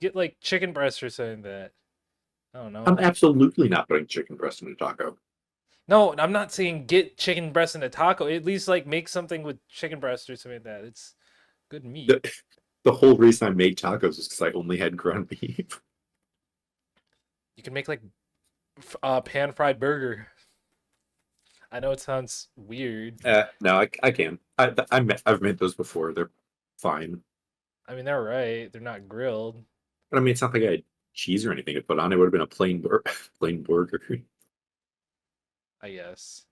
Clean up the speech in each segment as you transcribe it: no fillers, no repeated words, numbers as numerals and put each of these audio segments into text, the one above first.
Get like chicken breast or something that I don't I'm know. absolutely not putting chicken breast in a taco. No, I'm not saying get chicken breast in a taco. At least like make something with chicken breast or something like that. It's good meat. The, the whole reason I made tacos is because I only had ground beef. You can make like pan fried burger. I know it sounds weird. No, I can. I've made those before. They're fine. I mean, they're right. They're not grilled, But I mean, it's not like I had cheese or anything to put on. It would have been a plain burger. I guess.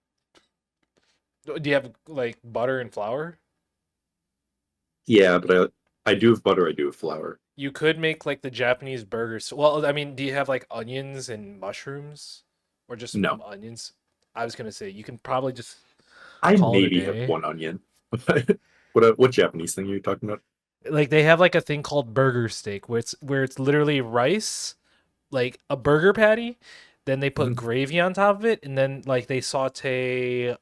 Do you have like butter and flour? Yeah, but I do have butter. I do have flour. You could make like the Japanese burgers. Well, I mean, do you have like onions and mushrooms or just No, onions? I was gonna say you can probably just I call it a maybe have day. one onion. What Japanese thing are you talking about? Like they have like a thing called burger steak where it's literally rice, like a burger patty, then they put Mhm. gravy on top of it, and then like they saute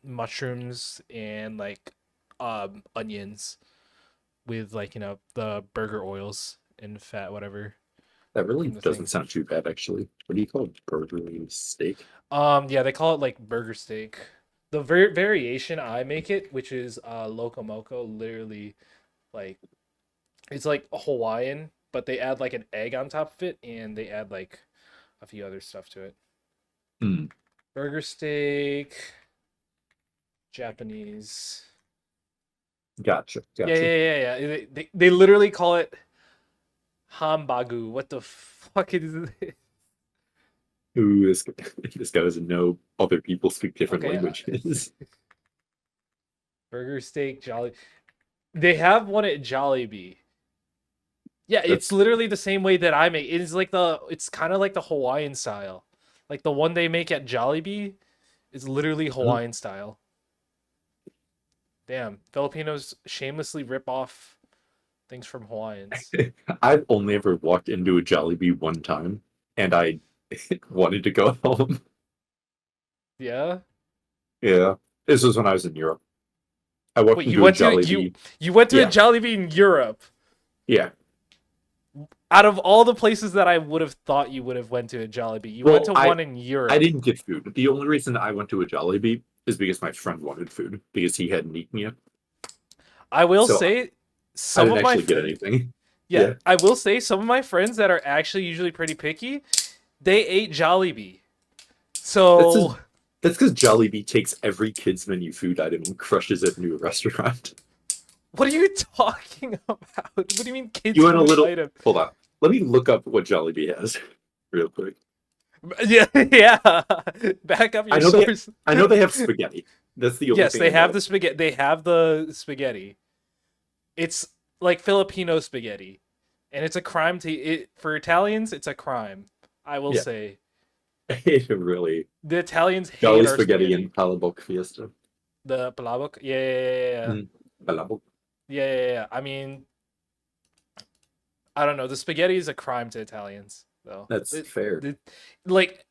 mushrooms and like onions with like the burger oils and fat whatever That really from the doesn't thing. sound too bad, actually. What do you call it? Burger steak? Yeah, they call it like burger steak. The variation I make it, which is loco moco, literally like it's like a Hawaiian, but they add like an egg on top of it, and they add like a few other stuff to it. Hmm. Burger steak, Japanese. Gotcha. Yeah, Gotcha. yeah, yeah, yeah. They literally call it hambagu. What the fuck is it? Ooh, this guy doesn't know other people speak different Okay, languages. burger steak, Jolly. They have one at Jollibee. Yeah, it's That's literally the same way that I make. It's kind of like the Hawaiian style. Like the one they make at Jollibee is literally Mhm. Hawaiian style. Damn, Filipinos shamelessly rip off things from Hawaiians. I've only ever walked into a Jollibee one time, and I wanted to go home. Yeah. Yeah, this was when I was in Europe. I walked Wait, you into a went to you Jollibee. you went to a Yeah, Jollibee in Europe. yeah. Out of all the places that I would have thought you would have went to a Jollibee, you went Well, to I one in I Europe. didn't get food. The only reason I went to a Jollibee is because my friend wanted food because he hadn't eaten yet. I will So say I some didn't of my actually get friends, anything. yeah, Yeah, I will say some of my friends that are actually usually pretty picky, they ate Jollibee. that's just So, that's because Jollibee takes every kids menu food item and crushes it into a restaurant. what are you talking about? What do you mean You kids want a food little? item? Hold on. Let me look up what Jollibee has real quick. Yeah, yeah. Back up I your know they source. I know they have spaghetti. That's the only Yes, thing they I have know. the spaghetti. They have the spaghetti. It's like Filipino spaghetti, and it's a crime to it for Italians. It's a crime. I will Yeah, say it really the Italians hate Jolly our spaghetti spaghetti. and palabok fiesta. The palabok, yeah, yeah, yeah, Mm, palabok. yeah, yeah, yeah, yeah. I mean, I don't know. The spaghetti is a crime to Italians, though. That's fair. Like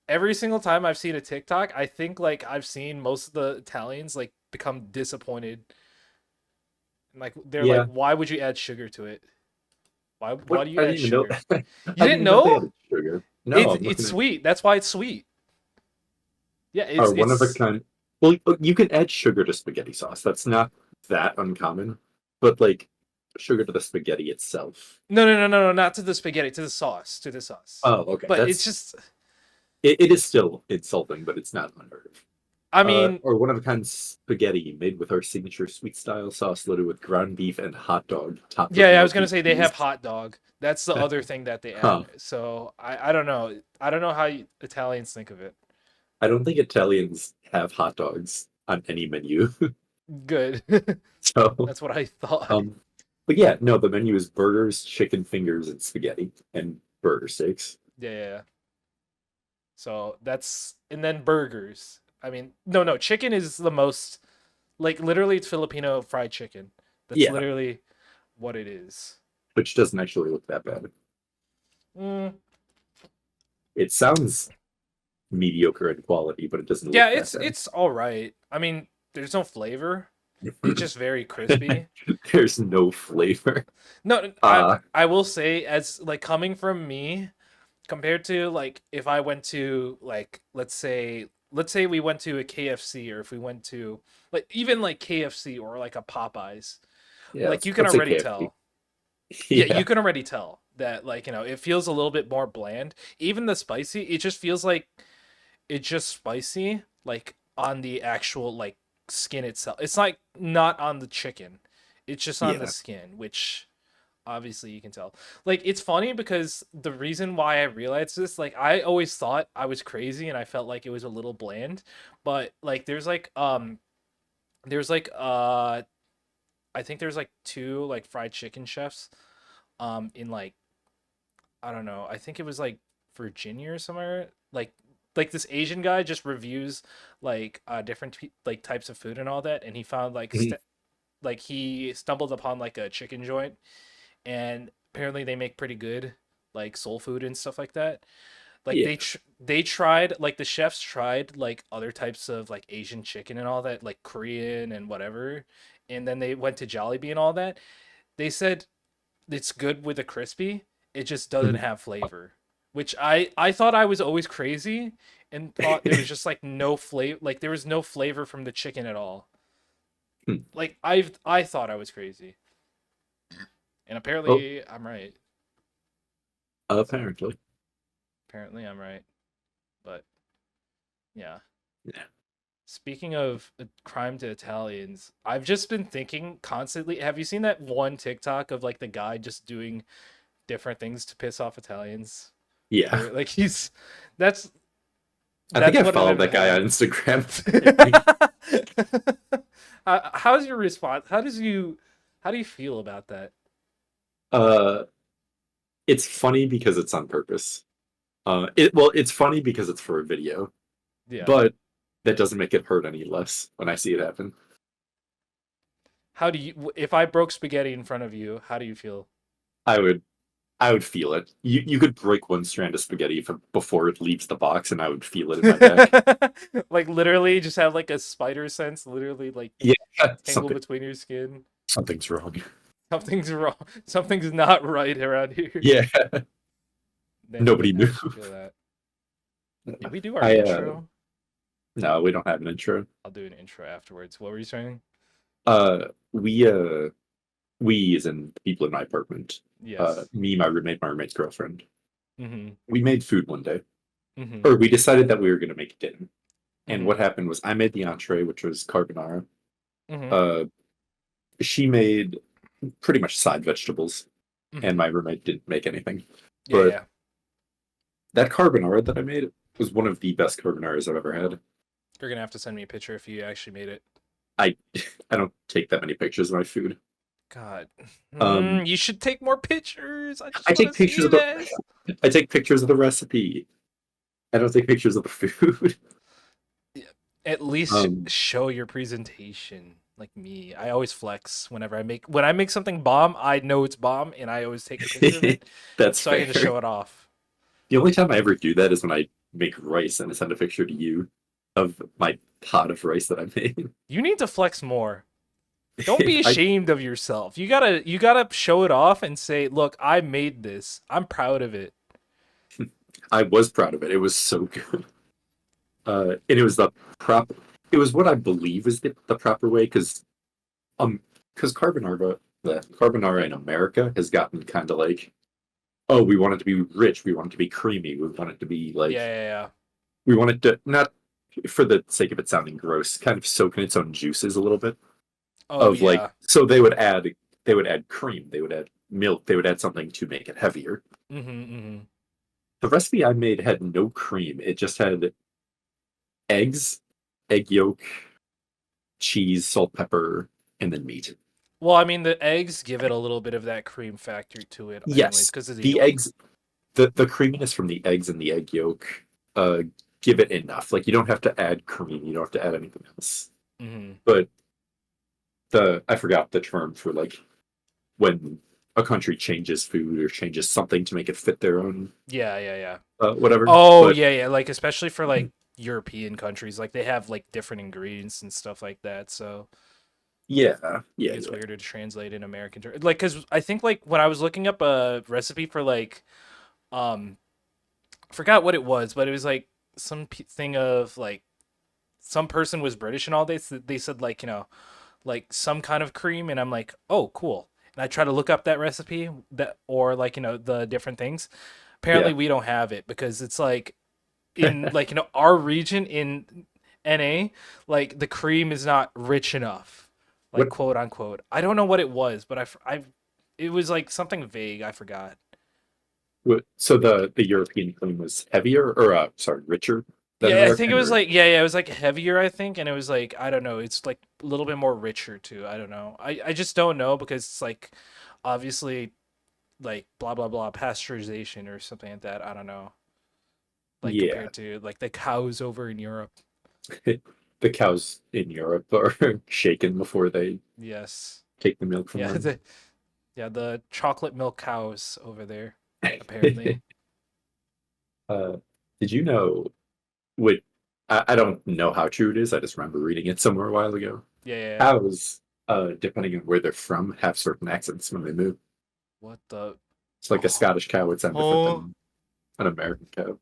every single time I've seen a TikTok, I think like I've seen most of the Italians like become disappointed. Like they're like, Yeah. why would you add sugar to it? Why What? do you I didn't add even know. sugar? I You didn't didn't even know they know? had sugar. No, It's I'm it's looking at sweet. That's why it's sweet. Yeah, our one of a it's kind. Well, you can add sugar to spaghetti sauce. That's not that uncommon. But like sugar to the spaghetti itself. no, not to the spaghetti, to the sauce. Oh, okay. But it's just, It is still insulting, but it's not unheard of. I mean, Or one of a kind spaghetti made with our signature sweet style sauce loaded with ground beef and hot dog topped with yeah, I was gonna melty say they have cheese. hot dog. That's the other thing that they add. Huh. So I don't know. I don't know how Italians think of it. I don't think Italians have hot dogs on any menu. Good. So, That's what I thought. um, but yeah, no, the menu is burgers, chicken fingers, and spaghetti, and burger steaks. Yeah, yeah, yeah. So that's and then burgers. I mean, no, chicken is the most like literally it's Filipino fried chicken. That's Yeah, literally what it is. which doesn't actually look that bad. Mm, It sounds mediocre in quality, but it doesn't yeah, look that bad. it's all right. I mean, there's no flavor. It's just very crispy. There's no flavor. No, Uh I will say, as like coming from me, compared to like if I went to like let's say we went to a KFC, or if we went to like even like KFC or like a Popeyes, yeah, like you can let's say already KFC. tell. Yeah, Yeah, you can already tell that, like, it feels a little bit more bland. Even the spicy, it just feels like it's just spicy like on the actual like skin itself. It's like not on the chicken. It's just on the yeah. skin, which obviously you can tell. Like it's funny because the reason why I realized this, like I always thought I was crazy and I felt like it was a little bland, but like there's like I think there's like two like fried chicken chefs in like I don't know. I think it was like Virginia or somewhere. Like this Asian guy just reviews like different like types of food and all that, and he found like Mhm. like he stumbled upon like a chicken joint, and apparently they make pretty good like soul food and stuff like that. Like Yeah. they tried, like the chefs tried like other types of like Asian chicken and all that, like Korean and whatever, and then they went to Jollibee and all that. They said it's good with a crispy. It just doesn't Mhm. have flavor, which I thought I was always crazy and thought there was just like no flavor, like there was no flavor from the chicken at all. Like I thought I was crazy, and Oh, apparently I'm right. So apparently. apparently I'm right, but yeah. Yeah. Speaking of crime to Italians, I've just been thinking constantly. Have you seen that one TikTok of like the guy just doing different things to piss off Italians? Yeah. Where like he's that's I think that's I what I've followed been that guy on having. Instagram. I think. How's your response? How do you feel about that? Uh it's funny because it's on purpose. It's funny because it's for a video, Yeah. but that doesn't make it hurt any less when I see it happen. How do you if I broke spaghetti in front of you, how do you feel? I would I would feel it. You could break one strand of spaghetti before it leaves the box, and I would feel it in my back. Like literally just have like a spider sense literally like Yeah, tangle something between your skin. something's wrong. Something's wrong. Something's not right around here. Yeah, Then nobody I knew. actually feel that. Did we do our I intro? No, we don't have an intro. I'll do an intro afterwards. What were you saying? Uh, we as in people in my apartment. Yes. Me, my roommate, my roommate's girlfriend. Mm-hmm. We made food one day, Mm-hmm. or we decided that we were going to make dinner. And Mm-hmm. what happened was I made the entree, which was carbonara. Mm-hmm. Uh, she made pretty much side vegetables, and Mm-hmm. my roommate didn't make anything. Yeah, But yeah. that carbonara that I made was one of the best carbonaras I've ever had. You're gonna have to send me a picture if you actually made it. I I don't take that many pictures of my food. God. Um, You should take more pictures. I I just want take to see pictures of this. I take pictures of the recipe. I don't take pictures of the food. Yeah. At least Um, show your presentation. Like me, I always flex whenever when I make something bomb. I know it's bomb, and I always take a picture of it that's so I can just fair. show it off. The only time I ever do that is when I make rice and I send a picture to you of my pot of rice that I made. You need to flex more. Don't be I ashamed of yourself. You gotta show it off and say, "Look, I made this. I'm proud of it." I was proud of it. It was so good. And it was the prop. It was what I believe is the proper way um because carbonara in America has gotten kind of like, oh, we want it to be rich, we want it to be creamy, we want it to be Yeah, like, yeah, yeah. we want it to not for the sake of it sounding gross, kind of soak in its own juices a little bit Oh of like, yeah. so they would add cream, they would add milk, they would add something to make it heavier. Mm-hmm. Mm-hmm. The recipe I made had no cream. It just had eggs, egg yolk, cheese, salt, pepper, and then meat. Well, I mean, the eggs give it a little bit of that cream factor to it, anyways, Yes, because of the the yolk. eggs, the creaminess from the eggs and the egg yolk, give it enough. Like you don't have to add cream, you don't have to add anything else. Mm-hmm. But the I forgot the term for like when a country changes food or changes something to make it fit their own Yeah, yeah, yeah. whatever. Oh But yeah, yeah. Like especially for like European countries, like they have like different ingredients and stuff like that. So Yeah, It's you're right. weirder to translate in American terms. Like, cause I think like when I was looking up a recipe for like, um, forgot what it was, but it was like thing of like some person was British and all this. They said like like some kind of cream, and I'm like, oh, cool. And I try to look up that recipe that or like the different things. Apparently, Yeah. we don't have it because it's like in like our region in NA, like the cream is not rich enough, like What quote unquote. I don't know what it was, but I it was like something vague. I forgot. so the European clean was heavier or sorry, richer than Yeah, I think it American was or like yeah, it was like heavier, I think, and it was like I don't know, it's like a little bit more richer too. I don't know. I just don't know because it's like obviously like blah blah blah pasteurization or something like that. I don't know. Like yeah. compared to like the cows over in Europe. The cows in Europe are shaken before they Yes. take the milk from Yeah, them. the chocolate milk cows over there apparently. uh, did you know what I don't know how true it is. I just remember reading it somewhere a while ago. Yeah, yeah, yeah. Cows, depending on where they're from, have certain accents when they move. What the It's like a Scottish cow would sound different oh than an American cow.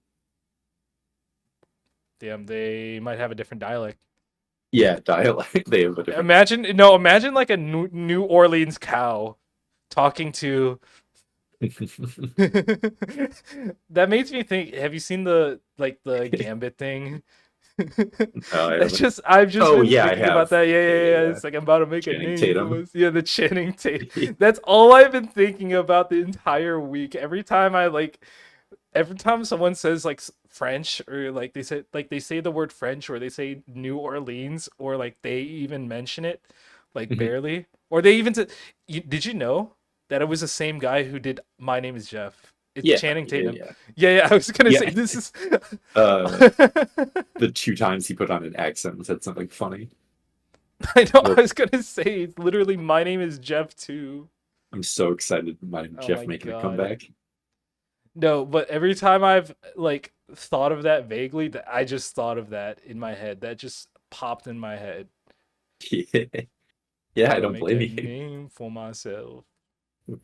damn, they might have a different dialect. Yeah, dialect. They have a different. Imagine no, imagine like a New Orleans cow talking to that makes me think. Have you seen the like the Gambit thing? No, I That's haven't. just I've just Oh been yeah, I thinking about have. that. Yeah, Yeah, yeah, yeah, yeah. yeah. It's like I'm about to make a Channing name for Tatum. myself. Yeah, the Channing Tatum. That's all I've been thinking about the entire week. Every time someone says like French or like they say the word French or they say New Orleans or like they even mention it like Mhm. barely or they even said did you know that it was the same guy who did My Name is Jeff? It's Yeah, Channing yeah, Tatum. yeah. Yeah, yeah, I was gonna say Yeah. this is The two times he put on an accent and said something funny. I know Well, I was gonna say it's literally My Name is Jeff too. I'm so excited by Oh Jeff my making a god. comeback. No, but every time I've like thought of that vaguely, that I just thought of that in my head. That just popped in my head. Yeah, I'm yeah, about I to don't make blame a you. name for myself.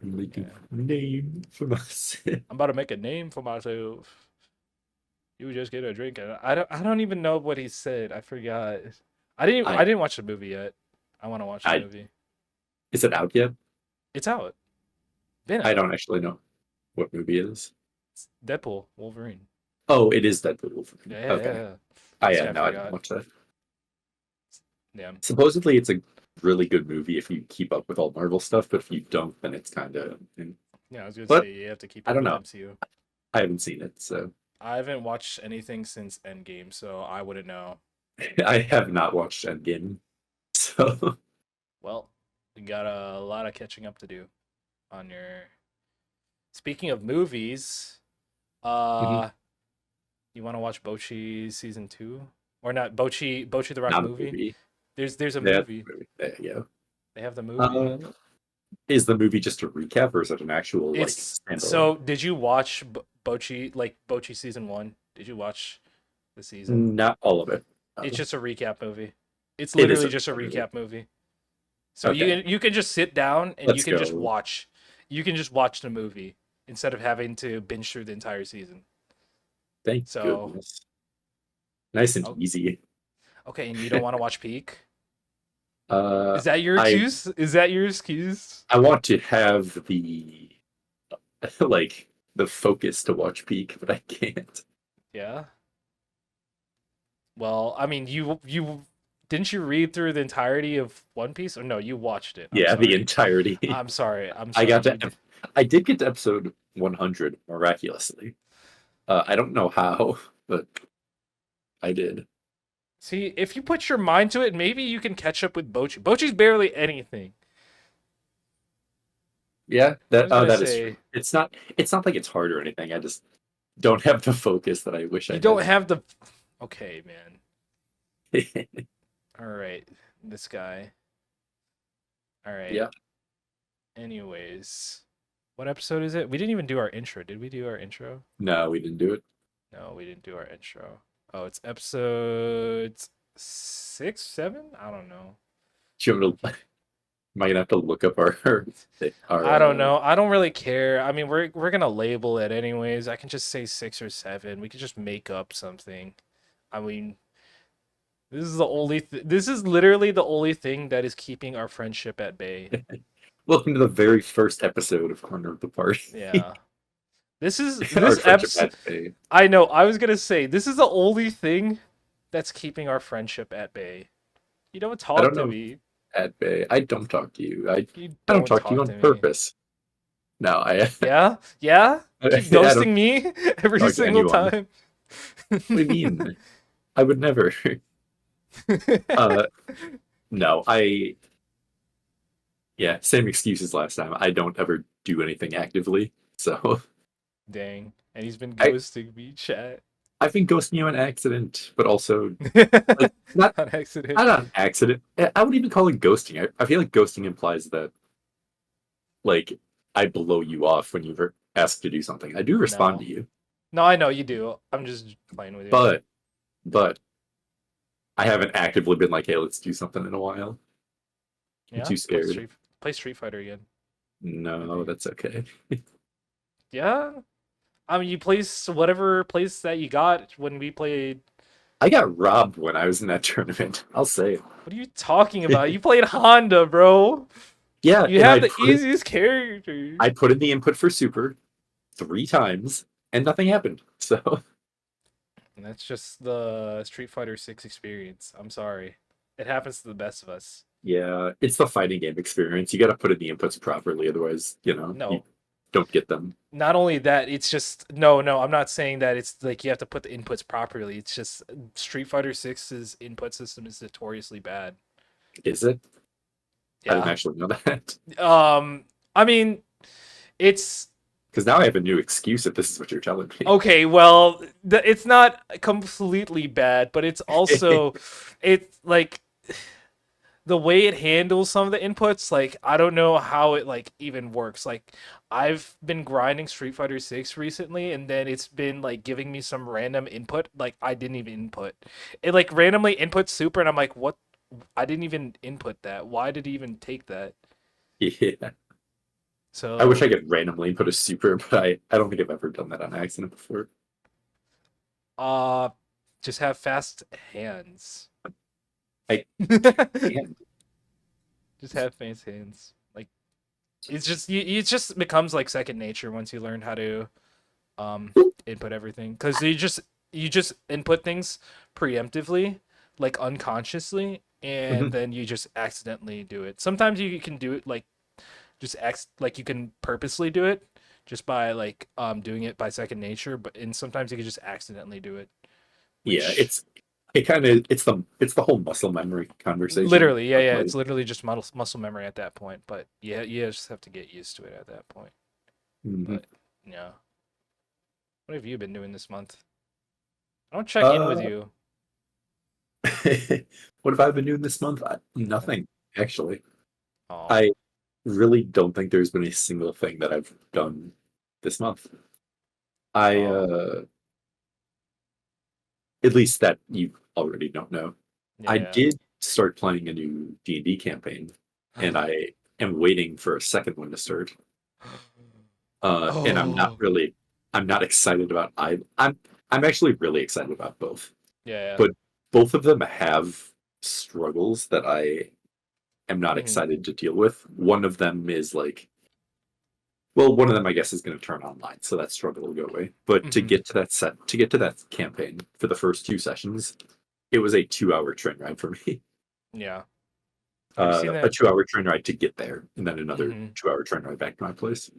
Making Yeah. a name for myself. I'm about to make a name for myself. You just get a drink and I don't even know what he said. I forgot. I I, didn't watch the movie yet. I want to watch the I, movie. is it out yet? It's out. Been I out. don't actually know what movie it is. It's Deadpool, Wolverine. Oh, it is Deadpool Wolverine. Yeah, yeah, yeah, Okay. yeah. I See, yeah, I no, I didn't forgot. watch that. Yeah. Supposedly, it's a really good movie if you keep up with all Marvel stuff, but if you don't, then it's kind of. Yeah, I was gonna But say you have to keep I up don't with know. MCU. I haven't seen it, so I haven't watched anything since Endgame, so I wouldn't know. I have not watched Endgame. So Well, you got a lot of catching up to do on your. Speaking of movies, Mhm. uh, you want to watch Bochi season 2 or not? Bochi the Rock Not a movie. movie. There's a That movie. movie. There you They have the go. movie. Is the movie just a recap, or is it an actual like It's standalone? so. Did you watch Bochi like Bochi season 1? Did you watch the season? Not all of it. It's Uh, just a recap movie. It's it is literally a just a recap movie. recap movie. So Okay, you can just sit down and you let's can just go. watch. You can just watch the movie instead of having to binge through the entire season. Thank So, goodness. Nice and oh, easy. okay, and you don't want to watch Peak? Uh, Is that your I excuse? Is that your excuse? I want to have the like the focus to watch Peak, but I can't. Yeah. Well, I mean, you didn't you read through the entirety of One Piece? Or no, you watched it. I'm Yeah, the sorry. entirety. I'm sorry. I'm I sorry. got You to. did. I did get to episode 100 miraculously. I don't know how, but I did. See, if you put your mind to it, maybe you can catch up with Bochi. Bochi's barely anything. Yeah, I that was gonna that is true. say It's not. It's not like it's hard or anything. I just don't have the focus that I wish I you don't had. have the. Okay, man. All right, this guy. All right. Yeah. Anyways, what episode is it? We didn't even do our intro. Did we do our intro? No, we didn't do it. No, we didn't do our intro. Oh, it's episode 6, 7. I don't know. Do you want to? Am I gonna have to look up our I don't know. I don't really care. I mean, we're gonna label it anyways. I can just say 6 or 7. We could just make up something. I mean, this is literally the only thing that is keeping our friendship at bay. welcome to the very first episode of Corner of the Party. Yeah. This is Our this friendship episode. had a I know. I was gonna say this is the only thing that's keeping our friendship at bay. You don't I talk don't to know me. at bay. I don't talk to you. You I don't don't talk to you talk on to me. purpose. No, I Yeah, yeah. I Keep don't ghosting me every talk to single anyone. time. What do you mean? I would never. Uh, no, yeah, same excuse as last time. I don't ever do anything actively. So Dang. And he's been I ghosting me, chat. I've been ghosting you on accident, but also like not On accident. not on accident. I wouldn't even call it ghosting. I feel like ghosting implies that like I blow you off when you're asked to do something. I do respond No. to you, No, I know you do. I'm just playing with you. but but I haven't actively been like, hey, let's do something in a while. I'm Yeah? too scared. Play Street Fighter again. No, Maybe. that's okay. Yeah? I mean, you place whatever place that you got when we played. I got robbed when I was in that tournament. I'll say. What are you talking about? You played Honda, bro. Yeah, You and have the easiest character. I put in the input for super 3 times and nothing happened. So And that's just the Street Fighter 6 experience. I'm sorry. It happens to the best of us. yeah, it's the fighting game experience. You got to put in the inputs properly, otherwise, you No. don't get them. Not only that, it's just no, I'm not saying that it's like you have to put the inputs properly. It's just Street Fighter 6's input system is notoriously bad. Is it? I didn't Yeah. actually know that. I mean, it's Because now I have a new excuse if this is what you're telling me. okay, well, it's not completely bad, but it's also it's like the way it handles some of the inputs, like I don't know how it like even works. Like I've been grinding Street Fighter 6 recently and then it's been like giving me some random input like I didn't even input. It like randomly inputs super and I'm like, "What? I didn't even input that. Why did he even take that?" Yeah. I wish I So, could randomly put a super, but I don't think I've ever done that on accident before. uh just have fast hands. I Just can't. have fast hands. Like it's just it just becomes like second nature once you learn how to um input everything because you just input things preemptively like unconsciously and Mhm. then you just accidentally do it. Sometimes you can do it like like you can purposely do it just by like doing it by second nature, but and sometimes you can just accidentally do it, Yeah, which it's the whole muscle memory conversation. literally, yeah, it's literally just muscle memory at that point, but yeah, you just have to get used to it at that point. Mhm. But yeah, what have you been doing this month? I don't check in with Uh, you. what have I been doing this month? Nothing, actually. Oh, I really don't think there's been a single thing that I've done this month. I oh, At least that you already don't know. I yeah, did start playing a new D&D campaign, and yeah. I am waiting for a second one to start. And Oh, I'm not excited about I'm actually really excited about both. yeah, But both of them have struggles that I am not yeah. excited to deal with. One of them is like, well, one of them I guess is going to turn online, so that struggle will go away. But Hmm. to get to that campaign for the first 2 sessions, it was a 2-hour train ride for me. Yeah. Have you seen A that? 2-hour train ride to get there, and then another Hmm. 2-hour train ride back to my place.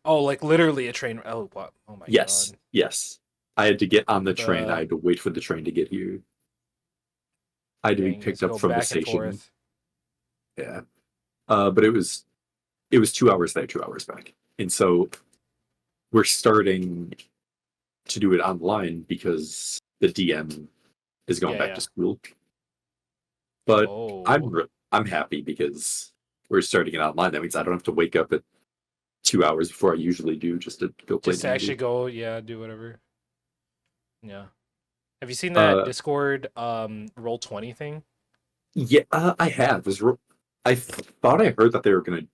Oh, like literally a train. Oh, what? Oh my Yes, God. yes. I had to get on the train. I The had to wait for the train to get here. I had to be dang, you picked just up go from the back and station. forth. Yeah. But it was 2 hours there, 2 hours back. And so we're starting to do it online because the DM is going Yeah, back to yeah. school. But Oh, I'm happy because we're starting it online. That means I don't have to wake up at 2 hours before I usually do just to go play just to D&D. actually go, yeah, do whatever. Yeah. Have you seen that Uh, Discord roll 20 thing? yeah, I have. thought I heard that they were gonna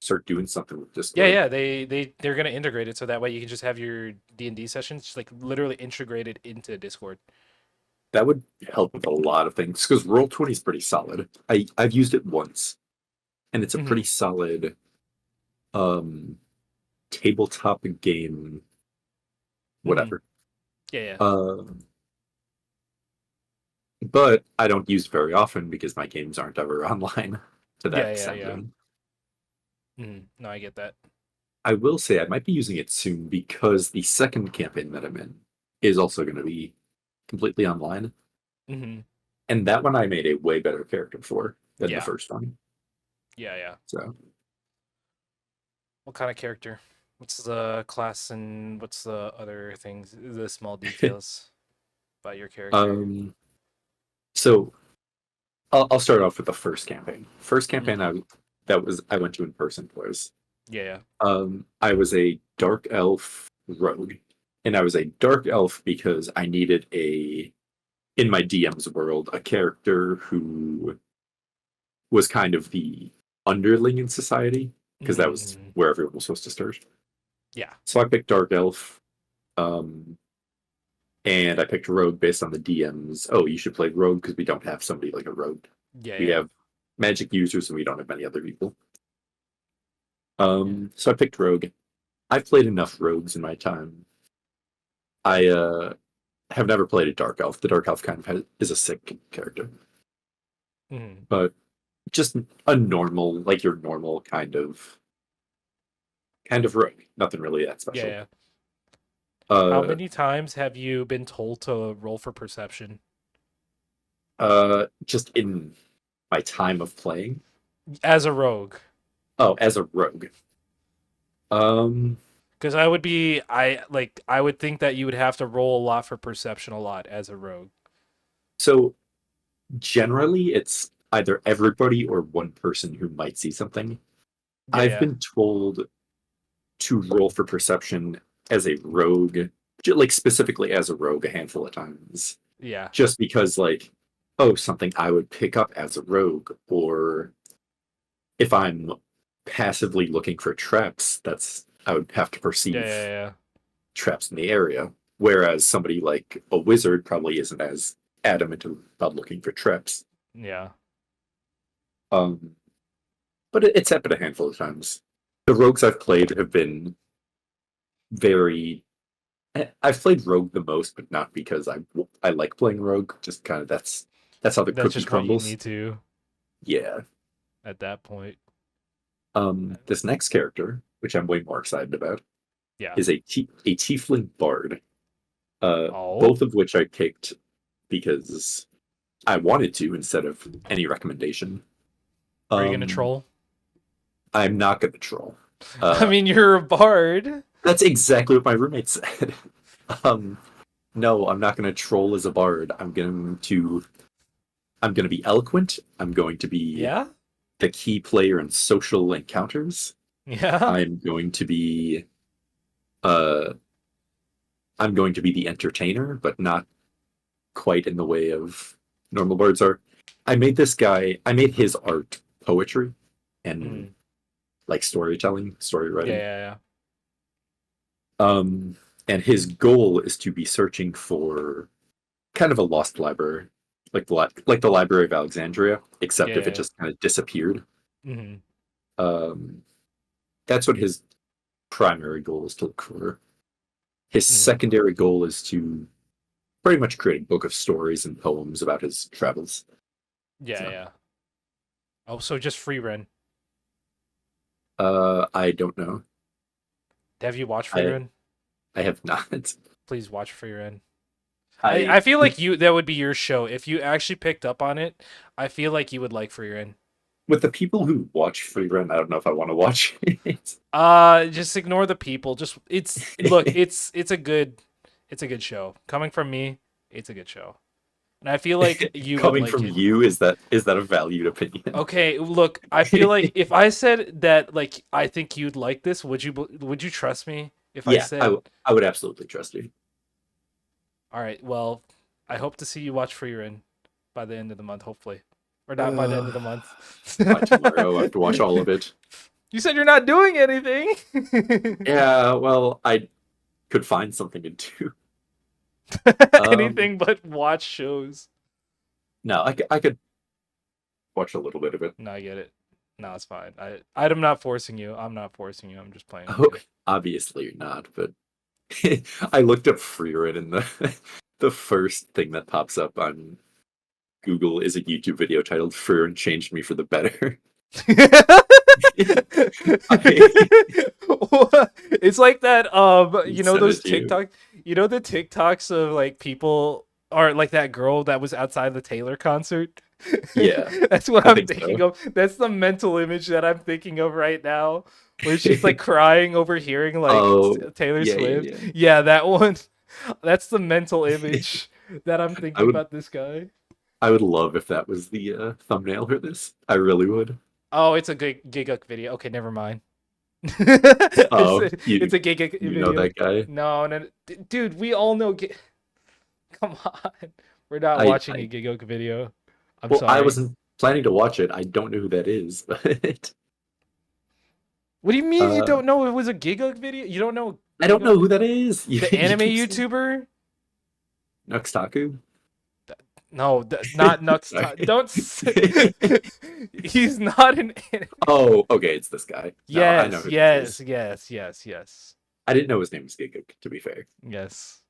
start doing something with Yeah, Discord. yeah, they're gonna integrate it so that way you can just have your D&D sessions just like literally integrated into Discord. That would help with a lot of things because Roll20 is pretty solid. I've used it once, and it's a Hmm. pretty solid um tabletop game, Hmm. whatever. Yeah, yeah. Um, but I don't use it very often because my games aren't ever online to that Yeah, yeah, extent. yeah. Really. No, I get that. I will say I might be using it soon because the second campaign that I'm in is also going to be completely online. Hmm. And that one I made a way better character for than the Yeah, first one. yeah, yeah. So, What kind of character? What's the class and what's the other things, the small details about your character? um, so I'll start off with the first campaign. First campaign Hmm. I went to in person was Yeah, yeah. I was a dark elf rogue, and I was a dark elf because I needed a in my DM's world a character who was kind of the underling in society because that was Hmm. where everyone was supposed to start. Yeah, So I picked dark elf, um, and I picked rogue based on the DM's. Oh, you should play rogue because we don't have somebody like a rogue. yeah, We yeah, have magic users and we don't have many other people. yeah. So I picked rogue. I've played enough rogues in my time. I have never played a dark elf. The dark elf is a sick character, Hmm. but just a normal, like your normal kind of rogue. Nothing really that Yeah, special. yeah. How Uh, many times have you been told to roll for perception just in my time of playing. as a rogue? Oh, as a rogue. Um, Because I would think that you would have to roll a lot for perception a lot as a rogue. so generally it's either everybody or one person who might see something. Yeah, I've yeah, been told to roll for perception as a rogue, like specifically as a rogue a handful of times, yeah, just because like, oh, something I would pick up as a rogue, or if I'm passively looking for traps, that's I would have to yeah, perceive yeah, traps in the area. Whereas somebody like a wizard probably isn't as adamant about looking for traps. yeah. Um, but it's happened a handful of times. The rogues I've played have been very. I've played rogue the most, but not because I like playing rogue. Just kind of that's how the That's cookie just what you crumbles. need to Yeah. at that point. This next character, which I'm way more excited about, Yeah. is a tiefling bard. Oh, Both of which I picked because I wanted to instead of any recommendation. are you gonna Um, troll? I'm not going to troll. I Uh, mean, you're a bard. that's exactly what my roommate said. um, no, I'm not going to troll as a bard. I'm going to be eloquent. I'm going to be Yeah, the key player in social encounters. yeah. I'm going to be uh, I'm going to be the entertainer, but not quite in the way of normal bards are. I made his art poetry and Mm. like storytelling, story Yeah, writing. yeah, yeah. Um, and his goal is to be searching for kind of a lost library, like the Library of Alexandria, except if it Yeah. just kind of disappeared. Hmm. Um, that's what his primary goal is to look for. His Hmm. secondary goal is to pretty much create a book of stories and poems about his travels. Yeah, So, yeah. Oh, so just free run. I don't know. Have you watched free I run? I have not. Please watch free run. I I feel like you that would be your show if you actually picked up on it. I feel like you would like free run. with the people who watch free run, I don't know if I want to watch it. Just ignore the people. Just it's look, it's a good show. Coming from me, it's a good show. And I feel like you would Coming like from it. you, is that a valued opinion? Okay, look, I feel like if I said that like I think you'd like this, would you trust me if I Yeah, said, I would absolutely trust you. "All right, well, I hope to see you watch Free Run by the end of the month, hopefully." or not by the end of Uh, the month. by tomorrow, I have to watch all of it. You said you're not doing anything. Yeah, well, I could find something to do. Um, Anything but watch shows. no, I could watch a little bit of it. No, I get it. No, it's fine. I'm not forcing you. I'm not forcing you. I'm just playing with Oh, you. obviously you're not, but I looked up Freerun and the first thing that pops up on Google is a YouTube video titled "Freerun changed me for the better." I, It's like that can you know send those it to you. the TikToks of like people, or like that girl that was outside the Taylor concert. Yeah, That's what I I'm think thinking so. of. That's the mental image that I'm thinking of right now, where she's like crying over hearing like Oh, Taylor yeah, yeah, Swift. yeah. Yeah, that one. That's the mental image that I'm I thinking would about this guy. I would love if that was the thumbnail for this. I really would. Oh, it's a good Giguk video. Okay, never mind. it's Oh, a, it's a Giguk you know video. that guy? No, no, dude, we all know. Come on, we're not I watching a I Giguk video. I'm well, I sorry. wasn't planning to watch it. I don't know who that is, but What do you mean you uh, don't know it was a Giguk video? You don't know I don't know Giguk, who that is. the You anime keep saying YouTuber? Nuxtaku. No, not Nux. Sorry. Don't. He's not an anime. Oh, okay, it's this guy. No, I know Yes, who this yes, is. yes, yes, yes, I didn't know his name was Giga, to be fair. yes.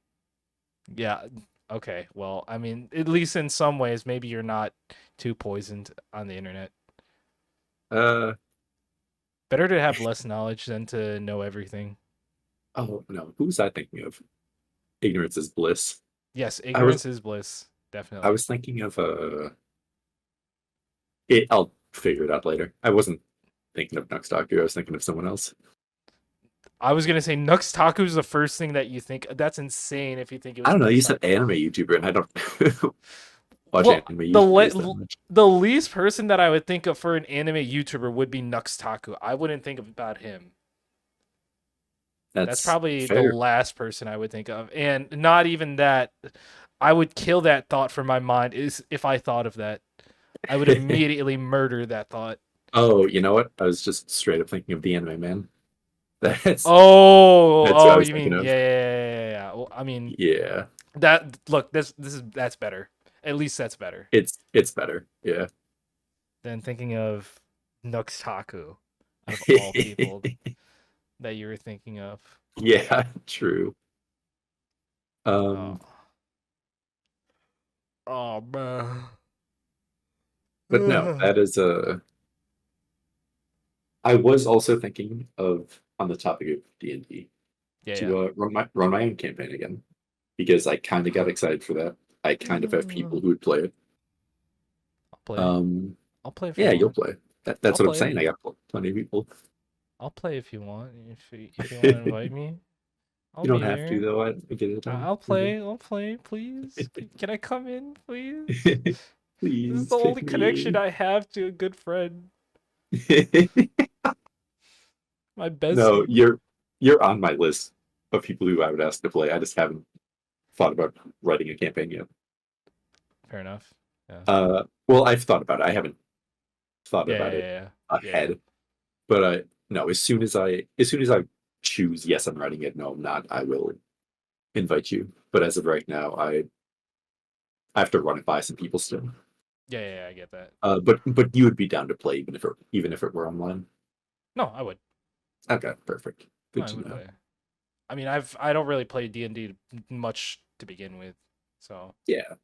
Yeah. Okay. Well, I mean, at least in some ways, maybe you're not too poisoned on the internet. Uh, Better to have less knowledge than to know everything. oh no, who was I thinking of? Ignorance is bliss. Yes, I was ignorance is bliss. I Definitely. was thinking of it. I'll figure it out later. I wasn't thinking of Nuxtaku. I was thinking of someone else. I was gonna say Nux Taku is the first thing that you think. That's insane if you think it I was don't know. Nux You said Taku. anime YouTuber, and I don't watch Well, anime YouTubers that much. the least person that I would think of for an anime YouTuber would be Nux Taku. I wouldn't think about him. That's That's probably the fair. last person I would think of, and not even that. I would kill that thought from my mind. Is if I thought of that, I would immediately murder that thought. Oh, you know what? I was just straight up thinking of the anime man. That's Oh, that's what I oh, was you thinking mean of. yeah. Well, I mean Yeah, that. Look, that's better. At least that's better it's better. Yeah. than thinking of Nux Taku out of all people that you were thinking of. Yeah, true. Oh, Um, oh man. but no, that is I was also thinking of on the topic of D&D Yeah, yeah. to run my own campaign again because I kind of got excited for that. I kind of have people who would play it. I'll play. Um, I'll play if you yeah, you'll want. play. I'll That's what I'm play. saying. I got plenty of people. I'll play if you want. If you want to You invite me, I'll don't be have to there. though. I get it done. I'll play. I'll play, please. Can I come in, please? This is Please the pick only connection me. I have to a good friend, my No, bestie. you're on my list of people who I would ask to play. I just haven't thought about writing a campaign yet. Fair enough. Yeah. Well, I've thought about it. I haven't thought Yeah, about yeah, it yeah, yeah, yeah. ahead, but no. As soon as I choose yes, I'm writing it. No, I'm not. I will invite you. But as of right now, I have to run it by some people still. Yeah, yeah, yeah, I get that. But you would be down to play even if it were online. No, I would. Okay, perfect. No, Good I to would know. play. I mean, I don't really play D&D much to begin with, so Yeah,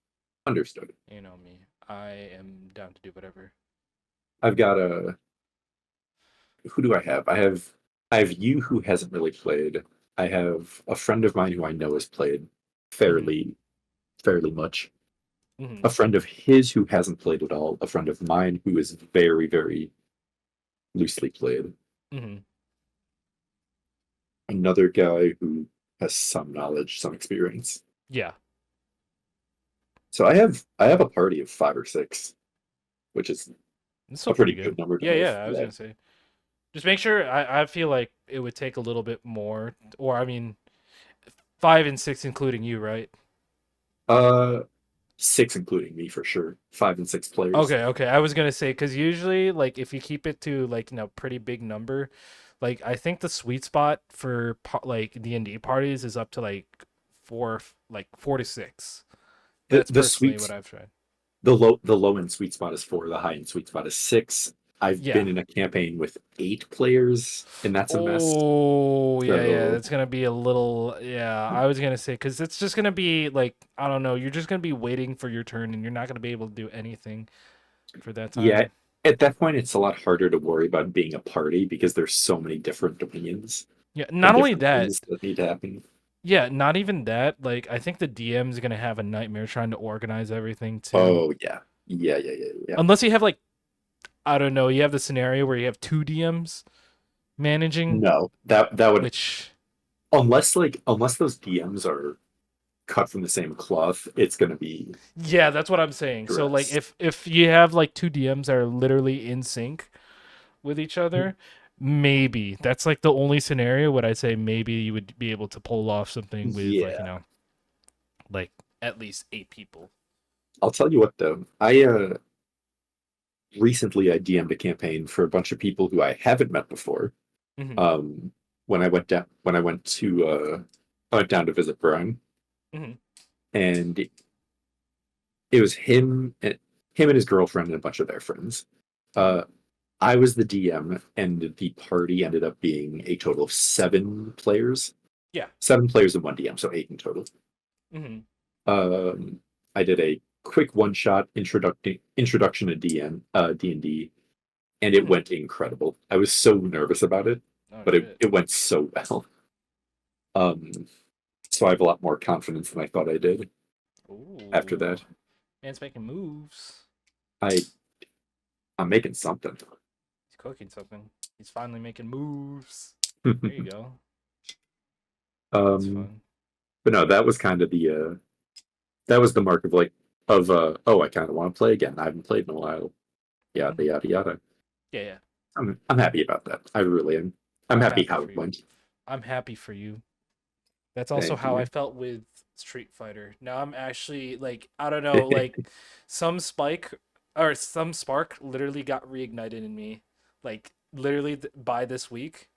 understood. you know me. I am down to do whatever. I've got a who do I have? I have you who hasn't really played. I have a friend of mine who I know has played Hmm. fairly fairly much. Hmm. A friend of his who hasn't played at all. A friend of mine who is very loosely played. Hmm. Another guy who has some knowledge, some experience. Yeah, So I have a party of 5 or 6, which is it's a still pretty pretty good. good number to Yeah, have. yeah. I was Yeah. gonna say, just make sure. I feel like it would take a little bit more, or I mean, 5 and 6 including you, right? Uh six, including me for sure. 5 and 6 players. Okay. I was gonna say because usually, like, if you keep it to like pretty big number, like I think the sweet spot for like D&D parties is up to like like 4 to 6. The That's the personally sweet what I've tried. the low end sweet spot is 4. The high end sweet spot is 6. I've Yeah. been in a campaign with 8 players, and that's a mess. Oh, yeah. So That's gonna be a little. Yeah, I was gonna say because it's just gonna be like I don't know. You're just gonna be waiting for your turn, and you're not gonna be able to do anything for that yeah, time. at that point, it's a lot harder to worry about being a party because there's so many different opinions Yeah. and Not only different that. things that need to happen. Yeah. Not even that. Like I think the DM is gonna have a nightmare trying to organize everything too. Oh yeah, yeah. Unless you have like I don't know. You have the scenario where you have two DMs managing, No, that would, which unless those DMs are cut from the same cloth, it's gonna be yeah, that's what I'm saying. So like stress. if you have like two DMs that are literally in sync with each other, maybe that's like the only scenario where I'd say maybe you would be able to pull off something with like Yeah, like at least 8 people. I'll tell you what though. I DM'd a campaign for a bunch of people who I haven't met before. Hmm. When I went down to visit Brian, Hmm. and it was him and his girlfriend and a bunch of their friends. Hmm. Uh, I was the DM, and the party ended up being a total of 7 players. Yeah. 7 players and one DM, so 8 in total. Hmm. Um, I did a quick one-shot introduction to D&D, and it Hmm. went incredible. I was so nervous about it, Oh but it, shit. it went so well. Um, so I have a lot more confidence than I thought I did after Ooh, that. man's making moves. I I'm making something. He's cooking something. He's finally making moves. There you go. That's um, fun. but no, that was kind of that was the mark of oh, I kind of want to play again. I haven't played in a while. Yada Hmm. yada yada. Yeah. I'm happy about that. I really am. I'm I'm happy happy how for it you. went. I'm happy for you. That's also Thank how I you. felt with Street Fighter. Now I'm actually like I don't know, like some spike or some spark literally got reignited in me, like literally by this week,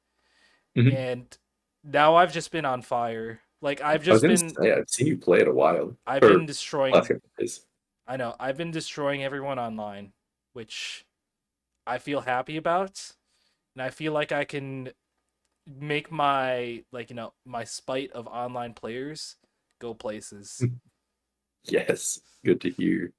Mhm. and now I've just been on fire. Like I was gonna say I've seen you play it a while, I've been or last destroying. couple of days. I know I've been destroying everyone online, which I feel happy about, and I feel like I can make my like my spite of online players go places. Yes, good to hear.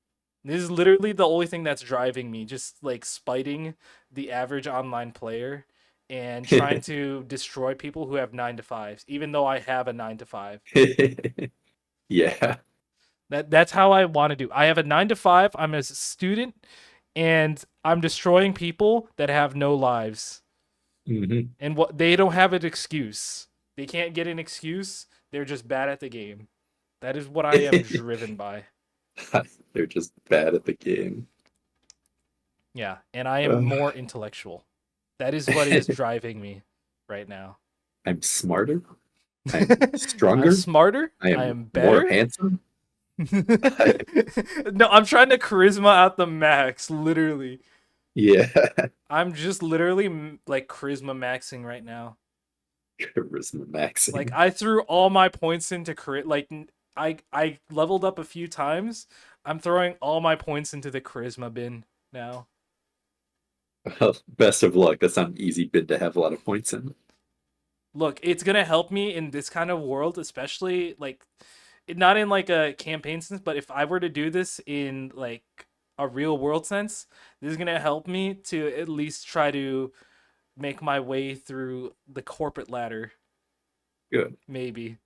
This is literally the only thing that's driving me, just like spiting the average online player and trying to destroy people who have 9 to 5s, even though I have a 9 to 5. Yeah. That's how I want to do. I have a 9 to 5. I'm a student, and I'm destroying people that have no lives, Hmm. and what they don't have an excuse. They can't get an excuse. They're just bad at the game. That is what I am driven by. They're just bad at the game. Yeah, and I am Uh, more intellectual. That is what is driving me right now. I'm smarter. I'm I'm stronger. smarter. I I am am more better. handsome. No, I'm trying to charisma out the max, literally. Yeah. I'm just literally like charisma maxing right now. Charisma Like maxing. I threw all my points into like I leveled up a few times. I'm throwing all my points into the charisma bin now. Well, best of luck. That's not an easy bid to have a lot of points in. Look, it's gonna help me in this kind of world, especially like not in like a campaign sense, but if I were to do this in like a real world sense, this is gonna help me to at least try to make my way through the corporate ladder. Good. Maybe,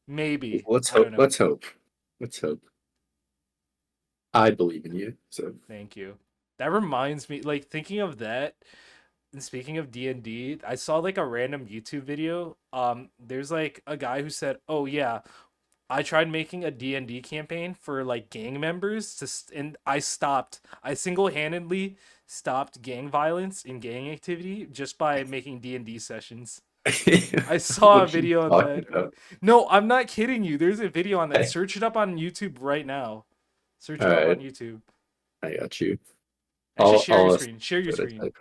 maybe Let's I hope. don't know. Let's hope. Let's hope. I believe in you. So Thank you. That reminds me, like thinking of that. And speaking of D&D, I saw like a random YouTube video. There's like a guy who said, "Oh yeah, I tried making a D&D campaign for like gang members and I stopped. I single-handedly stopped gang violence and gang activity just by making D&D sessions." I saw what a are you video on talking that. about? No, I'm not kidding you. There's a video on that. Search it up on YouTube right now. Search All it up on right, YouTube. I got you. Actually, share your I'll screen. Share your screen. type.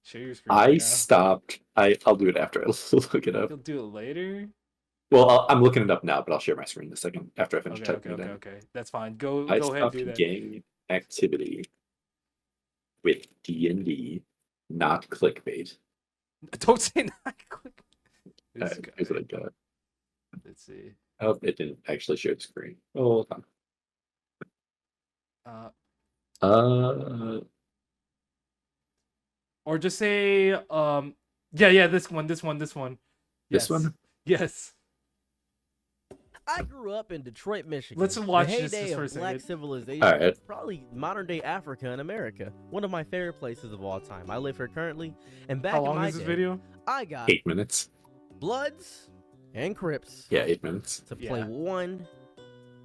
Share your screen right I now. stopped. I'll do it after I look it up. You'll do it later. Well, I'm looking it up now, but I'll share my screen in a second after I finish Okay, typing it in. okay. That's fine. Go I go ahead, stopped do that. gang activity with D&D, not clickbait. Don't say not click. All This right, here's what I guy. got. Let's see. Oh, it didn't actually share the screen. Oh, hold on. Uh, Uh, or just say yeah, this one. this Yes. one. Yes. I grew up in Detroit, Michigan. Let's the watch heyday this for a of black second. civilization. All right. Probably modern day Africa and America. One of my favorite places of all time. I live here currently, and back How in long my is this day, video? I got 8 minutes. Bloods and Crips Yeah, 8 minutes. to play Yeah. one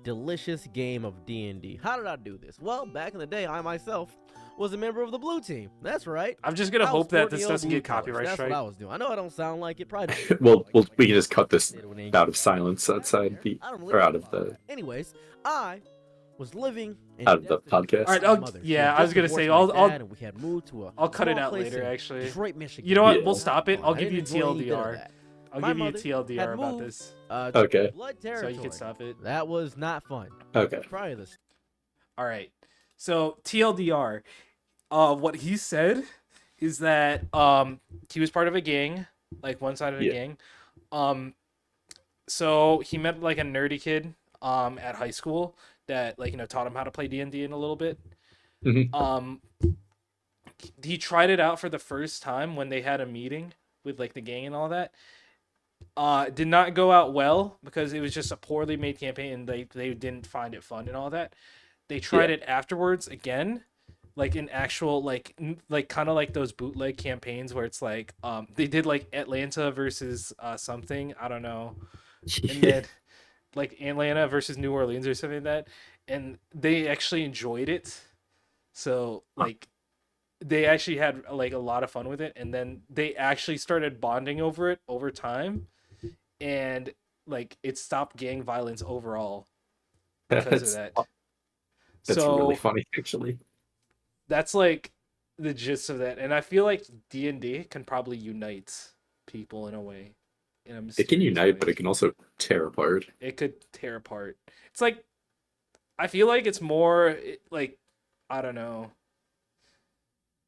delicious game of D&D. How did I do this? Well, back in the day, I myself was a member of the blue team. That's right. I'm just gonna I was hope that sporting this the old doesn't blue get colors. copyright That's strike. what I was doing. I know I don't sound like it. Probably. Well, we can just cut this out of silence outside the I don't or out live of the Anyways, I was living in out of the Destiny podcast. with Alright, my I'll- mother. She yeah, had I was just gonna say, divorced my I'll dad, and we had moved to a cut it small out place later, in actually. Detroit, Michigan. You know what? Yeah. We'll stop it. I'll I give you didn't enjoy any bit of TLDR. that. I'll My give you mother TLDR had about moved, this, Okay. Blood so territory. you can stop it. That was not fun. Okay. Probably the All right. So TLDR, what he said is that he was part of a gang, like one side of a Yeah. gang. So he met like a nerdy kid at high school that like taught him how to play D&D in a little bit. Mhm. He tried it out for the first time when they had a meeting with like the gang and all that. Did not go out well because it was just a poorly made campaign and they didn't find it fun and all that. They tried Yeah. it afterwards again, like in actual like kind of like those bootleg campaigns where it's like they did like Atlanta versus something, I don't know, and then like Atlanta versus New Orleans or something like that, and they actually enjoyed it. So like they actually had like a lot of fun with it, and then they actually started bonding over it over time, and like it stopped gang violence overall because of that. That's So really funny, actually. that's like the gist of that, and I feel like D&D can probably unite people in a way, in a It can mysterious unite, way. but it can also tear apart. It could tear apart. It's like I feel like it's more like I don't know.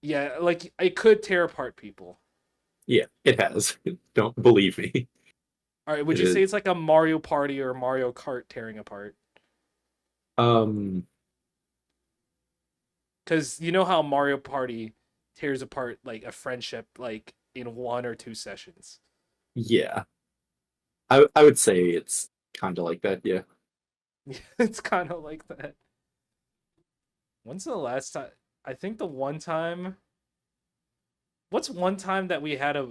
Yeah, like it could tear apart people. Yeah, it has. Don't believe me. All right, would It you say is. it's like a Mario Party or a Mario Kart tearing apart? Um, Because you know how Mario Party tears apart like a friendship like in 1 or 2 sessions. yeah. I would say it's kind of like that, yeah. It's kind of like that. When's the last time? I think the one time. What's one time that we had a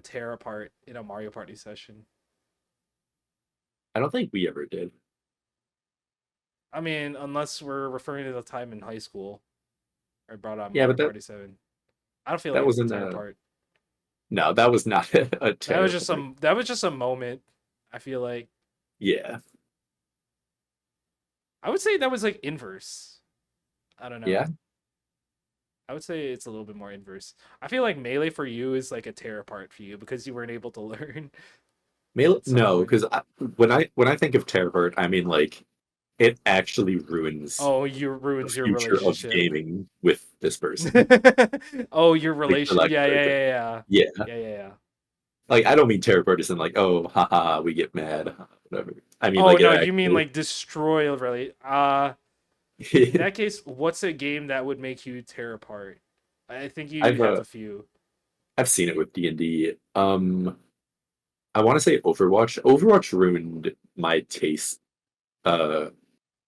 tear apart in a Mario Party session? I don't think we ever did. I mean, unless we're referring to the time in high school, I brought on Yeah, Mario but Party 7. I don't feel that like it's a wasn't tear apart. no, that was not a That was just terrible. a moment. I feel like Yeah. I would say that was like inverse. I don't know. Yeah. I would say it's a little bit more inverse. I feel like Melee for you is like a tear apart for you because you weren't able to learn. Mail At some no, point. because when I think of tear apart, I mean like it actually ruins Oh, you the ruins your future of relationship. gaming with this person. Oh, your Like, for relation. lack of Yeah, a yeah, better term. yeah, Yeah. yeah, yeah, yeah. Like I don't mean tear apart as in like, oh haha, we get mad. Whatever. I mean Oh like it no, you mean actually like destroy a in that case, what's a game that would make you tear apart? I think you I've have a few I've seen it with D&D. I want to say Overwatch. Overwatch ruined my taste. Uh,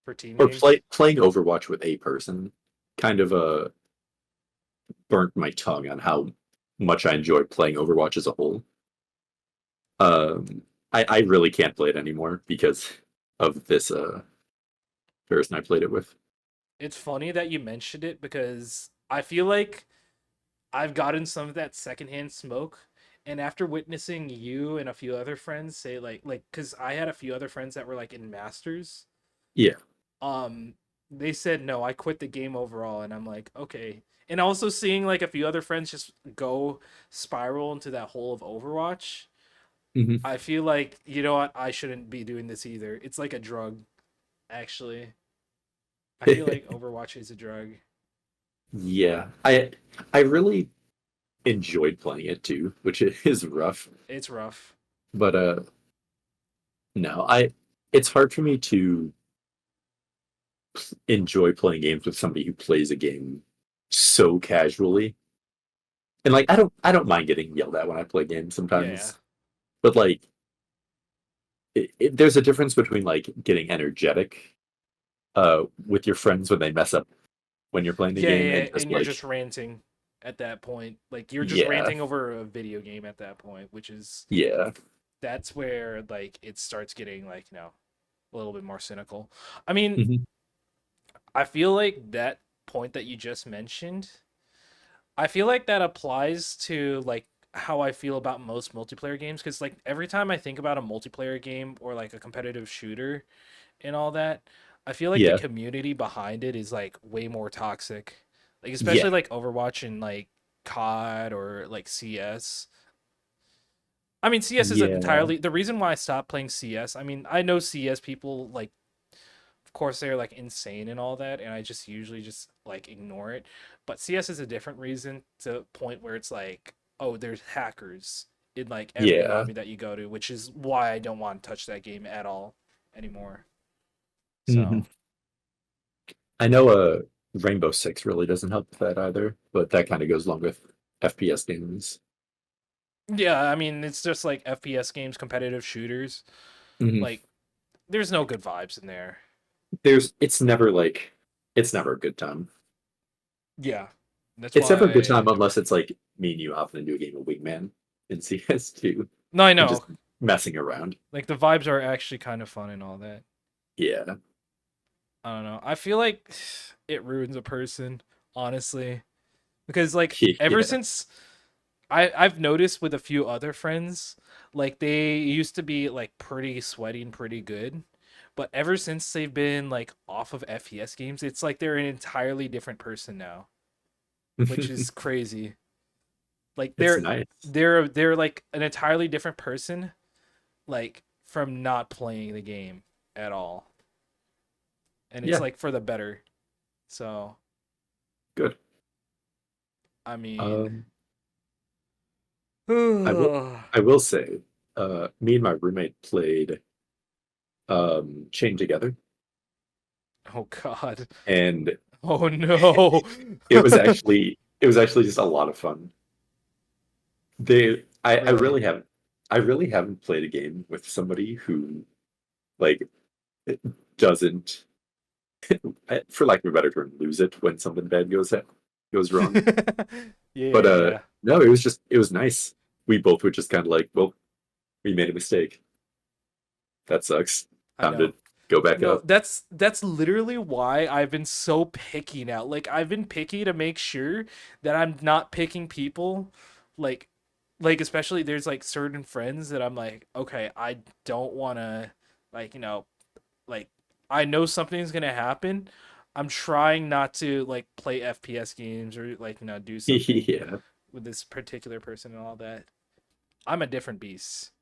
for team or games. playing Overwatch with a person kind of burnt my tongue on how much I enjoy playing Overwatch as a whole. I really can't play it anymore because of this person I played it with. It's funny that you mentioned it because I feel like I've gotten some of that secondhand smoke. And after witnessing you and a few other friends say because I had a few other friends that were like in masters, Yeah. um, they said no. I quit the game overall, and I'm like, okay. And also seeing like a few other friends just go spiral into that hole of Overwatch, Mhm. I feel like you know what? I shouldn't be doing this either. It's like a drug, actually. I feel like Overwatch is a drug. Yeah, I really enjoyed playing it too, which is rough. It's rough. But no, it's hard for me to enjoy playing games with somebody who plays a game so casually. And like I don't mind getting yelled at when I play games Yeah. sometimes. But like there's a difference between like getting energetic with your friends when they mess up when you're playing the Yeah, game yeah, and just and you're like just ranting at that point. Like you're just yeah, ranting over a video game at that point, which is yeah. that's where like it starts getting like, a little bit more cynical. I mean, Mhm. I feel like that point that you just mentioned, I feel like that applies to like how I feel about most multiplayer games cuz like every time I think about a multiplayer game or like a competitive shooter and all that, I feel like the Yeah. community behind it is like way more toxic. Like Yeah. especially like Overwatch and like COD or like CS. I mean, CS is Yeah. entirely the reason why I stopped playing CS. I mean, I know CS people like of course they're like insane and all that and I just usually just like ignore it. But CS is a different reason to a point where it's like, oh, there's hackers in like every Yeah. lobby that you go to, which is why I don't want to touch that game at all anymore. hmm So, I know Rainbow Six really doesn't help with that either, but that kind of goes along with FPS games. yeah, I mean, it's just like FPS games, competitive shooters. hmm Like, there's no good vibes in there. it's never a good time. Yeah, that's It's never a good time why. unless it's like me and you hopping into a game of Wingman in CS2 No, I and just know. messing around. Like the vibes are actually kind of fun and all that. Yeah. I don't know. I feel like it ruins a person, honestly, because like ever Yeah. since I've noticed with a few other friends, like they used to be like pretty sweaty and pretty good, but ever since they've been like off of FPS games, it's like they're an entirely different person now, which is crazy. Like It's they're nice. they're like an entirely different person, like from not playing the game at all, and it's Yeah, like for the better. So good. I mean, Um, I will oh I will say, me and my roommate played Chain Together, God, and oh no. it was actually just a lot of fun. They Really? I really haven't played a game with somebody who like doesn't for lack of a better term lose it when something bad goes wrong. But Yeah, yeah. no, it was nice. We both were just kind of like, well, we made a mistake. That sucks. I Time to know. go back No, up. that's literally why I've been so picky now. Like I've been picky to make sure that I'm not picking people like especially there's like certain friends that I'm like, okay, I don't want to like, like I know something's going to happen. I'm trying not to like play FPS games or like, do something Yeah. with this particular person and all that. I'm a different beast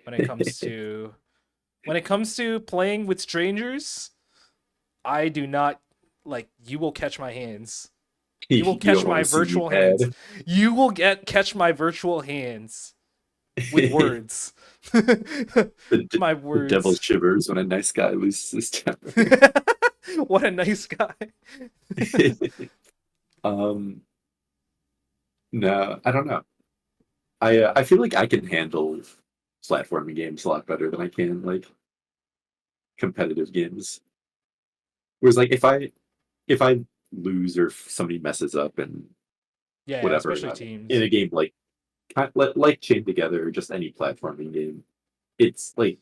when it comes to playing with strangers. I do not like you will catch my hands. You will You catch don't want my to see me virtual hands. bad. You will catch my virtual hands with words. My The devil words. shivers when a nice guy loses his temper. What a nice guy. um, no, I don't know. I feel like I can handle platforming games a lot better than I can like competitive games. Whereas like if I lose or if somebody messes up and Yeah, whatever especially in teams. a game like Chain Together or just any platforming game, it's like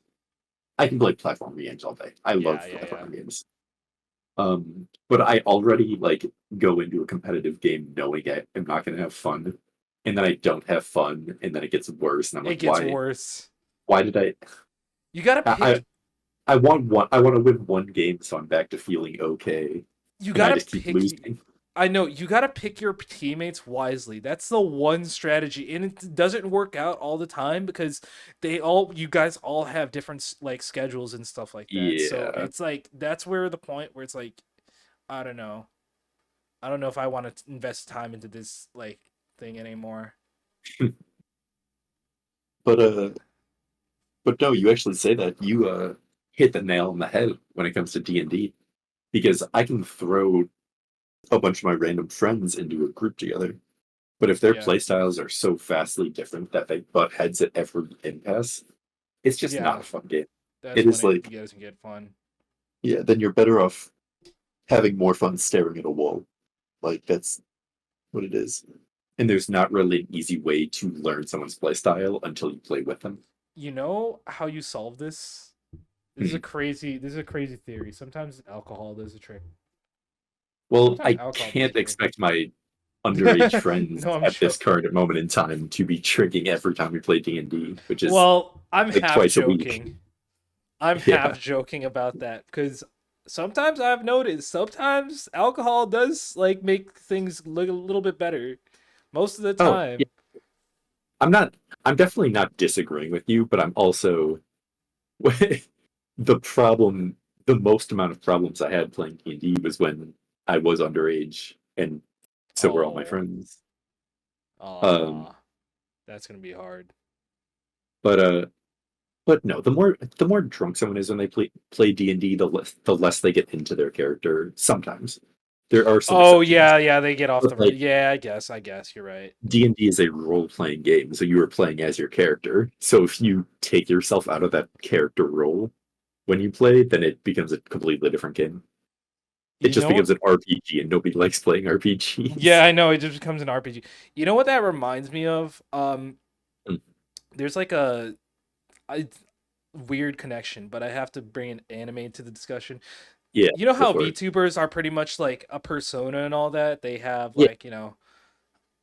I can play platforming games all day. I Yeah, love yeah, yeah. platforming games. But I already like go into a competitive game knowing I'm not gonna have fun, and then I don't have fun, and then it gets worse, and I'm It like, gets worse. why did You gotta I pick. I want one. I want to win one game, so I'm back to feeling okay, You and I gotta just keep pick. losing. I know you gotta pick your teammates wisely. That's the one strategy, and it doesn't work out all the time because you guys all have different like schedules and stuff like that. So Yeah, it's like that's where the point where it's like, I don't know. I don't know if I want to invest time into this like thing anymore. but no, you actually say that you hit the nail on the head when it comes to D&D because I can throw a bunch of my random friends into a group together. But if their Yeah, playstyles are so vastly different that they butt heads at every impasse, it's just not yeah. a fun game. That's It when is it like, doesn't get fun. yeah, then you're better off having more fun staring at a wall. Like that's what it is. And there's not really an easy way to learn someone's playstyle until you play with them. You know how you solve this? Hmm. This is a crazy theory. Sometimes alcohol does a trick. Well, Sometimes I alcohol does a can't trick. expect my underage friends No, I'm at this joking. current moment in time to be tricking every time we play D&D, which is Well, I'm like half twice a week. joking. I'm Yeah. half joking about that because sometimes I've noticed sometimes alcohol does like make things look a little bit better. Most of the Oh, yeah. time. I'm not I'm definitely not disagreeing with you, but I'm also the problem the most amount of problems I had playing D&D was when I was underage and so were all my Oh, friends. Um aw, that's gonna be hard. but no, the more drunk someone is when they play D&D, the less they get into their character sometimes. There are some Oh exceptions. yeah, yeah, they get off But the like yeah. I guess you're right. D&D is a role-playing game, so you are playing as your character. So if you take yourself out of that character role when you play, then it becomes a completely different game. It You just know becomes what? an RPG, and nobody likes playing Yeah, RPGs. I know. It just becomes an RPG. You know what that reminds me of? There's like a weird connection, but I have to bring an anime to the discussion. Yeah, You know go how for it. VTubers are pretty much like a persona and all that? They have Yeah, like,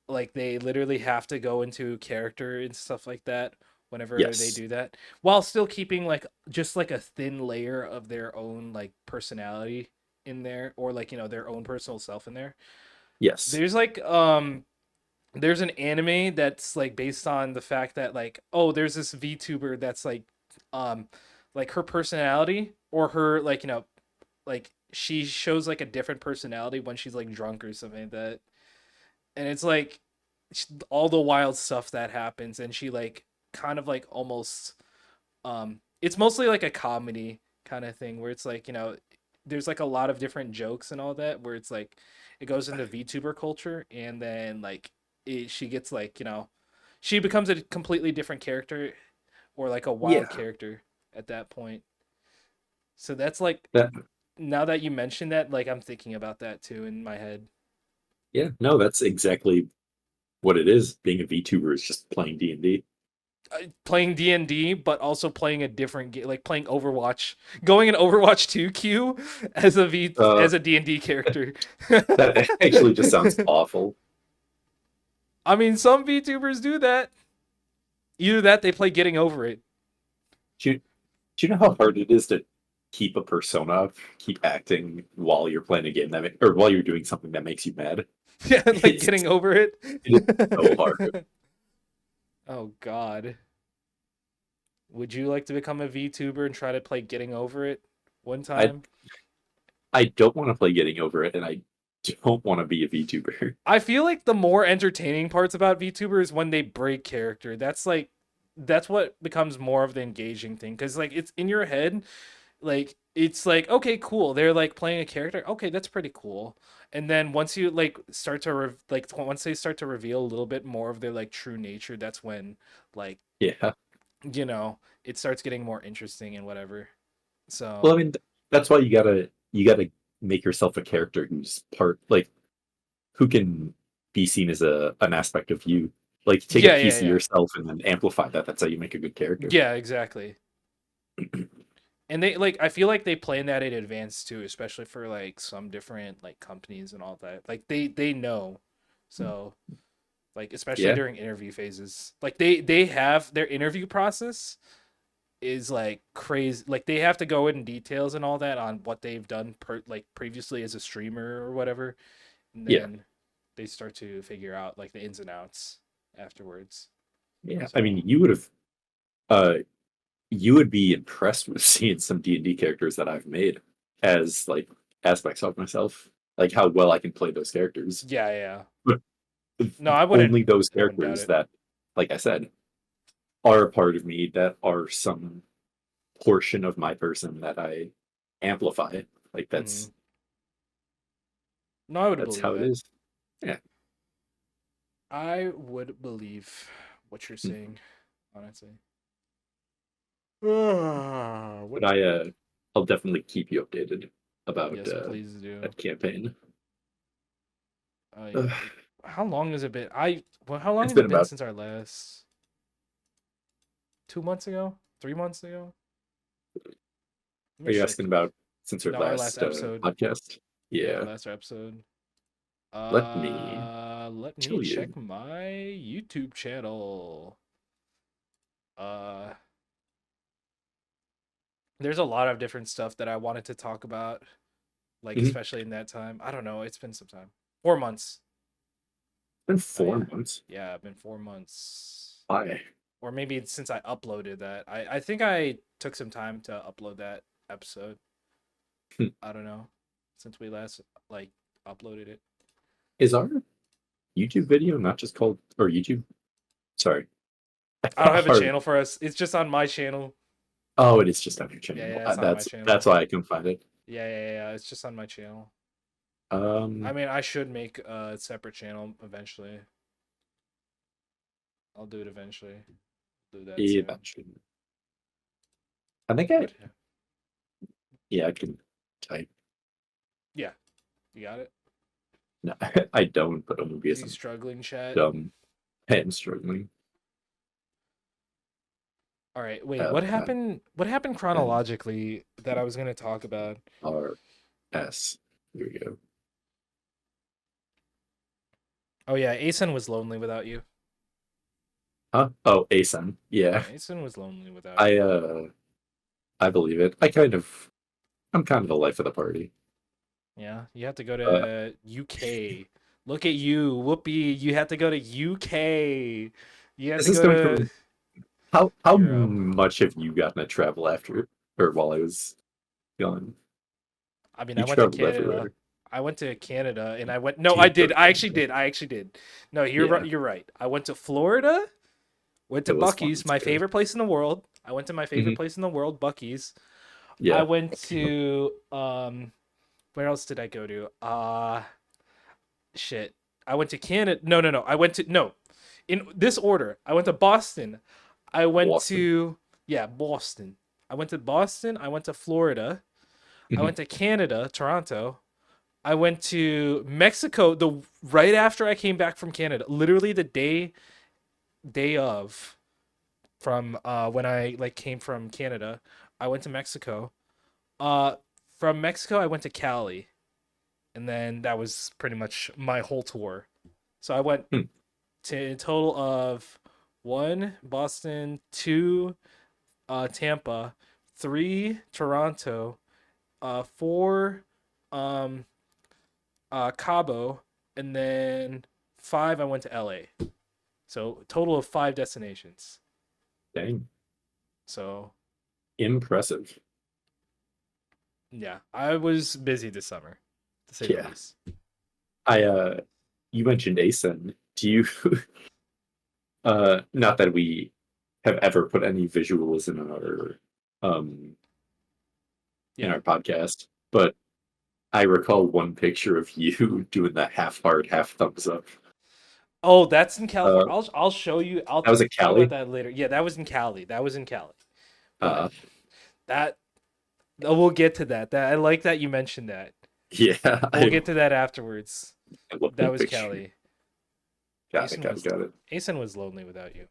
like they literally have to go into character and stuff like that whenever they yes, do that, while still keeping like just like a thin layer of their own like personality in there, or like, their own personal self in there. yes. There's like there's an anime that's like based on the fact that like, oh, there's this VTuber that's um like her personality, or her like, like she shows like a different personality when she's like drunk or something like that. And it's like all the wild stuff that happens, and she like kind of like almost it's mostly like a comedy kind of thing where it's like, there's like a lot of different jokes and all that, where it's like it goes into VTuber culture, and then like she gets like, she becomes a completely different character, or like a wild Yeah, character at that point. So that's like, that. now that you mention that, like I'm thinking about that too in my head. Yeah, no, that's exactly what it is. Being a VTuber is just playing D&D. Playing D&D, but also playing a different game, like playing Overwatch, going in Overwatch 2 queue as Uh, as a D&D character. that actually just sounds awful. I mean, some VTubers do that. Either that, they play Getting Over It. Do you, do you know how hard it is to keep a persona up, keep acting while you're playing a game or while you're doing something that makes you mad? Yeah, like It's Getting Over It. it is so hard. Oh God. Would you like to become a VTuber and try to play Getting Over It one I time? I don't want to play Getting Over It, and I don't want to be a VTuber. I feel like the more entertaining parts about VTubers is when they break character. That's what becomes more of the engaging thing, because like it's in your head, like it's like, okay, cool, they're like playing a character, okay, that's pretty cool. And then once you like start to once they start to reveal a little bit more of their like true nature, that's when like, Yeah. it starts getting more interesting and whatever. Well, So I mean, that's why you gotta make yourself a character who's part like who can be seen as a an aspect of you. Like take a yeah, yeah, piece of yeah, yourself and then amplify that. That's how you make a good character. yeah, exactly. And they like, I feel like they plan that in advance too, especially for like some different like companies and all that. Like they know. So like especially Yeah. during interview phases. Like they have their interview process. is like crazy. Like they have to go in details and all that on what they've done like previously as a streamer or whatever, and Yeah, then they start to figure out like the ins and outs afterwards. yeah. I So mean, uh, you would be impressed with seeing some D&D characters that I've made as like aspects of myself, like how well I can play those characters. yeah, yeah. But No, I wouldn't. only those I wouldn't doubt characters it. that, like I said, are a part of me that are some portion of my person that I amplify. Like Mhm. No, I would that's believe how it it. is. Yeah. I would believe what you're Hmm. saying, honestly. What? But I'll definitely keep you updated about Yes, please do. that campaign. Yeah. How long has it been? How long It's has been it been about. since our last 2 months ago? 3 months ago? Let Are me you check. asking about since our No, our last last episode. podcast? Yeah, our Yeah. last episode. Let me Let me tell check you. my YouTube channel. Uh, there's a lot of different stuff that I wanted to talk about, like Mhm. especially in that time. I don't know. It's been some time. 4 months. It's been Oh four yeah, months. yeah. It's been 4 months, Why? or maybe it's since I uploaded that. I think I took some time to upload that episode. I don't know, since we last like uploaded it. Is our YouTube video not just called or YouTube? Sorry. I I don't have thought a our channel for us. It's just on my channel. oh, it is just on your Yeah, channel. yeah, it's on my That's channel. why I couldn't find it. Yeah, yeah, yeah. It's just on my channel. I Um, mean, I should make a separate channel eventually. I'll do it eventually. Do that soon. eventually. I think What? yeah, I can type. Yeah, you got it. No, I don't, but only Are because you I'm struggling, chat? dumb and struggling. All right, wait. F What happened? What happened N chronologically that I was gonna talk about? R S. Here we go. Oh yeah, Asen was lonely without you. Huh? Oh, ASEN. Yeah. Yeah, Asen was lonely without I you. uh I believe it. I'm kind of the life of the party. Yeah, you have to go Uh to UK. Look at you, whoopee! You have to go to UK. You have this to is go coming to from how Europe. much have you gotten to travel after or while I was gone? I mean, You I went to traveled Canada. everywhere. I went to Canada and I went. No, I Can't go did. to I actually Canada. did. I actually did. No, you're right. Yeah, You're right. I went to Florida. Went to it was fun Bucky's, my too. favorite place in the world. I went to my favorite Hmm. place in the world, Bucky's. I Yeah. went to where else did I go to? Shit. I went to Canada. No, no, no. I went to no. In this order. I went to Boston. I went Boston. to yeah, Boston. I went to Boston. I went to Florida. I Hmm. went to Canada, Toronto. I went to Mexico the right after I came back from Canada. Literally the day of from when I like came from Canada. I went to Mexico. Uh from Mexico I went to Cali, and then that was pretty much my whole tour. So I went Hmm. to a total of 1 Boston, 2 Tampa, 3 Toronto, 4 um Cabo, and then 5 I went to LA. So total of 5 destinations. Dang. So Impressive. yeah, I was busy this summer, to say the Yeah. least. I you mentioned ASEN. Do you not that we have ever put any visuals um in Yeah. our podcast, but I recall one picture of you doing that half heart, half thumbs up. Oh, that's in Uh, California. I'll show you. I'll that was a talk about Cali. that later. Yeah, that was in Cali. That was in Cali. But Uh, that we'll get to that. That I like that you mentioned that. yeah, We'll get to that afterwards. I love That that was picture. Cali. Got it, Asen got it, was got it. Asen was lonely without you.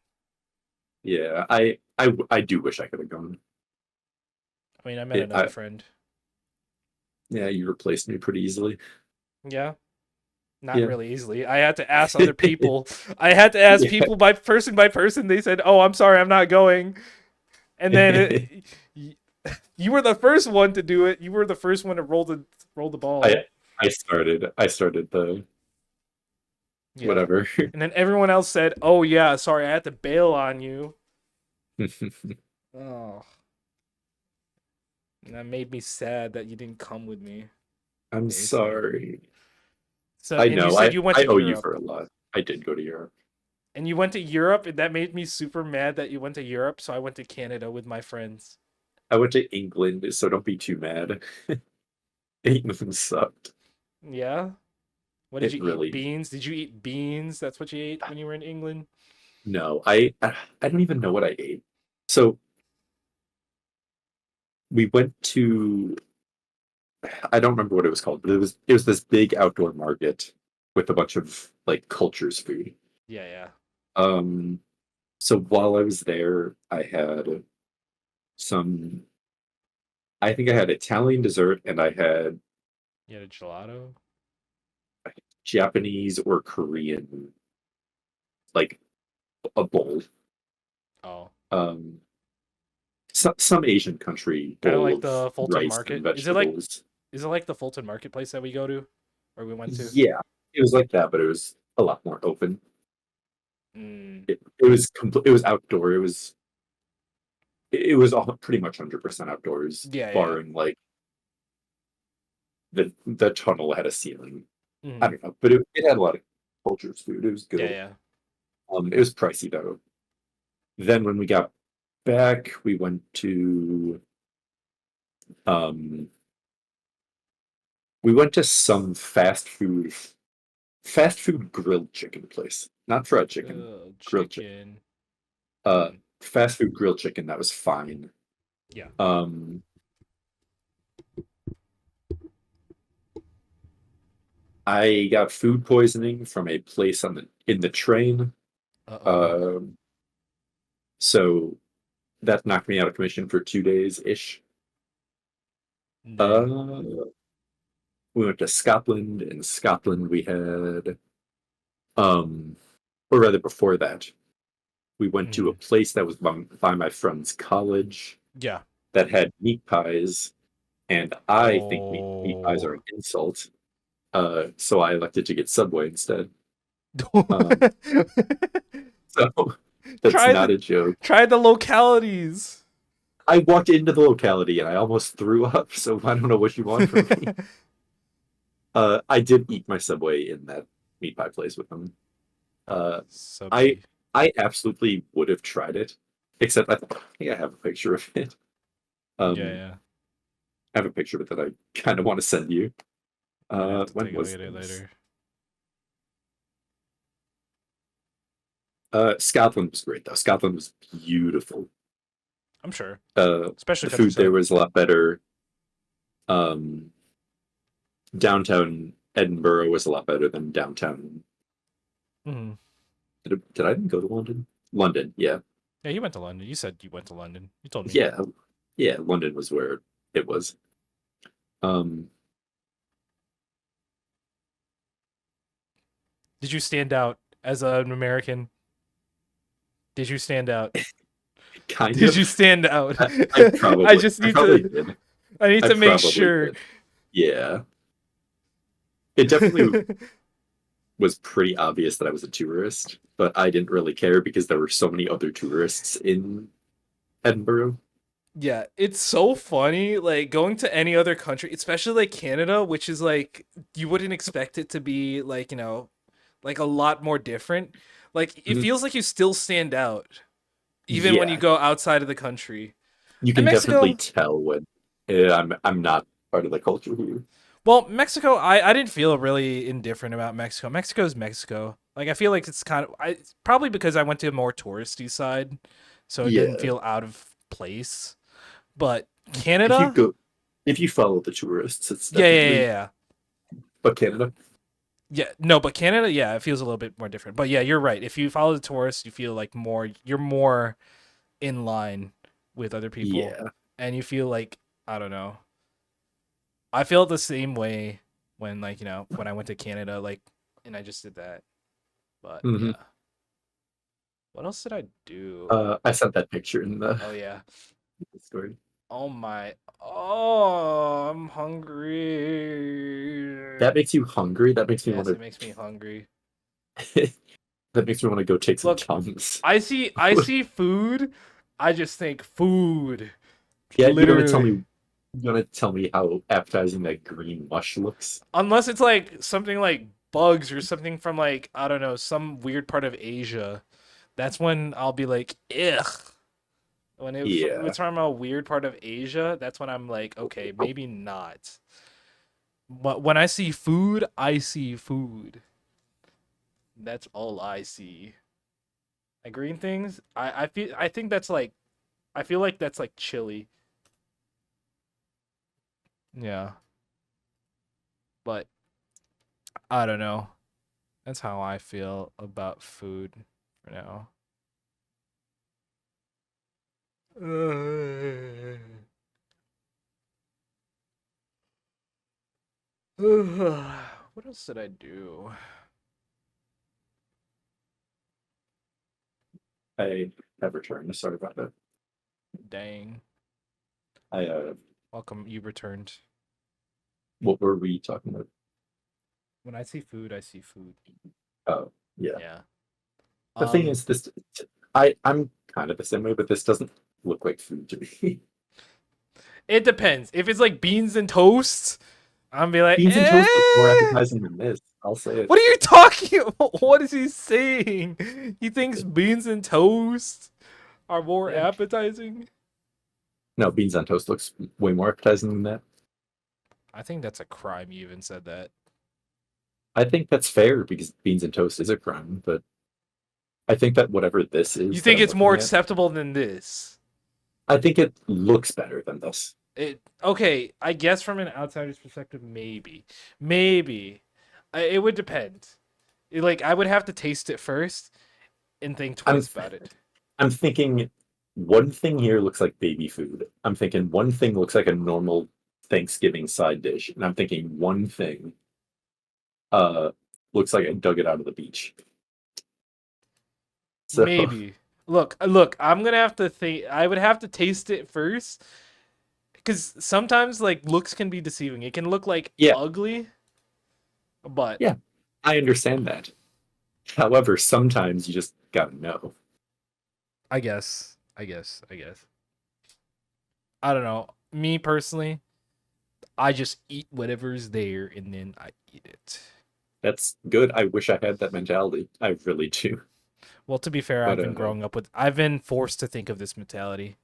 Yeah, I do wish I could have gone. I mean, I met Yeah, another friend. yeah, you replaced me pretty easily. Yeah, not Yeah, really easily. I had to ask other people. I had to ask yeah, people by person by person. They said, "Oh, I'm sorry, I'm not going." And then you were the first one to do it. You were the first one to roll the ball. I started the Yeah. whatever. And then everyone else said, "Oh yeah, sorry, I had to bail on you." Oh, and that made me sad that you didn't come with me. I'm Basically. sorry. So, I and you know. said I you went I to owe you Europe, for a lot. I did go to Europe. and you went to Europe, and that made me super mad that you went to Europe. So I went to Canada with my friends. I went to England, so don't be too mad. England sucked. Yeah. What did It you eat? really Beans? Did you eat beans? That's what you ate when you were in England? no. I don't even know what I ate. So we went to I don't remember what it was called, but it was this big outdoor market with a bunch of like cultures food. Yeah, yeah. Um, so while I was there, I had some. I think I had Italian dessert and I had You had a gelato? Japanese or Korean, like a bowl. Oh. Um, some Asian country Kind of bowl like of the Fulton rice and Market. vegetables. Is it like the Fulton Marketplace that we go to or we went to? Yeah, it was like that, but it was a lot more open. Mm. It was outdoor. It was all pretty much 100% outdoors, Yeah, yeah. barring like the tunnel had a ceiling. I Hmm. don't know, but it had a lot of cultures food. It was Yeah, good. yeah. It was pricey though. Then when we got back, um we went to some fast food grilled chicken place. Not fried chicken, Grilled grilled chicken. chicken. Uh Mm. fast food grilled chicken that was fine. Yeah. Um I got food poisoning from a place in the train. Uh-oh. Um so that knocked me out of commission for 2 days ish. And then, Uh we went to Scotland. In Scotland we had um or rather before that, we went to a mm, place that was by my friend's college yeah. that had meat pies, and I think meat pies are Oh. an insult. So I elected to get Subway instead. Um, so that's Try not the a joke. try the localities. I walked into the locality and I almost threw up, so I don't know what you want from me. I did eat my Subway in that meat pie place with them. Uh, I Subby. I absolutely would have tried it, except I think I have a picture of it. Yeah, Um, yeah. I have a picture of it that I kind of want to send you. I'm gonna have to When take a look was at it this? later. Scotland was great though. Scotland was beautiful. I'm sure. Especially The food there countryside. was a lot better. Um, Downtown Edinburgh was a lot better than downtown. Hmm. Did I even go to London? London, yeah, Yeah, you went to London. You said you went to London. You told me. yeah, yeah. London was where it was. Um, Did you stand out as an American? Did you stand out? kind Did you of. stand out? I, I I probably, just I need probably to. did. I need I to make probably sure. did. Yeah, it definitely was pretty obvious that I was a tourist, but I didn't really care because there were so many other tourists in Edinburgh. Yeah, it's so funny. Like going to any other country, especially like Canada, which is like you wouldn't expect it to be like like a lot more different. Like it Mhm. feels like you still stand out even when you Yeah, go outside of the country. you And can definitely Mexico, tell when I'm not part of the culture here. well, Mexico, I didn't feel really indifferent about Mexico. Mexico's Mexico. Like I feel like it's kind of probably because I went to a more touristy side, so it didn't Yeah, feel out of place. But if you Canada, go, if you follow the tourists, it's yeah, yeah, yeah, definitely. yeah. But Canada, Yeah, no, but Canada, yeah, it feels a little bit more different. But yeah, you're right. If you follow the tourists, you feel like you're more in line with other people, yeah. and you feel like I don't know. I feel the same way when when I went to Canada, like, and I just did that. But Hmm. yeah, What else did I do? I sent that picture in the Oh yeah. story. Oh my. Oh, I'm hungry. That makes you hungry. That makes me want Yes, to. it makes me hungry. That makes me want to go take some Look, Tums. I see food. I just think food. Yeah, Literally. you gonna tell me how appetizing that green mush looks? Unless it's like something like bugs or something from like, I don't know, some weird part of Asia. That's when I'll be like, ugh. Yeah. It's from a weird part of Asia, that's when I'm like, okay, maybe not. But when I see food, I see food. That's all I see. Like green things, I think that's like I feel like that's like chili. Yeah. But I don't know. That's how I feel about food for now. What else did I do? I have returned. Sorry about that. Dang. I Welcome, you returned. what were we talking about? When I see food, I see food. Oh, yeah. Yeah. The thing Um, is, I'm kind of the same way, but this doesn't look like food to me. it depends. If it's like beans and toast, I'm be like, Beans and toast look more eh. appetizing than this. I'll say it. What are you talking about? What is he saying? He thinks beans and toast are more Yeah. appetizing? No, beans on toast looks way more appetizing than that. I think that's a crime you even said that. I think that's fair because beans and toast is a crime, but I think that whatever this You is that think I'm it's more looking at, acceptable than this? I think it looks better than this. It okay, I guess from an outsider's perspective, maybe. Maybe. It would depend. Like I would have to taste it first and think I'm twice about it. I'm thinking one thing here looks like baby food. I'm thinking one thing looks like a normal Thanksgiving side dish, and I'm thinking one thing uh looks like I dug it out of the beach. So Maybe. Look, I'm gonna have to think. I would have to taste it first, because sometimes like looks can be deceiving. It can look like yeah, ugly, but yeah, I understand that. However, sometimes you just gotta know. I guess. I don't know. Me personally, I just eat whatever's there and then I eat it. That's good. I wish I had that mentality. I really do. Well, to be fair, But I've been forced to think of this mentality,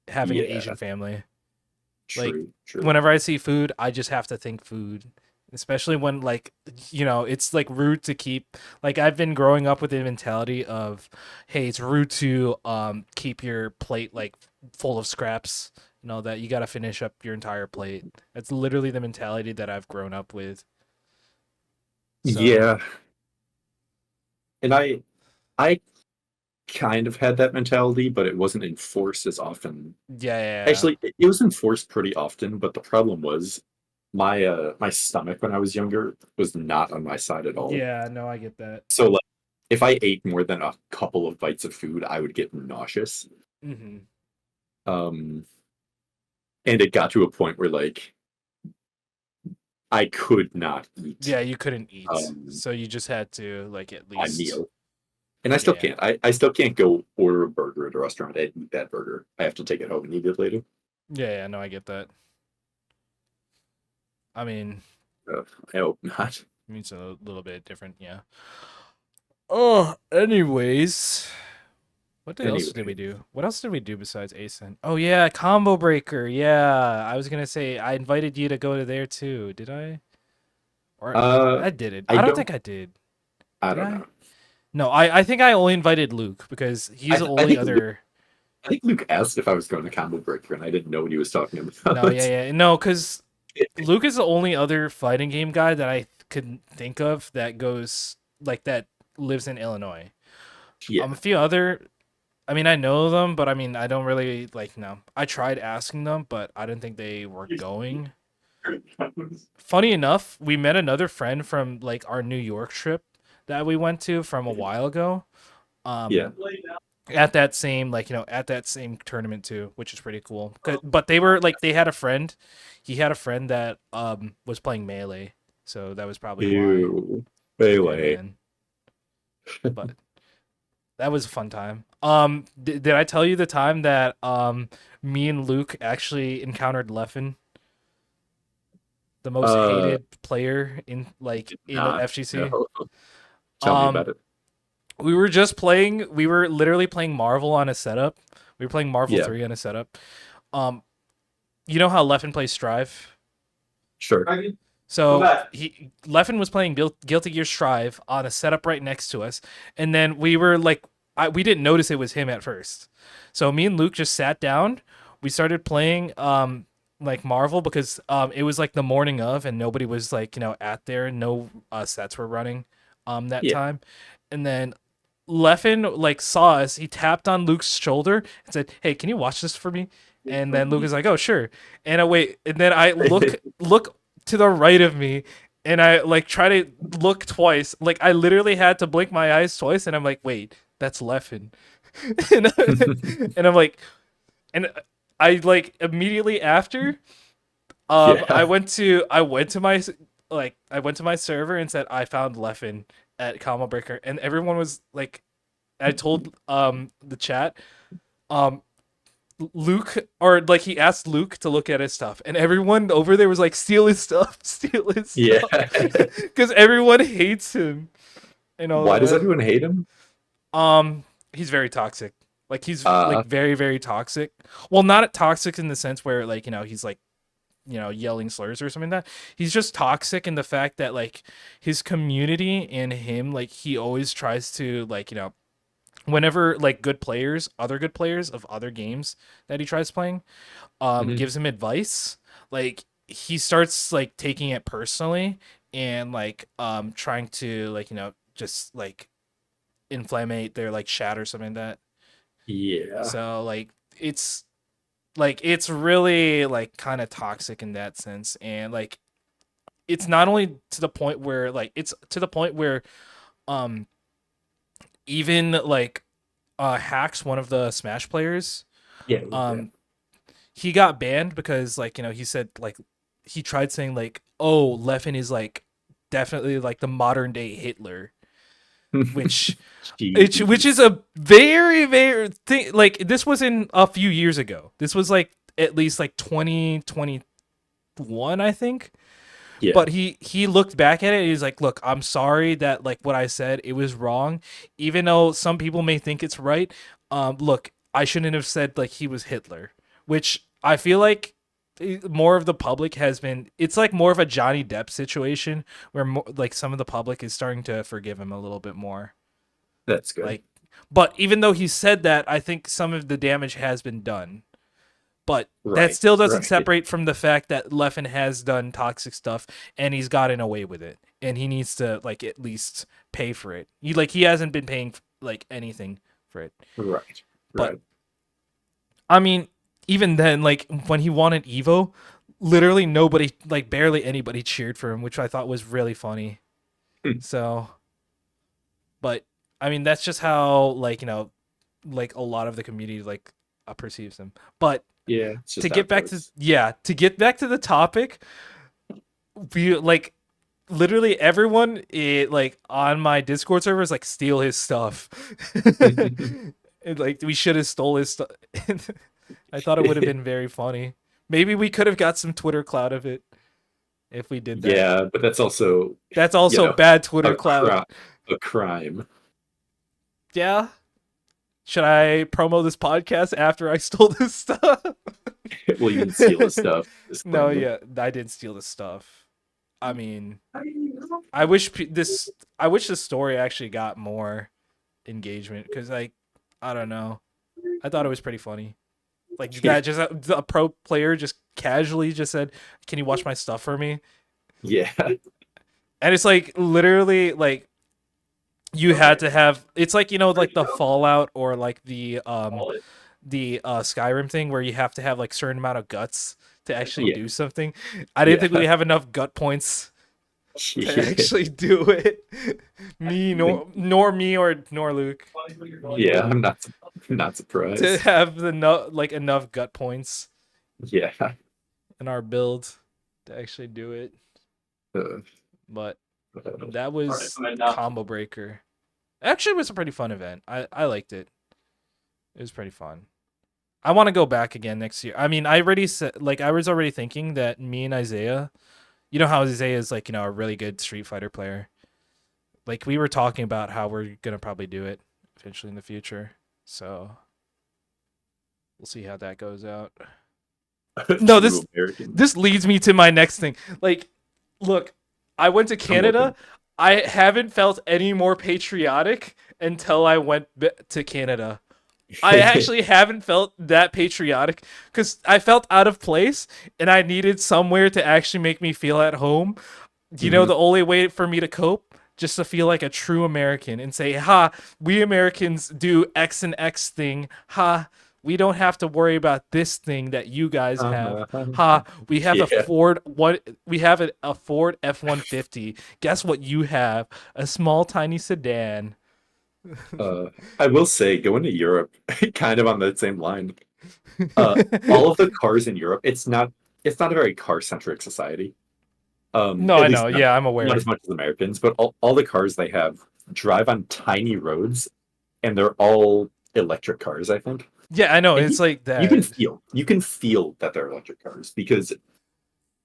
having an yeah, Asian family. Like, true, true. whenever I see food, I just have to think food. Especially when like it's like rude to keep like I've been growing up with the mentality of hey, it's rude to keep your plate like full of scraps, that you got to finish up your entire plate. That's literally the mentality that I've grown up with. So, Yeah, and I kind of had that mentality, but it wasn't enforced as often. yeah, yeah, Actually, it was enforced pretty often, but the problem was my stomach when I was younger was not on my side at all. yeah, no, I get that. So like if I ate more than a couple of bites of food, I would get nauseous. Hmm. Um, and it got to a point where like I could not eat Yeah, you couldn't eat. um So you just had to like at my least meal. And I still yeah. can't. I still can't go order a burger at a restaurant and eat that burger. I have to take it home and eat it later. Yeah, yeah, no, I get that. I mean, I hope not. it's a little bit different, yeah. Oh, anyways, what else did we Anyway, do? What else did we do besides ASIN? Oh yeah, combo breaker. Yeah, I was gonna say I invited you to go to there too. Did I? Or uh, I did it. I I don't don't. think I did. I Did don't I? know. No, I think I only invited Luke because he's the I only think other. I think Luke asked if I was going to Combo Breaker, and I didn't know what he was talking No, yeah, about. yeah, no, because Luke is the only other fighting game guy that I could think of that goes like that lives in Illinois. A Yeah. few other I mean, I know them, but I mean, I don't really like no. I tried asking them, but I didn't think they were going. Funny enough, we met another friend from like our New York trip that we went to from a while ago. Um, Yeah. at that same at that same tournament too, which is pretty cool. But they were like they had a friend. He had a friend that was playing melee, so that was probably why Ew. he didn't Melee. win. But that was a fun time. Did I tell you the time that me and Luke actually encountered Leffen, the most Uh, hated player in in the not FGC? no. Tell me Um, about it. we were just playing. We were literally playing Marvel on a setup. We were playing Marvel Yeah, 3 on a setup. Um, you know how Leffen plays Strive? sure. So Leffen was playing Guilty Gear Strive on a setup right next to us, and then we were like, we didn't notice it was him at first. So me and Luke just sat down. We started playing like Marvel because it was like the morning of, and nobody was like at there. No sets were running that Yeah. time, and then Leffen like saw us. He tapped on Luke's shoulder and said, "Hey, can you watch this for me?" And then Luke is like, "Oh, sure." And I wait, and then I look to the right of me, and I like try to look twice. Like I literally had to blink my eyes twice, and I'm like, "Wait, that's Leffen." And I'm like, and I like immediately after, Yeah. I went to my I went to my server and said I found Leffen at Combo Breaker, and everyone was like, I told the chat, um Luke, or like he asked Luke to look at his stuff, and everyone over there was like, steal his stuff, steal his Yeah. stuff, because everyone hates him and all Why does that. everyone hate him? He's very toxic. Like he's Uh, like very very toxic. Well, not toxic in the sense where like he's like yelling slurs or something like that. He's just toxic in the fact that like his community and him, like he always tries to like whenever like other good players of other games that he tries playing mhm. gives him advice, like he starts like taking it personally and like trying to like just like inflammate their like chat or something like that. Yeah. So it's really like kind of toxic in that sense, and like it's not only to the point where like it's to the point where um even like hacks, one of the Smash players, Yeah. Yeah. um he got banned because like he said like he tried saying like, oh, Leffen is like definitely like the modern day Hitler, which which is Jeez. a very very thing. Like this was in a few years ago. This was like at least like 2021, I think. Yeah. But he looked back at it and he's like, look, I'm sorry that like what I said, it was wrong, even though some people may think it's right. Look, I shouldn't have said like he was Hitler, which I feel like more of the public has been, it's like more of a Johnny Depp situation where like some of the public is starting to forgive him a little bit more. That's good. Like, but even though he said that, I think some of the damage has been done. But that Right. still doesn't Right. separate from the fact that Leffen has done toxic stuff and he's gotten away with it, and he needs to like at least pay for it. He hasn't been paying like anything for it. Right. But Right. I mean, even then, like when he won an Evo, literally nobody, like barely anybody, cheered for him, which I thought was really funny. Hmm. So, but I mean, that's just how like like a lot of the community like perceives him. But Yeah. It's to just how get it back to goes. the topic, we like literally everyone like on my Discord server is like, steal his stuff. And, like we should have stole his stuff. I thought it would have been very funny. Maybe we could have got some Twitter clout of it if we did that. Yeah, but that's also, That's you also know, bad Twitter a clout. a crime. Yeah. Should I promo this podcast after I stole this stuff? Well, you didn't steal his stuff. Just No, claim them. yeah, I did steal the stuff. I mean, I wish I wish the story actually got more engagement because like I don't know, I thought it was pretty funny. Like that, just a pro player just casually just said, "Can you watch my stuff for me?" Yeah. And it's like literally like you had to have. It's like like the Fallout or like the Skyrim thing where you have to have like certain amount of guts to actually Yeah. do something. I didn't think Yeah. we have enough gut points. to actually do it. Me nor me or nor Luke Yeah, I'm not to surprised. have the like enough gut points Yeah. in our build to actually do it. Uh, But that was Combo Breaker. Actually, it was a pretty fun event. I liked it. It was pretty fun. I want to go back again next year. I mean, I already said, like, I was already thinking that me and Isaiah, you know how Isaiah is like, a really good Street Fighter player. Like, we were talking about how we're gonna probably do it eventually in the future. So we'll see how that goes out. No, True American. this leads me to my next thing. Like, look, I went to I'm Canada. looking. I haven't felt any more patriotic until I went to Canada. I actually haven't felt that patriotic because I felt out of place and I needed somewhere to actually make me feel at home. You know, Mhm. the only way for me to cope, just to feel like a true American and say, ha, we Americans do X and X thing. Ha, we don't have to worry about this thing that you guys have. Uh-huh. Ha, we have a Yeah. Ford what we have a Ford F-150. Guess what you have? A small tiny sedan. I will say, going to Europe, kind of on that same line. All of the cars in Europe, it's not a very car-centric society. No, At I least know. not, Yeah, I'm not aware. as much as Americans, but all the cars they have drive on tiny roads, and they're all electric cars, I think. Yeah, I know. And It's like you can that. feel that they're electric cars because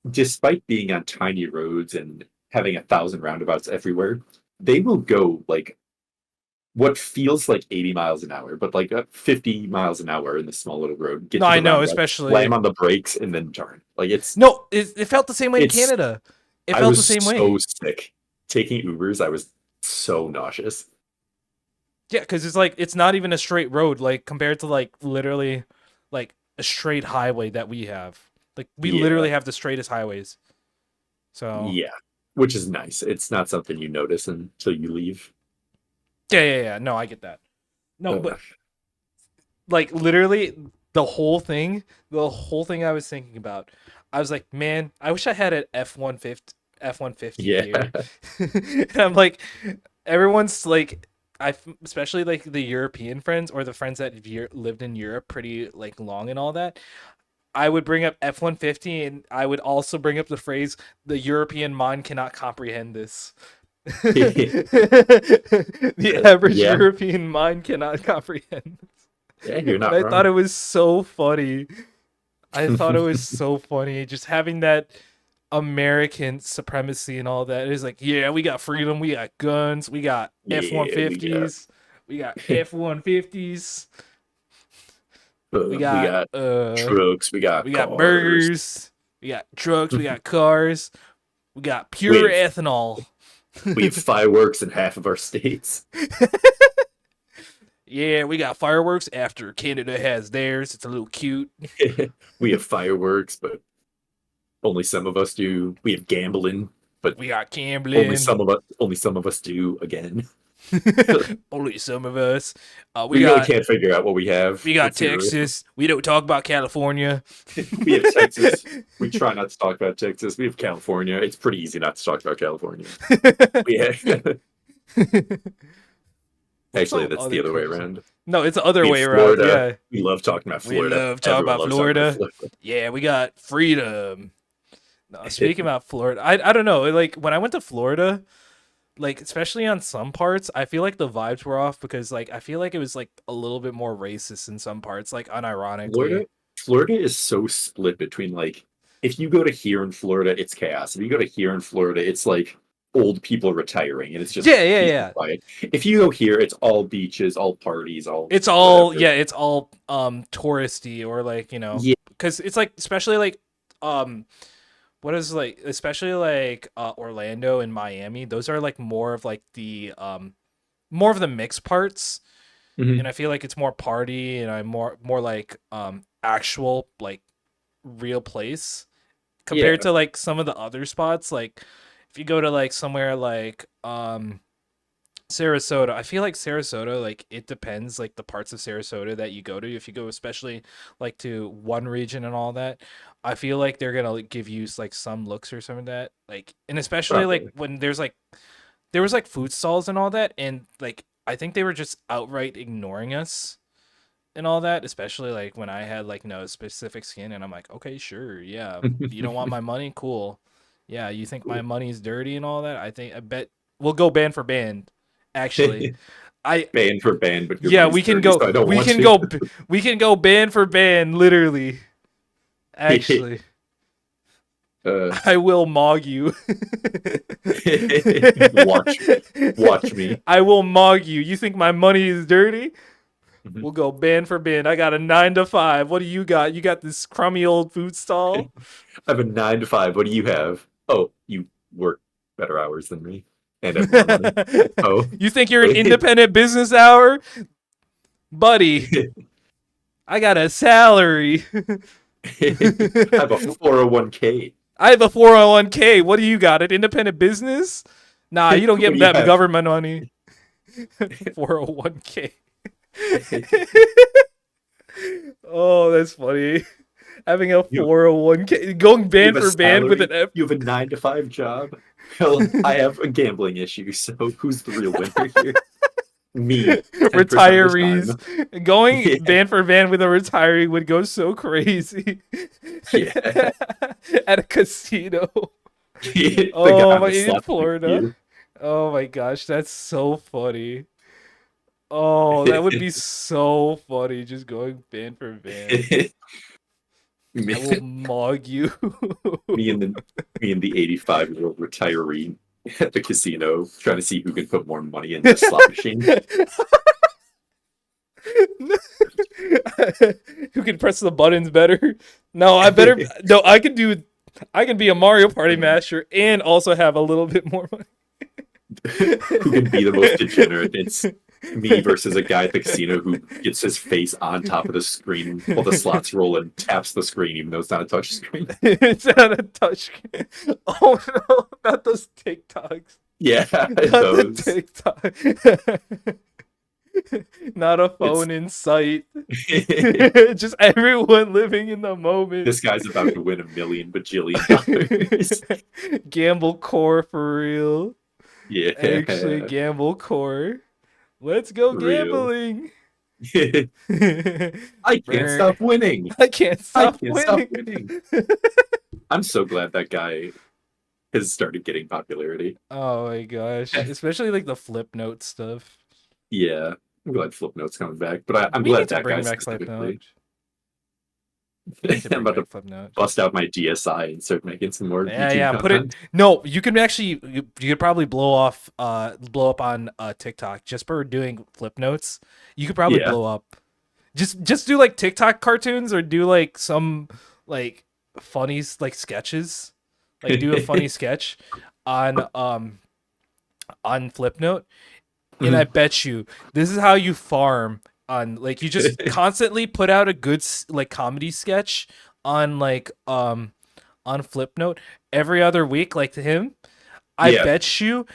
despite being on tiny roads and having 1,000 roundabouts everywhere, they will go like what feels like 80 miles an hour, but like 50 miles an hour in this small little road, get No, to I the know. roundabout, slam Especially on the brakes, and then turn. Like no, it felt the same way in it's, Canada. It I felt the was same so way. sick. Taking Ubers, I was so nauseous. Yeah, because it's like it's not even a straight road, like compared to like literally, like a straight highway that we have. Like we Yeah, literally have the straightest highways. So yeah, which is nice. It's not something you notice until you leave. yeah. No, I get that. No, Uh, but like literally the whole thing I was thinking about, I was like, man, I wish I had an F-150 yeah, here. And I'm like, everyone's like, especially like the European friends or the friends that have lived in Europe pretty like long and all that. I would bring up F-150 and I would also bring up the phrase, the European mind cannot comprehend this. The average yeah, European mind cannot comprehend. yeah. You're And not I thought it wrong. was so funny. I thought it was so funny just having that American supremacy and all that. It's like, yeah, we got freedom, we got guns, we got Yeah, F-150s, we got F-150s, we got trucks, we got we got cars, burgers, we got trucks, we got cars, we got we pure have ethanol. we have fireworks in half of our states. Yeah, we got fireworks after Canada has theirs. It's a little cute. We have fireworks, but only some of us do. We have gambling, but We got only gambling. some of us do again. Only some of us. We We really got can't figure out what we have. we got Let's be real. Texas. We don't talk about California. We have Texas. We try not to talk about Texas. We have California. It's pretty easy not to talk about California. We What's actually, some that's the other other way countries? around. No, it's the other We have way around. Florida. Yeah, We love talking about we Florida. love talking Everyone about loves talking about Florida. Florida. Yeah, we got freedom. No, speaking about Florida, I don't know. Like when I went to Florida, like especially on some parts, I feel like the vibes were off because like I feel like it was like a little bit more racist in some parts, like unironically. Florida, Florida is so split between like if you go to here in Florida, it's chaos. If you go to here in Florida, it's like old people retiring and it's just peace and Yeah. quiet. If you go here, it's all beaches, all parties, all It's all whatever. yeah, it's all touristy or like, Yeah, because it's like especially like um what is like especially like Orlando and Miami, those are like more of the mixed parts, mhm. and I feel like it's more party and I'm more like actual like real place compared Yeah, to like some of the other spots. Like if you go to like somewhere like Sarasota. I feel like Sarasota, like it depends, like the parts of Sarasota that you go to. If you go especially like to one region and all that, I feel like they're gonna like, give you like some looks or some of that. Like, and especially like Probably. when there was like food stalls and all that, and like I think they were just outright ignoring us and all that. Especially like when I had like no specific skin, and I'm like, okay, sure, yeah, you don't want my money, cool. Yeah, you think my Cool. money's dirty and all that? I bet we'll go band for band. Actually, I Band for band, but your yeah, money's dirty, so I don't want to. we can go band for band, literally. Actually, uh, I will mog you. watch, watch me. I will mog you. You think my money is dirty? Mhm. We'll go band for band. I got a 9 to 5. What do you got? You got this crummy old food stall? I have a 9 to 5. What do you have? Oh, you work better hours than me and have more money. Oh, You think you're an wait. independent business hour? Buddy, I got a salary. I have a 401k. I have a 401k. What do you got? An independent business? Nah, you don't What get do you that have? government money. 401k. Oh, that's funny. Having a You- 401k, going You band have a for band with an salary. F. You have a 9 to 5 job. Well, I have a gambling issue, so who's the real winner here? Me. 10% of the time. Retirees. Going Yeah. band for band with a retiree would go so crazy. Yeah. At a casino. The Oh guy on my, the in slot Florida. machine. Oh my gosh, that's so funny. Oh, that would be so funny, just going band for band. I will mog you. me and the 85-year-old retiree at the casino trying to see who can put more money in the slot machine. Who can press the buttons better? No, I better. No, I can do. I can be a Mario Party master and also have a little bit more money. Who can be the most degenerate? It's me versus a guy at the casino who gets his face on top of the screen while the slots roll and taps the screen, even though it's not a touch screen. It's not a touch. Oh no, not those TikToks. Yeah, Not those. the TikTok. Not a phone in sight. Just everyone living in the moment. This guy's about to win $1 million. Gamble core for real. Yeah. Actually, gamble core. Let's go Real. gambling. I can't stop winning. I can't stop Stop winning. winning. I'm so glad that guy has started getting popularity. Oh my gosh. Especially like the flip note stuff. Yeah, I'm glad Flipnote's coming back, but I'm We glad need to that bring guy back flip specifically. note. We need to I'm bring about to back flip note. bust out my DSI and start making some more Yeah, YouTube yeah. Put content. it. No, you can actually. You could probably blow up on TikTok just for doing flip notes. You could probably Yeah. blow up. Just do like TikTok cartoons or do like some like funny like sketches. Like do a funny sketch on Flipnote, and I bet you this is how you farm on like you just constantly put out a good like comedy sketch on like on Flipnote every other week like to him. I Yeah. bet you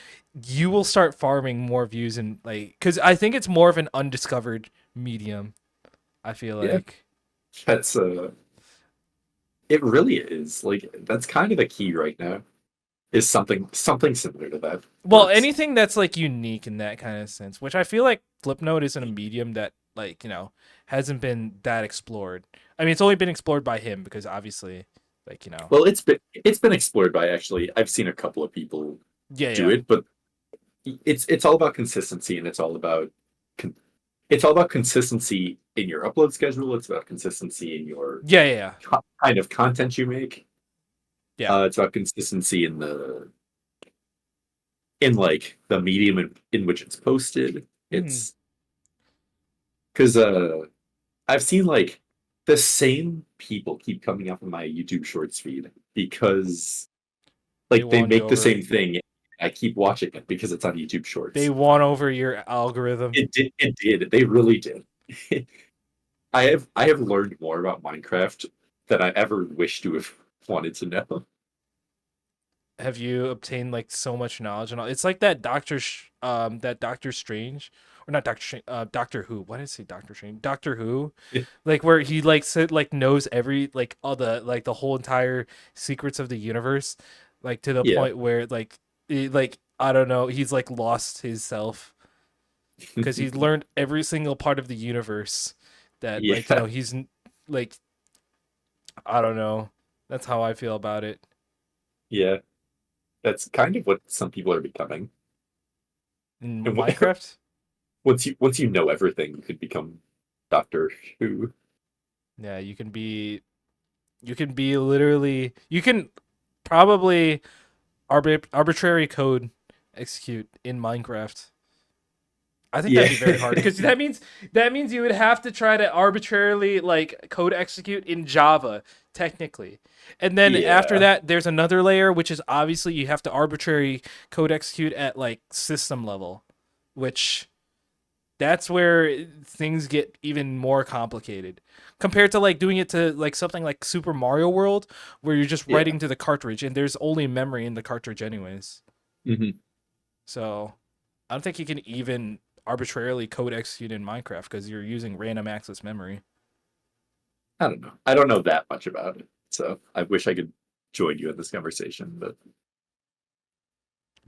will start farming more views and like because I think it's more of an undiscovered medium. I feel Yeah. like That's it really is. Like that's kind of the key right now. Is something similar to that. well Works. anything that's like unique in that kind of sense, which I feel like Flipnote isn't a medium that like hasn't been that explored. I mean, it's only been explored by him because obviously, like Well, it's been explored by actually. I've seen a couple of people yeah, do it, but it's all about consistency, and it's all about consistency in your upload schedule. It's about consistency in your yeah. kind of content you make. Yeah. It's about consistency in like the medium in which it's posted. It's because I've seen like the same people keep coming up in my YouTube Shorts feed because like they won you make the over. same thing. I keep watching it because it's on YouTube Shorts. They won over your algorithm. It did. They really did. I have learned more about Minecraft than I ever wished to have wanted to know. have you obtained like so much knowledge and all? It's like that Doctor Strange, or not Doctor Strange, Doctor Who. Why did I say Doctor Strange? Doctor Who, Yeah. like where he like said like knows every like all the like the whole entire secrets of the universe, like to the Yeah. point where like I don't know, he's like lost his self because he's learned every single part of the universe that like Yeah. like I don't know. That's how I feel about it. Yeah. That's kind of what some people are becoming. In And Minecraft? once you know everything, you could become Doctor Who. Yeah, you can be literally you can probably arbitrary code execute in Minecraft. I think that'd be very hard Yeah. because that means you would have to try to arbitrarily like code execute in Java technically. And then after Yeah. that there's another layer which is obviously you have to arbitrary code execute at like system level, which that's where things get even more complicated compared to like doing it to like something like Super Mario World where you're just Yeah. writing to the cartridge and there's only memory in the cartridge anyways. Hmm. So I don't think you can even arbitrarily code execute in Minecraft because you're using random access memory. I don't know. I don't know that much about it, so I wish I could join you in this conversation. But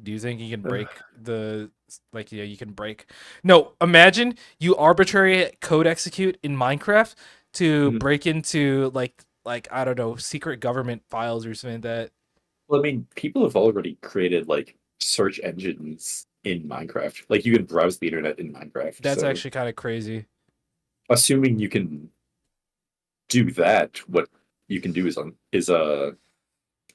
Do you think you can break the like yeah, you can break. No, imagine you arbitrary code execute in Minecraft to Mhm. break into like I don't know, secret government files or something like that. Well, I mean, people have already created like search engines in Minecraft. Like you can browse the internet in Minecraft. That's So actually kind of crazy. assuming you can do that, what you can do is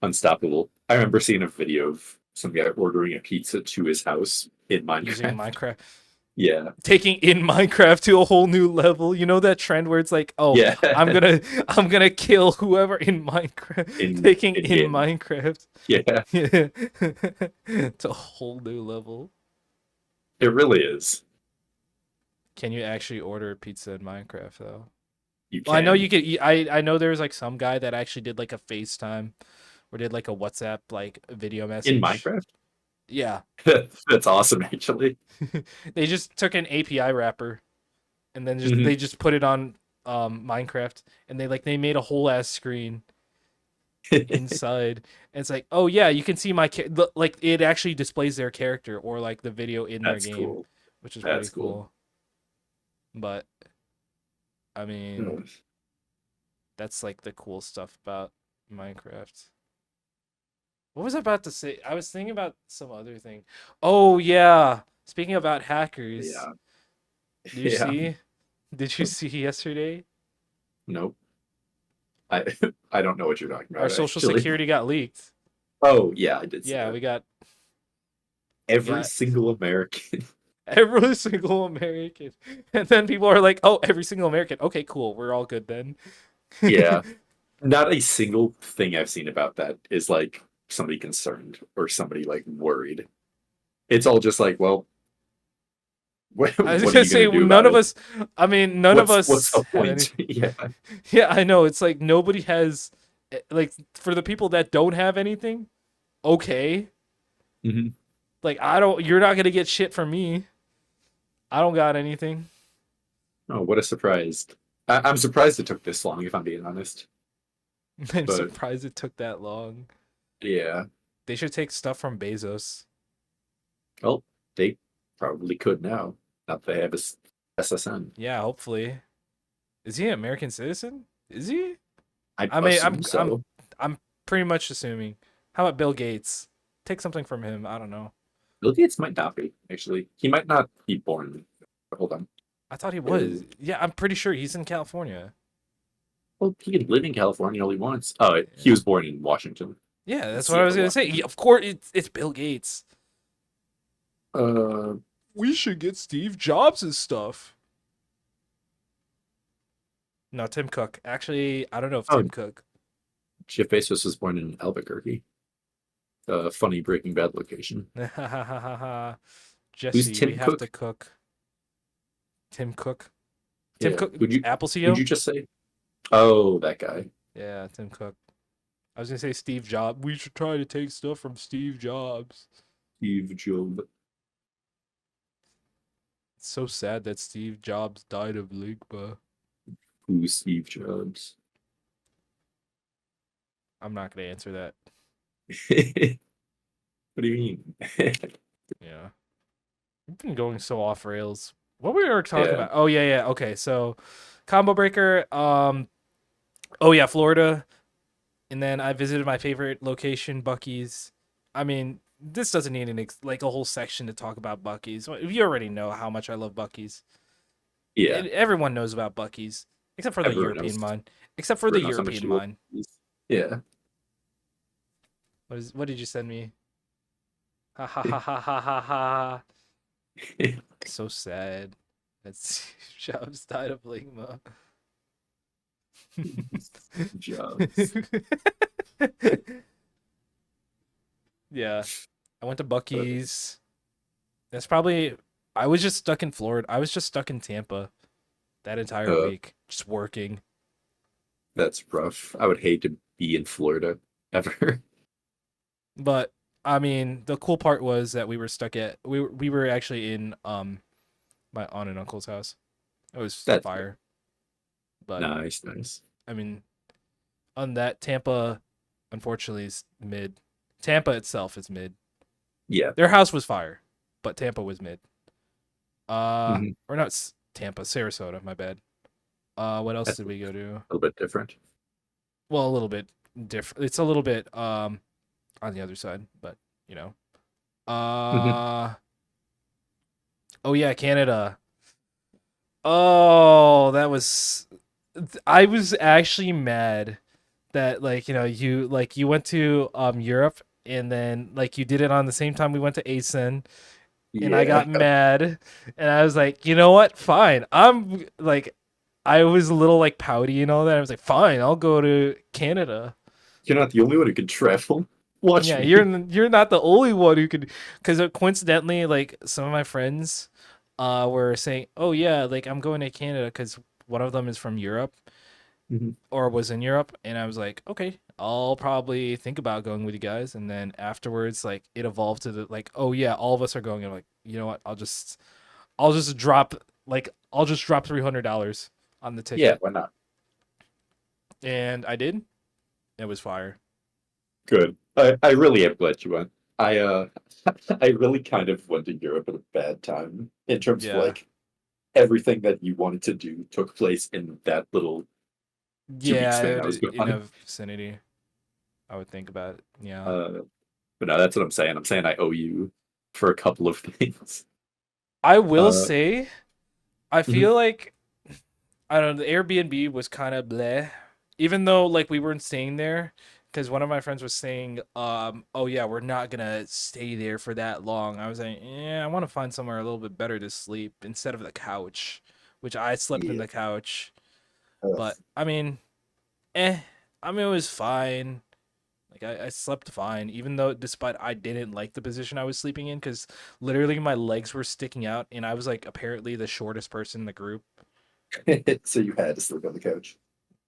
unstoppable. I remember seeing a video of some guy ordering a pizza to his house in Using Minecraft. Minecraft, Yeah. taking in Minecraft to a whole new level. You know that trend where it's like, oh, Yeah. I'm gonna kill whoever in Minecraft, in taking in in game. Minecraft. Yeah. Yeah, it's a whole new level. It really is. Can you actually order pizza in Minecraft though? You Well, I know can you could. I know there was like some guy that actually did like a FaceTime or did like a WhatsApp like video in message. Minecraft. Yeah, That's awesome actually. they just took an API wrapper and then Mhm. they just put it on Minecraft and they made a whole ass screen inside. And it's like, oh yeah, you can see like it actually displays their character or like the video in their That's game, cool. which is pretty That's cool. cool. But I mean, Mm. that's like the cool stuff about Minecraft. What was I about to say? I was thinking about some other thing. Oh yeah. Speaking about hackers, Yeah. did you Yeah. see? Did you see yesterday? Nope. I I don't know what you're talking Our about social actually. security got leaked. Oh yeah, I did see Yeah, that. we Every got single American. every single American. And then people are like, "Oh, every single American. Okay, cool. We're all good then." Yeah. Not a single thing I've seen about that is like somebody concerned or somebody like worried. It's all just like, well, I was what are gonna you gonna say do none about of it? us. I mean, none of What's us the have any. point? Yeah. Yeah, I know. It's like nobody has. Like for the people that don't have anything, okay. Hmm. Like I don't. You're not gonna get shit from me. I don't got anything. Oh, what a surprise. I'm surprised it took this long, if I'm being honest. I'm But surprised it took that long. yeah. They should take stuff from Bezos. Well, they probably could now. Not that they have a SSN. Yeah, hopefully. Is he an American citizen? Is he? I I mean, assume so. I'm pretty much assuming. How about Bill Gates? Take something from him. I don't know. Bill Gates might not be, actually. He might not be born. Hold on. I thought he was. Bill. Yeah, I'm pretty sure he's in California. Well, he can live in California all he wants. Oh, he Yeah, was born in Washington. yeah, In that's what I was Seattle, gonna say. Washington. Of course, it's Bill Gates. Uh, We should get Steve Jobs' stuff. No, Tim Cook. Actually, I don't know if oh, Tim Cook. Jeff Bezos was born in Albuquerque. Funny Breaking Bad location. Who's Jesse, we Tim have to Cook? cook. Tim Cook. Tim Yeah. Cook, Apple Would CEO? you just say? Oh, that guy. Yeah, Tim Cook. I was gonna say Steve Jobs. We should try to take stuff from Steve Jobs. Steve Jobs. It's so sad that Steve Jobs died of ligma. Who's Steve Jobs? I'm not gonna answer that. What do you mean? Yeah. We've been going so off rails. What we were talking Yeah. about? Oh yeah. Okay, so combo breaker. Oh yeah, Florida. And then I visited my favorite location, Bucky's. I mean, this doesn't need like a whole section to talk about Bucky's. You already know how much I love Bucky's. Yeah. Everyone knows about Bucky's, except for the Everyone European knows. mind. Except for the Everyone knows how much European you love mind. these. Yeah. What did you send me? Ha ha ha ha ha ha ha. So sad. That's Jobs died of ligma. Jobs. Yeah. I went to Bucky's. That's probably I was just stuck in Florida. I was just stuck in Tampa that entire week, just working. That's rough. I would hate to be in Florida ever. But I mean, the cool part was that we were stuck at we were actually in my aunt and uncle's house. It was That's fire. But nice. I mean, on that Tampa, unfortunately, is mid. Tampa itself is mid. Yeah. Their house was fire, but Tampa was mid. Mhm. Or not Tampa, Sarasota. My bad. What else That's did we go to? a little bit different. Well, a little bit different. It's a little bit on the other side, but you know. Oh yeah, Canada. Oh, that was. I was actually mad that you went to Europe and then like you did it on the same time we went to ASIN and I Yeah. got mad and I was like, you know what? Fine. I'm like I was a little like pouty and all that. I was like, fine, I'll go to Canada. You're not the only one who can travel. Watch Yeah, me. you're not the only one who could, because coincidentally, like some of my friends, were saying, "Oh yeah, like I'm going to Canada," because one of them is from Europe Mhm. or was in Europe, and I was like, "Okay, I'll probably think about going with you guys." And then afterwards, like it evolved to the like, "Oh yeah, all of us are going." And I'm like, you know what? I'll just drop I'll just drop $300 on the Yeah, ticket, why not? and I did. It was fire. Good. I really am glad you went. I I really kind of went to Europe at a bad time in terms of Yeah. like everything that you wanted to do took place in that little 2 week span Yeah, I was in a gone. vicinity. I would think about it. Yeah. Uh, but no, that's what I'm saying. I'm saying I owe you for a couple of things. I will Uh, say, I mhm. feel like I don't know, the Airbnb was kind of bleh. Even though like we weren't staying there, because one of my friends was saying, oh yeah, we're not gonna stay there for that long. I was like, yeah, I want to find somewhere a little bit better to sleep instead of the couch, which I slept in Yeah. the couch. Uh, But I mean, eh. I mean, it was fine. Like I slept fine, even though despite I didn't like the position I was sleeping in, because literally my legs were sticking out, and I was like apparently the shortest person in the group. so you had to sleep on the couch.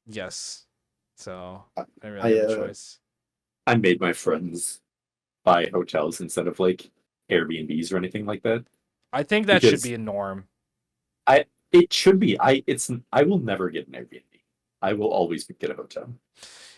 Yes, so I I didn't really I, have a uh, choice. I made my friends buy hotels instead of like Airbnbs or anything like that I think that should because be a norm. I it should be I will never get an Airbnb. I will always get a hotel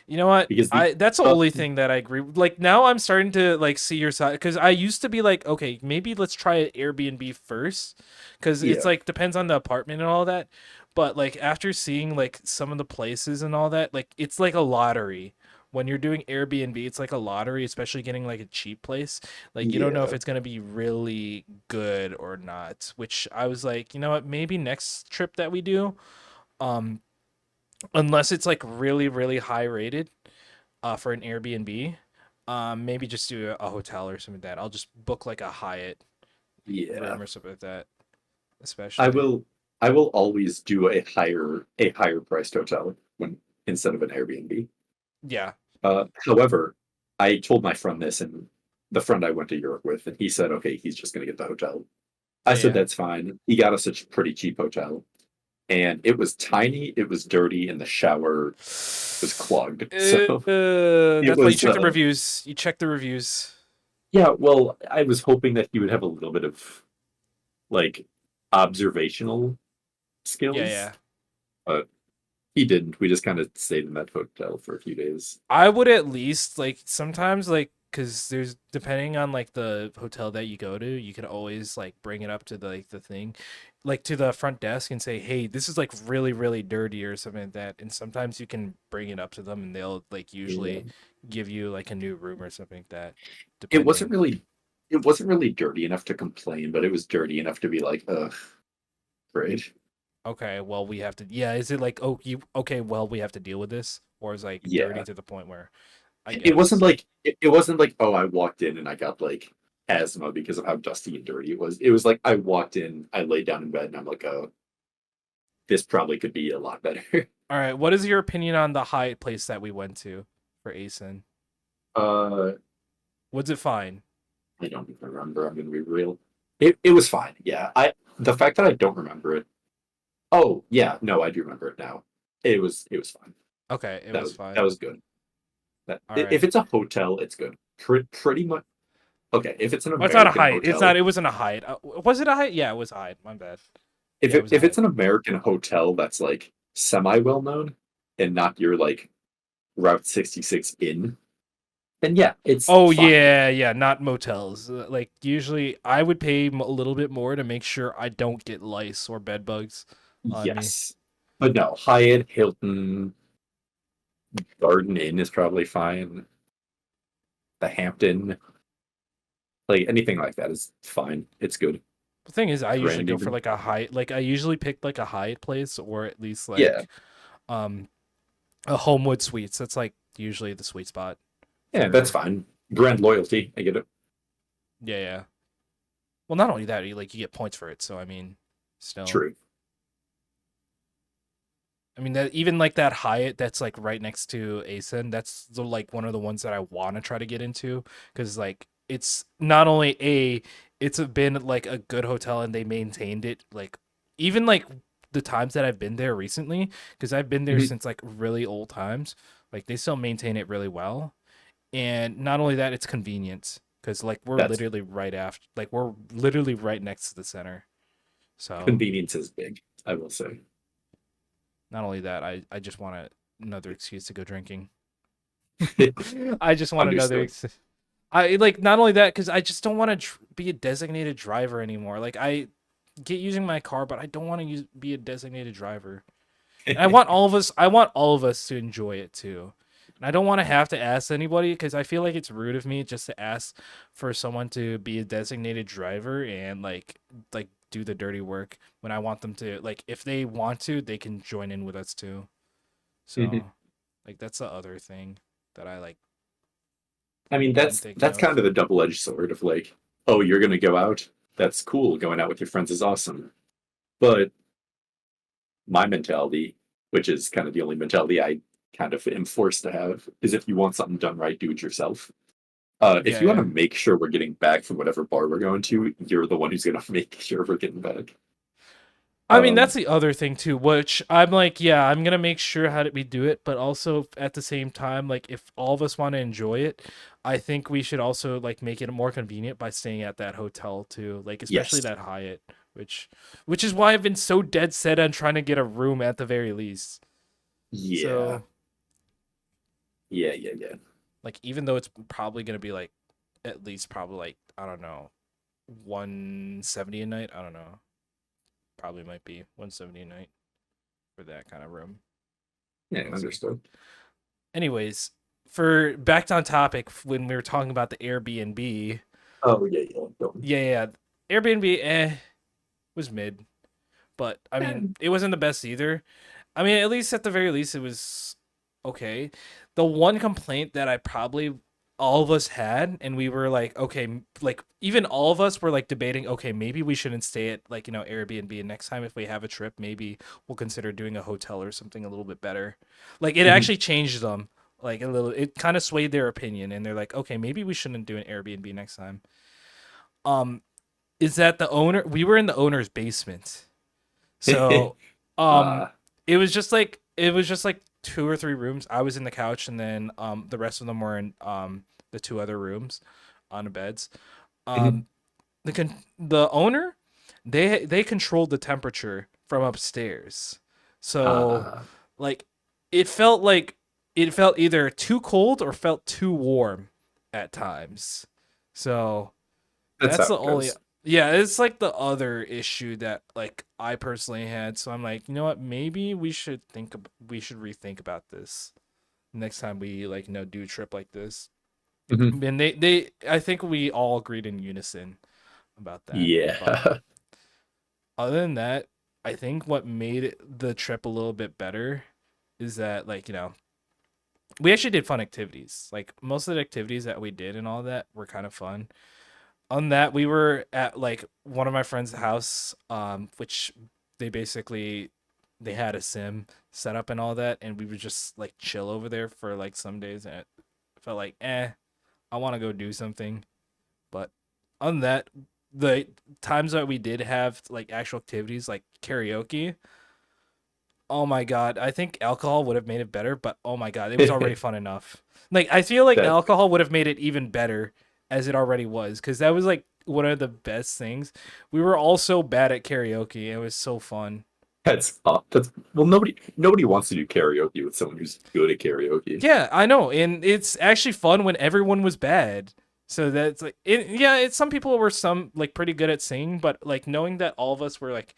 You know what? because the I That's the uh, only thing that I agree with. Like now I'm starting to like see your side, because I used to be like, okay, maybe let's try Airbnb first, because it's yeah like depends on the apartment and all that. But like after seeing like some of the places and all that, like it's like a lottery. When you're doing Airbnb, it's like a lottery, especially getting like a cheap place. Like you don't know if yeah it's gonna be really good or not. Which I was like, you know what? Maybe next trip that we do, um, unless it's like really really high rated for an Airbnb, maybe just do a hotel or something like that. I'll just book like a Hyatt yeah. room or something like that, I especially. will I will always do a higher priced hotel when instead of an Airbnb. Yeah, However, I told my friend this and the friend I went to Europe with, and he said, okay, he's just gonna get the hotel. I yeah, said yeah. that's fine. He got us a pretty cheap hotel. and it was tiny, it was dirty, and the shower was clogged. So it That's why you was check the reviews. You check the reviews. yeah, well, I was hoping that he would have a little bit of like observational Yeah, skills, yeah. but he didn't. We just kind of stayed in that hotel for a few days. I would at least like sometimes like because there's depending on like the hotel that you go to, you can always like bring it up to the like the thing, like to the front desk and say, "Hey, this is like really dirty" or something like that. And sometimes you can bring it up to them and they'll like Yeah. usually give you like a new room or something like that, It wasn't depending. really it wasn't really dirty enough to complain, but it was dirty enough to be like, ugh, great. Okay, well we have to. Yeah, is it like oh you okay? Well we have to deal with this, or is like dirty Yeah. to the point where I It wasn't guess. like it wasn't like, oh, I walked in and I got like asthma because of how dusty and dirty it was. It was like I walked in, I laid down in bed, and I'm like, oh, this probably could be a lot better. All right, what is your opinion on the Hyatt place that we went to for ASIN? uh Was it fine? I don't even remember, I'm gonna be real. It was fine. Yeah. The fact that I don't remember it. Oh, yeah, no, I do remember it now. It was fine. Okay, it That was was that fine. was good. That All if right. it's a hotel, it's good. Pretty much. Okay, if it's an Well, it's not a American Hyatt. It's not. hotel, It wasn't a Hyatt. Was it a Hyatt? Yeah, it was a Hyatt. My bad. if Yeah, it it was a if it's Hyatt. an American hotel that's like semi well known and not your like Route 66 inn, then yeah, it's Oh fine. yeah, yeah. Not motels. Like usually, I would pay a little bit more to make sure I don't get lice or bed bugs on me. Yes. But no, Hyatt, Hilton, Garden Inn is probably fine. The Hampton, like anything like that is fine. It's good. The thing is, I usually Grand go for even. like a Hyatt. Like I usually pick like a Hyatt place or at least Yeah. like um a Homewood Suites. That's like usually the sweet spot Yeah, that's for. fine. Brand loyalty. I get it. Yeah, yeah. Well, not only that, you get points for it. So I mean, still. True. I mean that even like that Hyatt that's like right next to ASIN, that's like one of the ones that I want to try to get into because like it's not only it's been like a good hotel and they maintained it like even like the times that I've been there recently because I've been there Mhm. since like really old times, like they still maintain it really well. And not only that, it's convenience because like That's we're literally right next to the center. So convenience is big, I will say. not only that, I just want another excuse to go drinking. I just want another. Understood. I like not only that because I just don't want to be a designated driver anymore. Like I get using my car, but I don't want to be a designated driver. And I want all of us. I want all of us to enjoy it too. And I don't want to have to ask anybody because I feel like it's rude of me just to ask for someone to be a designated driver and like do the dirty work when I want them to. Like if they want to, they can join in with us too. Mhm. So like that's the other thing that I like I mean, I'm thinking that's kind of. of the double-edged sword of like, oh, you're gonna go out. That's cool. Going out with your friends is awesome. But my mentality, which is kind of the only mentality I kind of am forced to have, is if you want something done right, do it yourself. If Yeah, you want to yeah. make sure we're getting back from whatever bar we're going to, you're the one who's gonna make sure we're getting back. I mean, that's Um, the other thing too, which I'm like, yeah, I'm gonna make sure how we do it, but also at the same time, like if all of us want to enjoy it, I think we should also like make it more convenient by staying at that hotel too, like especially yes. that Hyatt, which is why I've been so dead set on trying to get a room at the very least. Yeah. So, Yeah. like even though it's probably gonna be like at least probably like I don't know, 170 a night, I don't know. Probably might be 170 a night for that kind of room. Yeah, We'll see. understood. Anyways, for back on topic when we were talking about the Airbnb, Oh yeah. Don't. yeah, Airbnb was mid, but I mean it wasn't the best either. I mean at least at the very least it was okay. The one complaint that I probably all of us had and we were like okay like even all of us were like debating okay maybe we shouldn't stay at like Airbnb and next time if we have a trip maybe we'll consider doing a hotel or something a little bit better, like it Mhm. actually changed them like a little, it kind of swayed their opinion and they're like okay maybe we shouldn't do an Airbnb next time. um is that the owner we were in the owner's basement. So Um, Uh, it was just like 2 or 3 rooms. I was in the couch, and then the rest of them were in the 2 other rooms on the beds. mhm. Um, the owner, they controlled the temperature from upstairs, so uh, like it felt like it felt either too cold or felt too warm at times. So that's that's how the it only goes. yeah, it's like the other issue that like I personally had. So I'm like, you know what? Maybe we should rethink about this next time we like do a trip like this. Mhm. And they I think we all agreed in unison about that. But Yeah. other than that, I think what made the trip a little bit better is that we actually did fun activities. Like most of the activities that we did and all that were kind of fun. On that, we were at like one of my friend's house, which they basically they had a sim set up and all that, and we would just like chill over there for like some days, and it felt like I want to go do something. But on that, the times that we did have like actual activities like karaoke, oh my god, I think alcohol would have made it better, but oh my god, it was already fun enough. Like I feel like That alcohol would have made it even better as it already was, because that was like one of the best things. We were all so bad at karaoke. It was so fun. that's well, nobody wants to do karaoke with someone who's good at karaoke. Yeah, I know, and it's actually fun when everyone was bad. So that's like, yeah, it's some people were some like pretty good at singing, but like knowing that all of us were like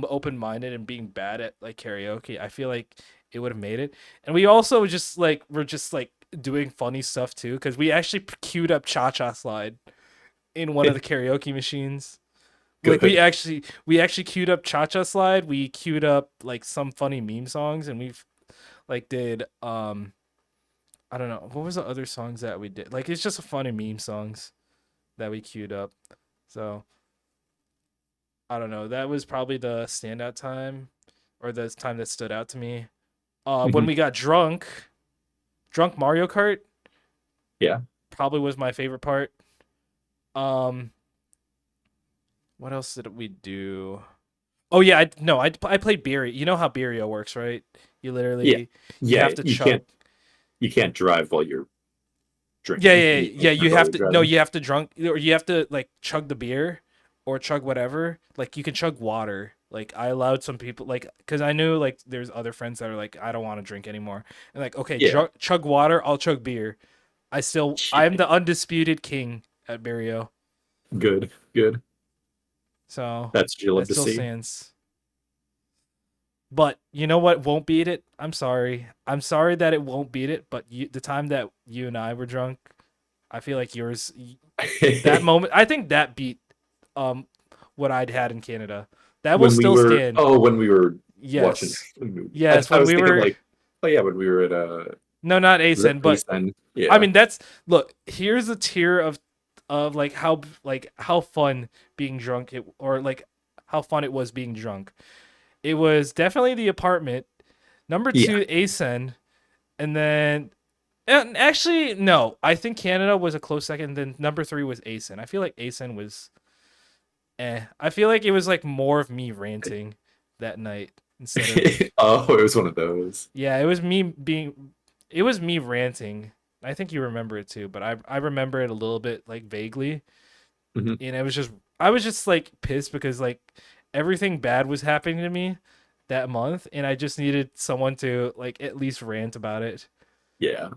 open minded and being bad at like karaoke, I feel like it would have made it. And we also just like were just like doing funny stuff too, because we actually queued up Cha Cha Slide in one of the karaoke machines. Like we Good. actually we actually queued up Cha Cha Slide. We queued up like some funny meme songs, and we've like did I don't know. What was the other songs that we did? Like it's just funny meme songs that we queued up. So I don't know. That was probably the standout time or the time that stood out to me. When Mhm. we got drunk Mario Kart Yeah. probably was my favorite part. Um, what else did we do? Oh yeah, I played Beery. You know how Beerio works, right? You Yeah. literally you Yeah. have to chug. You can't drive while you're Yeah, drinking. yeah, You yeah. can't drive You while have you're to no, driving. you have to drunk or you have to like chug the beer or chug whatever. Like you can chug water. Like I allowed some people like because I knew like there's other friends that are like I don't want to drink anymore and like okay Yeah. chug water. I'll chug beer. I'm the undisputed king at Barrio. Good. Good. So That's what you love that to still see. stands. But you know what won't beat it? I'm sorry. I'm sorry that it won't beat it. But the time that you and I were drunk, I feel like that moment. I think that beat um what I'd had in Canada. That will still stand. when we were watching Yes, the movie. yes. I When was we thinking were like, oh yeah, when we were at no, not was it ASEN, but East I Yeah. mean that's look. Here's a tier of like how fun being drunk or like how fun it was being drunk. It was definitely the apartment. Number Yeah. two, ASEN, and then and actually no, I think Canada was a close second. Then number three was ASEN. I feel like ASEN was I feel like it was like more of me ranting that night instead of Oh, it was one of those. yeah, it was me ranting. I think you remember it too, but I remember it a little bit like vaguely. Mhm. And I was just like pissed because like everything bad was happening to me that month and I just needed someone to like at least rant about it. Yeah.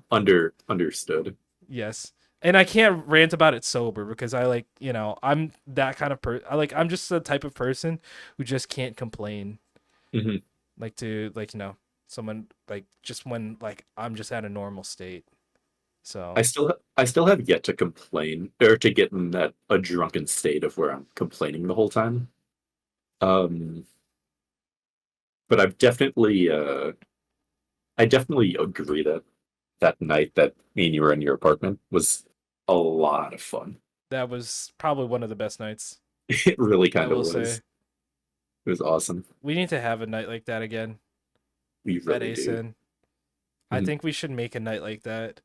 Understood. Yes. And I can't rant about it sober because I like, I'm that kind of I'm just the type of person who just can't complain. Mhm. Like to like, someone like just when like I'm just at a normal state. So, I still have yet to complain or to get in that a drunken state of where I'm complaining the whole time. Um, but I definitely agree that that night that me and you were in your apartment was a lot of fun. that was probably one of the best nights, It really I kind of will was. say. It was awesome. We need to have a night like that again We at really do. ASIN. I Mhm. think we should make a night like that.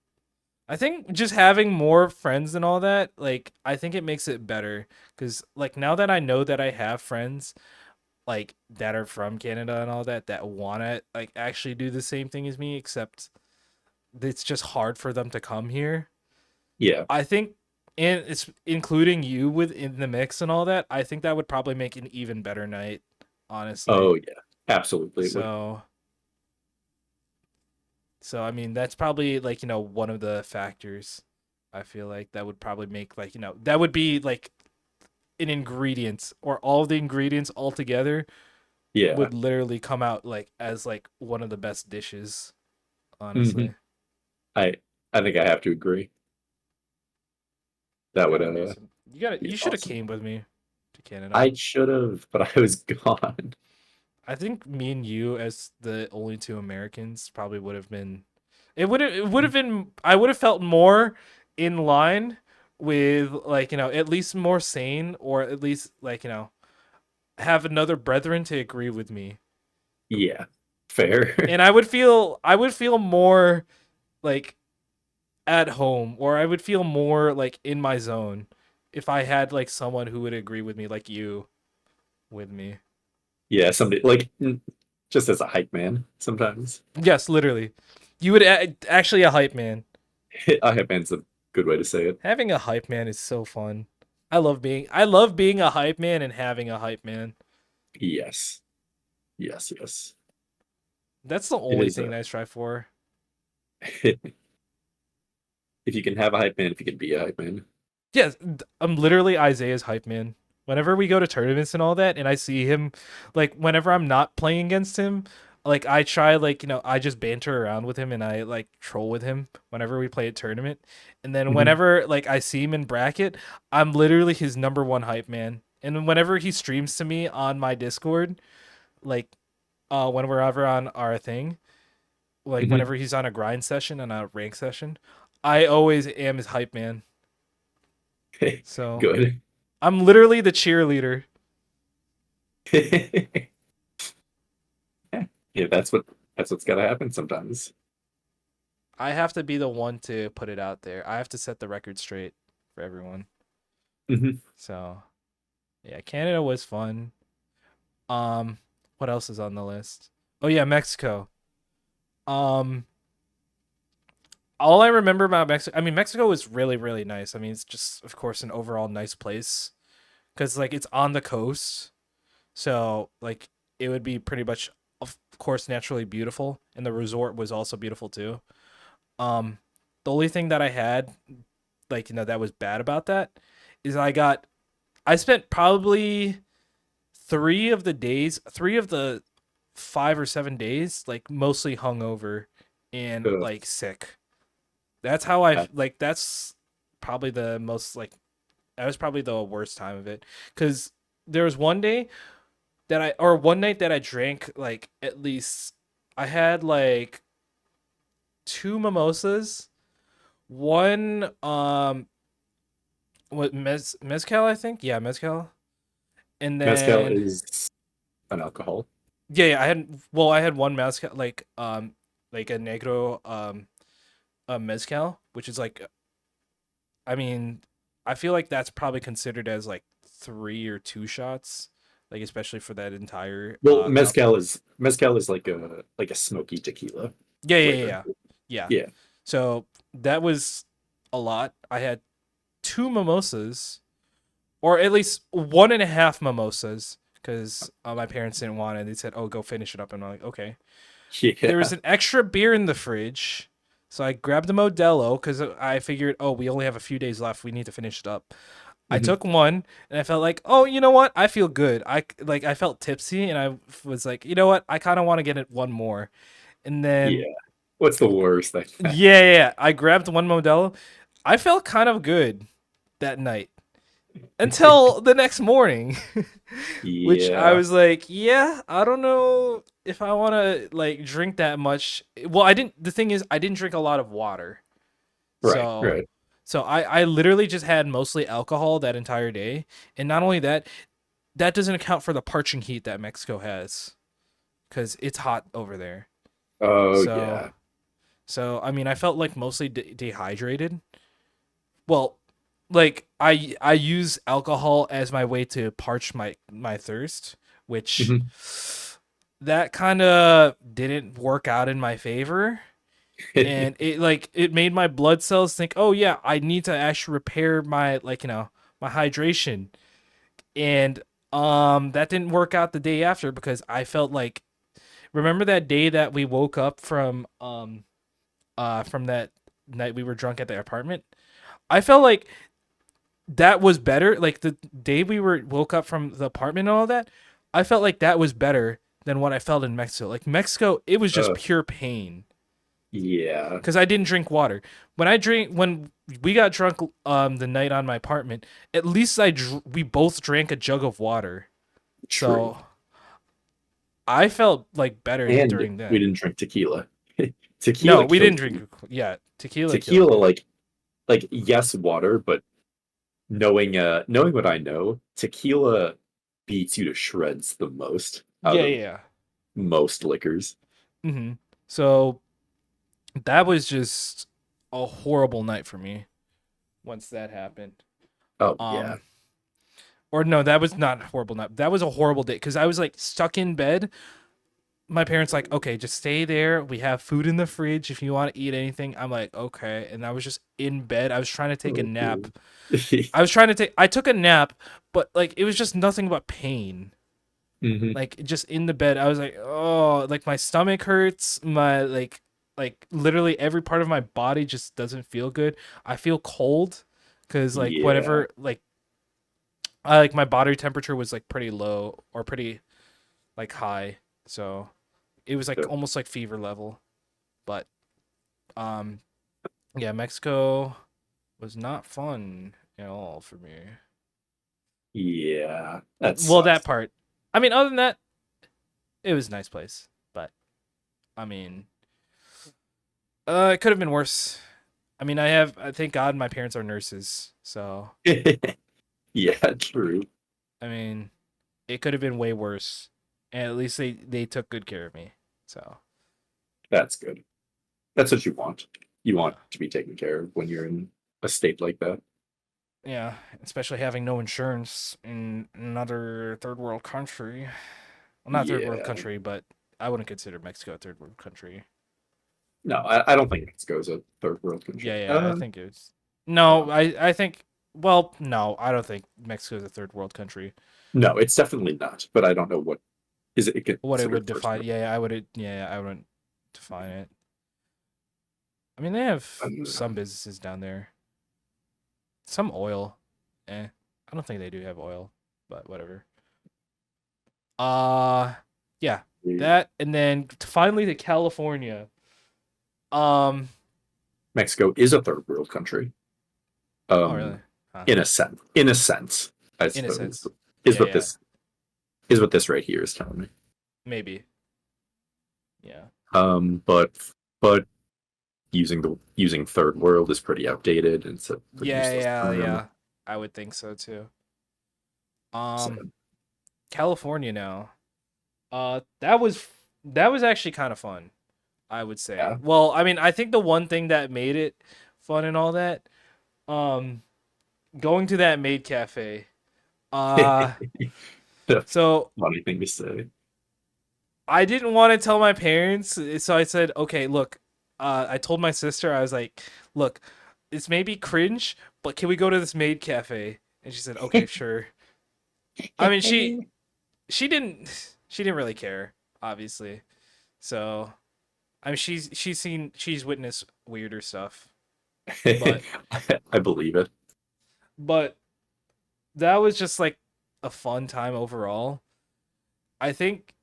I think just having more friends and all that, like I think it makes it better cuz like now that I know that I have friends, like that are from Canada and all that want to like actually do the same thing as me, except it's just hard for them to come here. Yeah. I think, and it's including you within the mix and all that. I think that would probably make an even better night, honestly. Oh yeah. Absolutely it would. So, so I mean, that's probably like one of the factors. I feel like that would probably make like that would be like an ingredient or all the ingredients all together Yeah. would literally come out like as like one of the best dishes, hmm honestly. I I think I have to agree. That would Gotta make some. be You should have awesome. came with me to Canada. I should have, but I was gone. I think me and you as the only two Americans probably would have been. It would have been. I would have felt more in line with like at least more sane, or at least like have another brethren to agree with me, Yeah. Fair. and I would feel more like at home, or I would feel more like in my zone if I had like someone who would agree with me, like you with me. Yeah, somebody like just as a hype man sometimes. Yes, literally. You would actually a hype man. A hype man's a good way to say it. Having a hype man is so fun. I love being a hype man and having a hype man. Yes. Yes, yes. That's the It only is thing I strive for. if you can have a hype man, if you can be a hype man. Yes, I'm literally Isaiah's hype man. Whenever we go to tournaments and all that, and I see him, like whenever I'm not playing against him, like I try like I just banter around with him and I like troll with him whenever we play a tournament. And then Mhm. whenever like I see him in bracket, I'm literally his number one hype man. And whenever he streams to me on my Discord, like when we're ever on our thing, like Mhm. whenever he's on a grind session and a rank session, I always am his hype man. So Good. I'm literally the cheerleader. Yeah, that's what's gotta happen sometimes. I have to be the one to put it out there. I have to set the record straight for everyone. Mhm. So yeah, Canada was fun. Um, what else is on the list? Oh yeah, Mexico. Um, all I remember about Mexico, I mean, Mexico was really, really nice. I mean, it's just, of course, an overall nice place because, like, it's on the coast. So, like, it would be pretty much, of course, naturally beautiful. And the resort was also beautiful, too. Um, the only thing that I had, like, that was bad about that is I spent probably 3 of the 5 or 7 days, like, mostly hungover and, Ugh. like, sick. That's how I Uh, like. That's probably the most like. That was probably the worst time of it, because there was one day or one night that I drank like at least I had like two mimosas, one what mezcal I think, yeah, mezcal, and Mezcal then is an alcohol. yeah, I had one mezcal like a negro a mezcal, which is like I mean, I feel like that's probably considered as like 3 or 2 shots, like especially for that entire Well, cup. mezcal is like a smoky tequila Yeah, yeah, yeah, flavor. yeah. Yeah. Yeah. So that was a lot. I had two mimosas, or at least one and a half mimosas, because my parents didn't want it. They said, "Oh, go finish it up," and I'm like, "Okay." There was Yeah. an extra beer in the fridge, so I grabbed a Modelo because I figured, oh, we only have a few days left. We need to finish it up. I Mhm. took one and I felt like, oh, you know what? I feel good. I felt tipsy and I was like, you know what? I kind of want to get it one more. And then Yeah. What's the worst thing? yeah, yeah, yeah, I grabbed one Modelo. I felt kind of good that night until the next morning, which I Yeah. was like, yeah, I don't know if I want to like drink that much. Well, I didn't. The thing is, I didn't drink a lot of water. Right, So right. I literally just had mostly alcohol that entire day. And not only that, that doesn't account for the parching heat that Mexico has because it's hot over there. Oh So yeah. I mean, I felt like mostly dehydrated. Well, like I use alcohol as my way to parch my thirst, which Mhm. that kind of didn't work out in my favor. And it made my blood cells think, oh yeah, I need to actually repair my my hydration. And that didn't work out the day after because I felt like, remember that day that we woke up from that night we were drunk at the apartment? I felt like that was better. Like the day we were woke up from the apartment and all that, I felt like that was better than what I felt in Mexico. Like Mexico, it was just uh, pure pain yeah, because I didn't drink water. When we got drunk the night on my apartment, at least we both drank a jug of water. true. So I felt like better And during we then. didn't drink tequila. No, Tequila we kills didn't drink. you. Yeah, tequila kills Tequila, you. like yes, water, but knowing what I know, tequila beats you to shreds the most out Yeah, of yeah. most liquors. Mm-hmm. So that was just a horrible night for me once that happened. Oh yeah. Um, or no, that was not a horrible night. That was a horrible day because I was like stuck in bed. My parents like, okay, just stay there. We have food in the fridge if you want to eat anything. I'm like, okay, and I was just in bed. I was trying to take a Oh, nap. cool. I took a nap, but like it was just nothing but pain. Hmm. Like just in the bed, I was like, oh, like my stomach hurts. My like literally every part of my body just doesn't feel good. I feel cold because like Yeah. whatever like I like my body temperature was like pretty low or pretty like high. So it was like almost like fever level. But um yeah, Mexico was not fun at all for me. Yeah. That Well, that sucks. part. I mean, other than that, it was a nice place. But I mean, it could have been worse. I mean, I thank God my parents are nurses. So, Yeah, true. I mean, it could have been way worse. And at least they took good care of me. So, That's good. That's what you want. You yeah. want to be taken care of when you're in a state like that. Yeah, especially having no insurance in another third world country. Well, not third world Yeah. country, but I wouldn't consider Mexico a third world country. No, I don't think Mexico is a third world country. Yeah, yeah, I think it's no, I think well, no, I don't think Mexico is a third world country. No, it's definitely not. But I don't know what is it What it would considered first define, world. yeah, I wouldn't define it. I mean, they have I don't some know. businesses down there. Some oil. I don't think they do have oil, but whatever. Uh yeah, that and then finally to California. Um Mexico is a third world country. oh really? Um, Huh. in a sense, I In a suppose, sense. is Yeah, what yeah. this right here is telling me. Maybe. Yeah. But but using third world is pretty outdated. And it's a pretty Yeah, useless yeah, term. yeah. I would think so too. So California now. That was actually kind of fun, I would say. yeah. Well, I mean, I think the one thing that made it fun and all that, um, going to that maid cafe. Uh, The so funny thing to say. I didn't want to tell my parents, so I said, okay, look, I told my sister, I was like, look, this may be cringe, but can we go to this maid cafe? And she said, okay, sure. I mean, she didn't really care, obviously. So I mean, she's witnessed weirder stuff, but I believe it. but that was just like a fun time overall. I think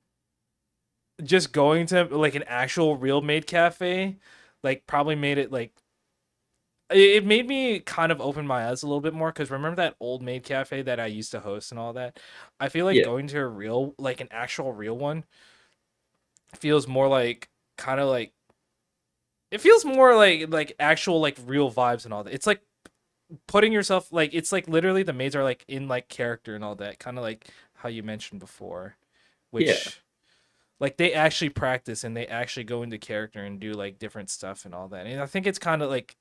just going to like an actual real maid cafe, like probably made it like it made me kind of open my eyes a little bit more because remember that old maid cafe that I used to host and all that. I feel like Yeah. going to a real like an actual real one feels more like kind of like it feels more like actual like real vibes and all that. It's like putting yourself like it's like literally the maids are like in like character and all that, kind of like how you mentioned before, Yeah. which like they actually practice and they actually go into character and do like different stuff and all that. And I think it's kind of like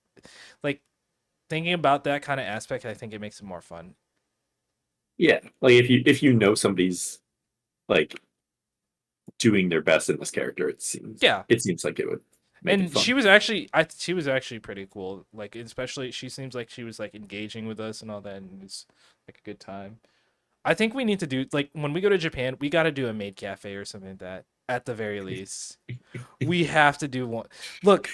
thinking about that kind of aspect. I think it makes it more fun. Yeah. Like if you know somebody's like doing their best in this character. Yeah. It seems like it would make it And fun. she was actually pretty cool. Like especially she seems like she was like engaging with us and all that, and it was like a good time. I think we need to do like when we go to Japan, we got to do a maid cafe or something like that at the very least. We have to do one. Look,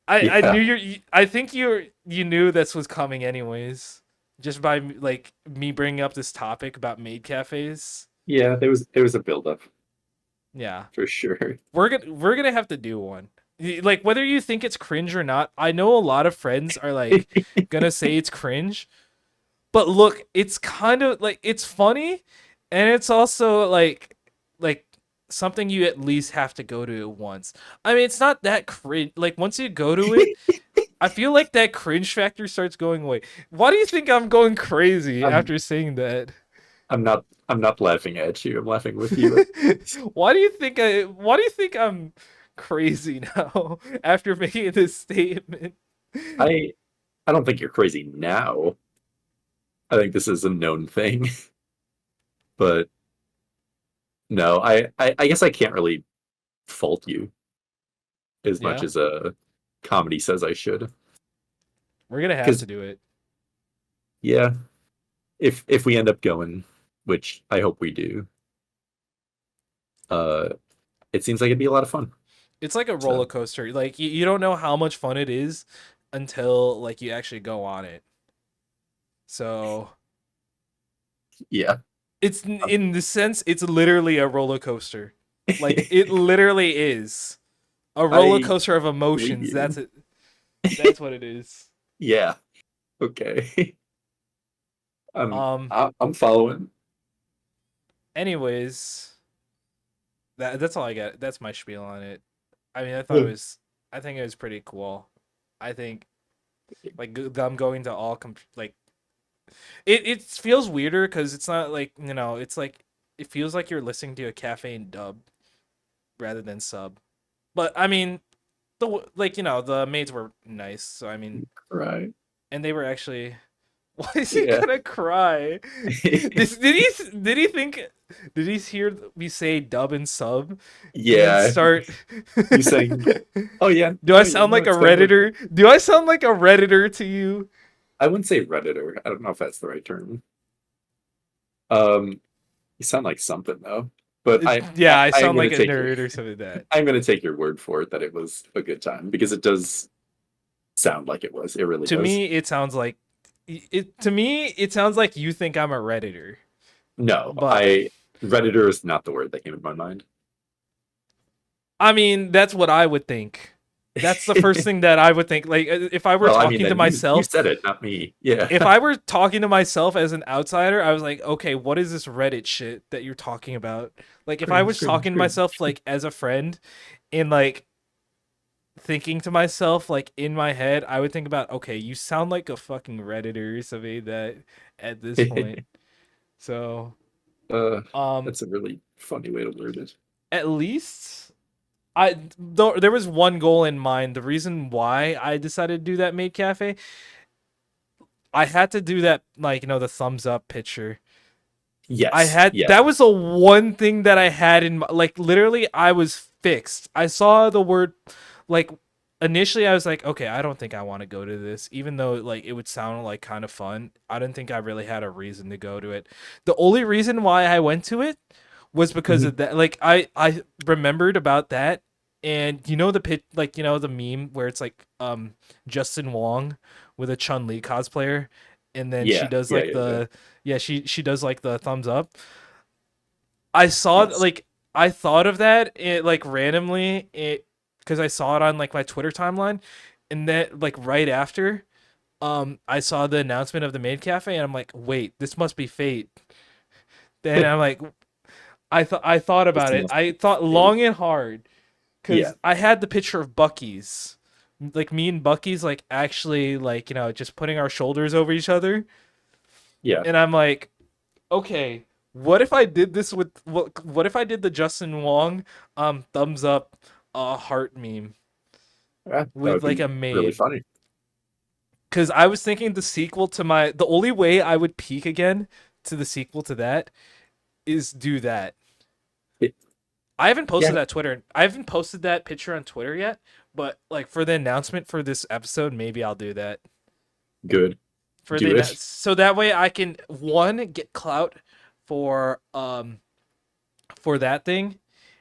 I Yeah. knew I think you knew this was coming anyways, just by like me bringing up this topic about maid cafes. Yeah, there was a build up Yeah, for sure. we're gonna have to do one. Like whether you think it's cringe or not, I know a lot of friends are like gonna say it's cringe, but look, it's kind of like it's funny, and it's also like something you at least have to go to once. I mean, it's not that cringe. Like once you go to it, I feel like that cringe factor starts going away. Why do you think I'm going crazy I'm after saying that? I'm not laughing at you. I'm laughing with you. Why do you think I'm crazy now after making this statement? I I don't think you're crazy now. I think this is a known thing. But no, I guess I can't really fault you as much Yeah, as a comedy says I should. we're gonna have Because to do it. yeah, if we end up going, which I hope we do, uh, it seems like it'd be a lot of fun. It's like a roller So coaster. Like you don't know how much fun it is until like you actually go on it. So yeah, it's um, in the sense it's literally a roller coaster. Like it literally is a roller I coaster of believe emotions. That's you. it. That's what it is. Yeah, okay. I'm Um. I'm following. Anyways, that's all I got. That's my spiel on it. I mean, Hmm. I think it was pretty cool. I think like I'm going to all like it feels weirder because it's not like it's like it feels like you're listening to a cafe in dub rather than sub. But I mean, like the maids were nice, so I mean, Right. and they were actually. Why is he Yeah. gonna cry? Did he think did he hear me say dub and sub and then Yeah. start You saying, oh yeah, Do I no, yeah, sound no, like a it's totally. redditor? Do I sound like a redditor to you? I wouldn't say Redditor. I don't know if that's the right term. Um, you sound like something though. But Yeah, I I'm sound gonna like a take your nerd or something like that. I'm gonna take your word for it that it was a good time because it does sound like it was. It really To does. me, it sounds like it. To me, it sounds like you think I'm a redditor, No, but I Redditor is not the word that came in my mind. I mean that's what I would think. That's the first thing that I would think. Like if I were Well, I mean, talking to then you myself, said it, not me. Yeah. if I were talking to myself as an outsider, I was like, okay, what is this Reddit shit that you're talking about? Like if I Cringe, was cringe, talking to cringe. myself like as a friend and like thinking to myself like in my head, I would think about, okay, you sound like a fucking redditor or something that at this point. So, uh, um, that's a really funny way to word it. at least I though there was one goal in mind. The reason why I decided to do that maid cafe, I had to do that like the thumbs up picture. I Yes, had yes, that was the one thing that I had in like literally I was fixed. I saw the word like initially I was like, okay, I don't think I want to go to this, even though like it would sound like kind of fun. I didn't think I really had a reason to go to it. The only reason why I went to it was because Mhm. of that. Like I remembered about that, and the pit like the meme where it's like Justin Wong with a Chun Li cosplayer, and then she Yeah, does yeah, like yeah, yeah. the yeah she does like the thumbs up. I saw Yes. like I thought of that it like randomly it because I saw it on like my Twitter timeline, and then like right after I saw the announcement of the maid cafe, and I'm like, wait, this must be fate. Then I'm like, I thought This about it. must I be thought fate. long and hard Yeah, because I had the picture of Bucky's, like me and Bucky's, like actually like just putting our shoulders over each other, yeah. and I'm like, okay, what if I did this with what if I did the Justin Wong thumbs up heart meme Yeah, that with would like be a really maid? funny. Because I was thinking the only way I would peak again to the sequel to that is do that. I haven't posted Yeah. that Twitter. I haven't posted that picture on Twitter yet, but like for the announcement for this episode, maybe I'll do that. Good. Do it. So that way I can one get clout for that thing,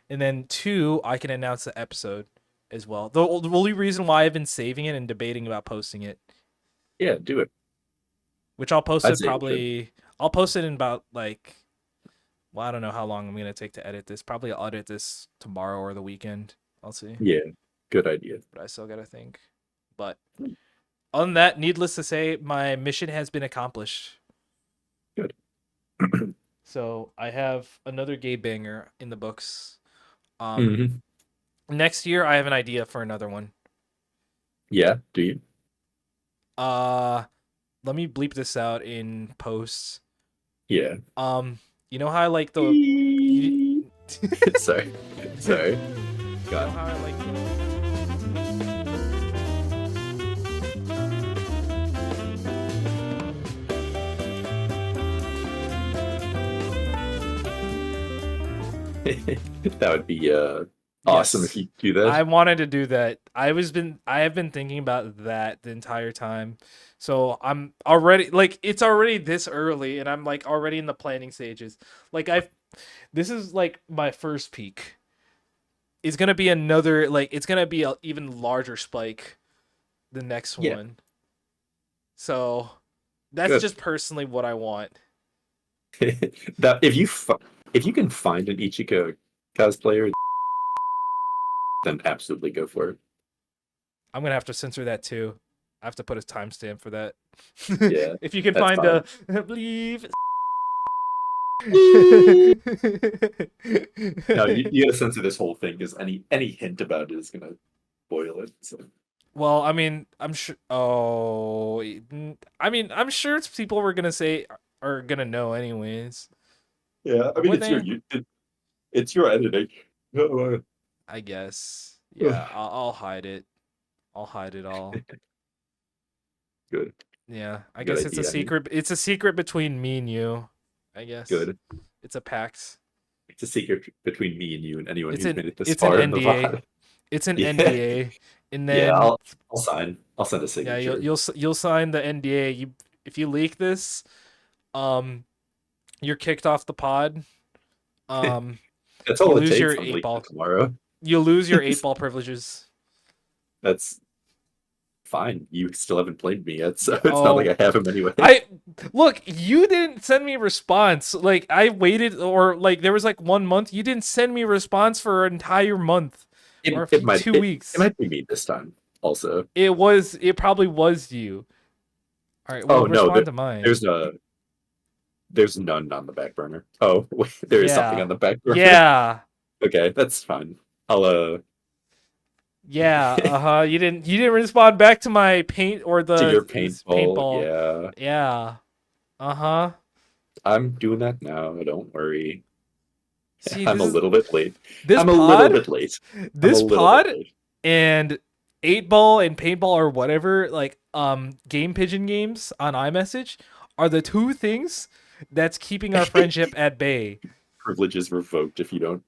and then two I can announce the episode as well. The only reason why I've been saving it and debating about posting it, Yeah, do it. which I'll post I'd it say you should. probably. I'll post it in about like, well, I don't know how long I'm gonna take to edit this. Probably I'll edit this tomorrow or the weekend. I'll see. Yeah, good idea. But I still gotta think. But other than that, needless to say, my mission has been accomplished. Good. So I have another gay banger in the books. Mhm. Next year I have an idea for another one. Yeah, do you? Let me bleep this out in posts. Yeah. You know how I like the Sorry. Sorry. You know how I like That would be awesome Yes. if you do that. I wanted to do that. I have been thinking about that the entire time. So I'm already like it's already this early and I'm like already in the planning stages. Like this is like my first peak. It's going to be another like it's going to be an even larger spike the next Yeah. one. So that's Good. just personally what I want. That if you can find an Ichiko cosplayer, then absolutely go for it. I'm going to have to censor that too. I have to put a timestamp for that. Yeah, If you can that's find fine. a believe No, you gotta censor this whole thing because any hint about it is gonna spoil it. So. Well, I mean, I'm sure. Oh, I mean, I'm sure it's people we're gonna say are gonna know anyways. Yeah, I mean Would it's they? it's your editing. No, I guess. Yeah, I'll hide it. I'll hide it all. Good, Yeah, I good guess it's a idea. secret. It's a secret between me and you. I guess. Good. It's a pact. It's a secret between me and you and anyone It's who's an made it this it's an far in the NDA. pod. It's an Yeah, NDA, and yeah. then I'll sign. I'll send a yeah, signature. you'll sign the NDA. You if you leak this, um, you're kicked off the pod. That's You all it lose takes. your I'm eight leaving ball. tomorrow. You lose your 8-ball privileges. That's fine. You still haven't played me yet, so it's not like Oh, I have him anyway. I look. You didn't send me a response. Like I waited, or like there was like 1 month. You didn't send me a response for an entire month or It might 2 weeks. it might be me this time. Also, It was. It probably was you. All right. Well, oh no, respond to mine. there's none on the back burner. Oh, wait, there is something Yeah. on the back burner. Yeah. Okay, that's fine. I'll Yeah. You didn't respond back to my paint or to the your paintball. Yeah, Yeah. I'm doing that now. Don't worry. See, I'm a little bit late. this I'm a little pod. bit late. This I'm a little pod bit late. and 8-ball and paintball or whatever, like game pigeon games on iMessage are the two things that's keeping our friendship at bay. Privilege is revoked if you don't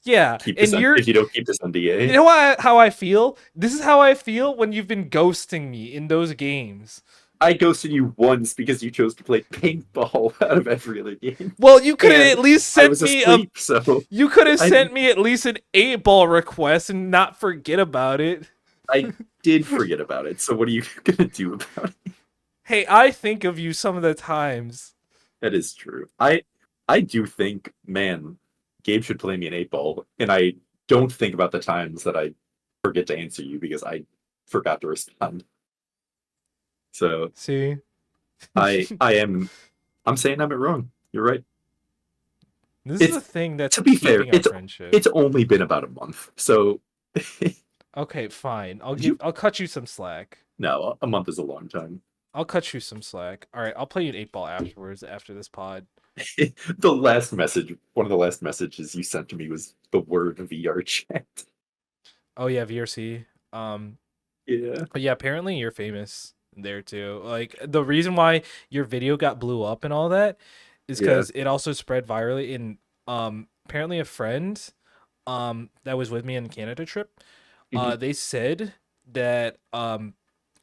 Yeah, keep and this. If you don't keep this NDA. you know how I feel? This is how I feel when you've been ghosting me in those games. I ghosted you once because you chose to play paintball out of every other game. Well, you could have And at least I sent was me asleep, so you could have I- sent me at least an 8-ball request and not forget about it. I did forget about it. So what are you gonna do about it? Hey, I think of you some of the times. That is true. I do think, man, Gabe should play me an 8-ball, and I don't think about the times that I forget to answer you because I forgot to respond. So See? I'm saying I'm wrong. You're right. This is the thing that's to be fair, keeping our friendship. It's only been about a month, so Okay, fine. You- I'll cut you some slack. no, a month is a long time. I'll cut you some slack. All right, I'll play you an 8-ball afterwards after this pod. The last message, one of the last messages you sent to me was the word VR chat. Oh yeah, VRC. Yeah. But yeah, apparently you're famous there too. Like the reason why your video got blew up and all that is Yeah. because it also spread virally. And apparently a friend that was with me on the Canada trip, Mhm. they said that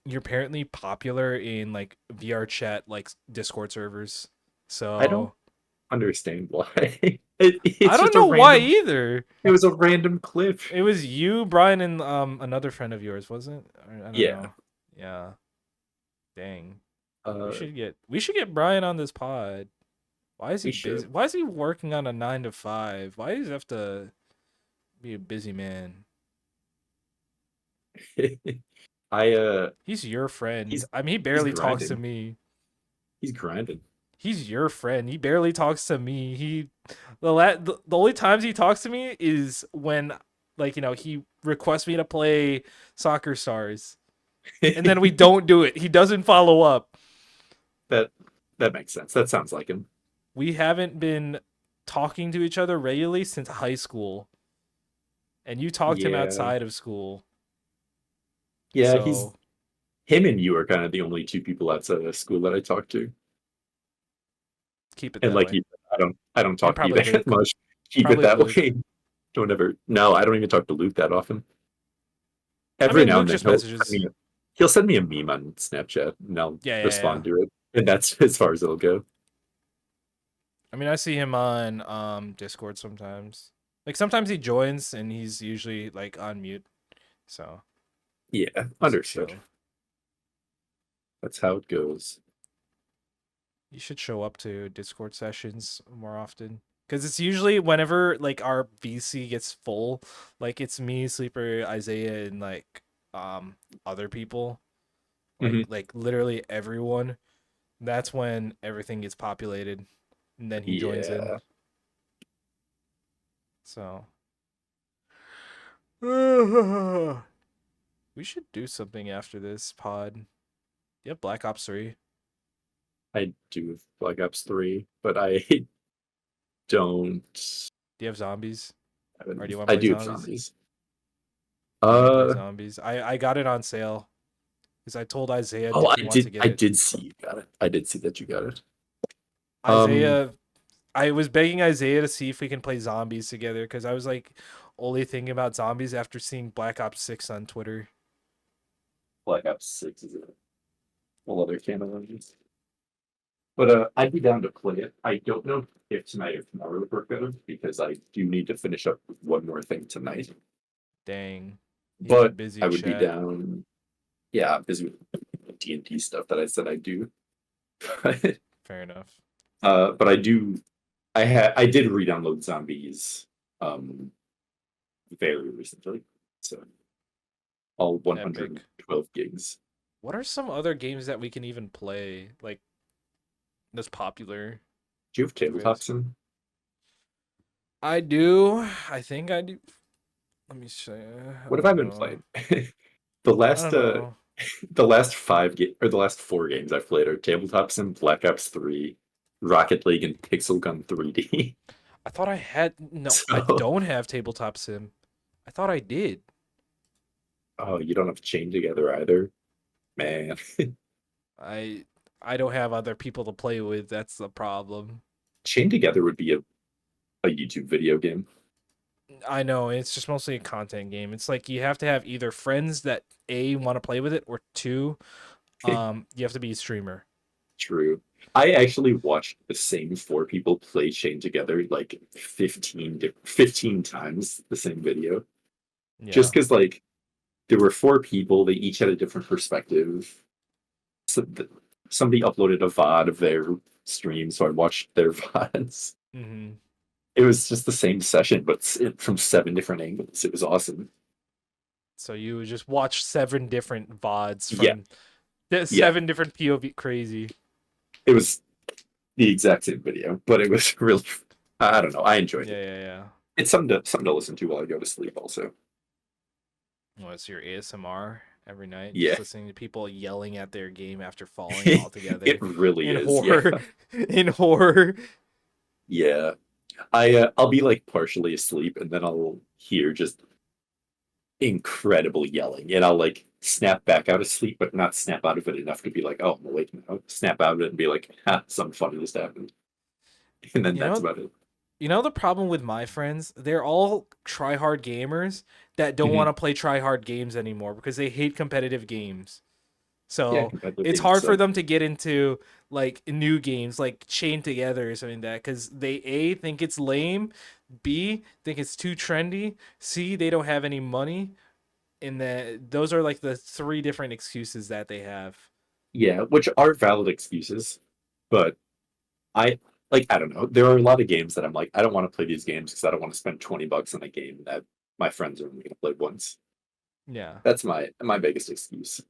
you're apparently popular in like VR chat, like Discord servers. I don't So understand why. I It's don't just a know why random. either. It was a random clip. It was you, Brian, and another friend of yours, wasn't it? I don't Yeah. know. Yeah. Dang. We Uh, should get we should get Brian on this pod. Why is he we busy? should. Why is he working on a 9 to 5? Why does he have to be a busy man? I He's your friend. he's I mean, he he's barely talks to grinding. me. He's grinding. He's your friend. He barely talks to me. The only times he talks to me is when like, he requests me to play Soccer Stars. And then we don't do it. He doesn't follow up. That that makes sense. That sounds like him. We haven't been talking to each other regularly since high school. And you talked to him Yeah. outside of school. Yeah, he's So him and you are kind of the only two people outside of school that I talk to. keep it And that like way. you, I don't And talk to you probably that Luke. much. Keep it Probably that Luke. way. Don't ever. No, I don't even talk to Luke that often. I Every mean, now Luke and then just messages. he'll send me a meme on Snapchat and I'll Yeah, yeah, yeah. respond to it. And that's as far as it'll go. I mean, I see him on Discord sometimes. Like sometimes he joins and he's usually like on mute. So Yeah, he's understood. chill. That's how it goes. You should show up to Discord sessions more often. Cause it's usually whenever like our VC gets full, like it's me, Sleeper, Isaiah, and like other people. Hmm. Like literally everyone. That's when everything gets populated. And then he joins in. Yeah, So we should do something after this pod. Yep, Black Ops 3. I do have Black Ops 3, but I don't Do you have zombies? Or do you want to I play do have zombies? zombies. We can play Uh zombies. I got it on sale. Because I told Isaiah oh, he wants to get I it. did see you got it. I did see that you got it. Um Isaiah, I was begging Isaiah to see if we can play zombies together because I was like only thinking about zombies after seeing Black Ops 6 on Twitter. Black Ops 6 is a whole other can of worms. But I'd be down to play it. I don't know if tonight or tomorrow would work better because I do need to finish up one more thing tonight. Dang. He's been But busy I in would be chat. down. Yeah, I'm busy with D&D stuff that I said I do. Fair enough. But I did re-download Zombies um very recently. So all Epic. 112 gigs. What are some other games that we can even play? Like that's popular. Do you have You guys. tabletops in? I do. I think I do. Let me say. I What have I don't been know. playing? The I last don't know. the last the last four games I've played are Tabletop Sim, Black Ops 3, Rocket League, and Pixel Gun 3D. I thought I had no. I So, don't have tabletop sim. I thought I did. oh, you don't have Chain Together either, man. I I don't have other people to play with. That's the problem. Chain Together would be a YouTube video game. I know it's just mostly a content game. It's like you have to have either friends that A want to play with it or two, you have to be a streamer. True. I actually watched the same four people play Chain Together like 15 times the same video. Just Yeah. because like there were four people, they each had a different perspective. So somebody uploaded a VOD of their stream, so I watched their VODs. Hmm. It was just the same session, but from seven different angles. It was awesome. So you would just watch 7 different VODs Yeah, from yeah. 7 different POV. Crazy. It was the exact same video, but it was really. I don't know. I enjoyed Yeah, it. yeah, yeah. It's something to listen to while I go to sleep. Also, What's your ASMR every night? yeah, Just listening to people yelling at their game after falling all together it really in is. Yeah, horror. In horror. yeah. I'll be like partially asleep, and then I'll hear just incredible yelling, and I'll like snap back out of sleep, but not snap out of it enough to be like, oh, I'm awake now. Snap out of it and be like, ha, something funny just happened, and then You that's know, about it. You know the problem with my friends? They're all try-hard gamers that don't Mhm. want to play try-hard games anymore because they hate competitive games. Yeah, So competitive it's games hard for suck. them to get into like new games like Chain Together or something like that because they A think it's lame, B think it's too trendy, C they don't have any money, and that those are like the three different excuses that they have. Yeah, which are valid excuses, but I I don't know. There are a lot of games that I'm like, I don't want to play these games because I don't want to spend $20 on a game that my friends are only gonna play once. Yeah. That's my biggest excuse.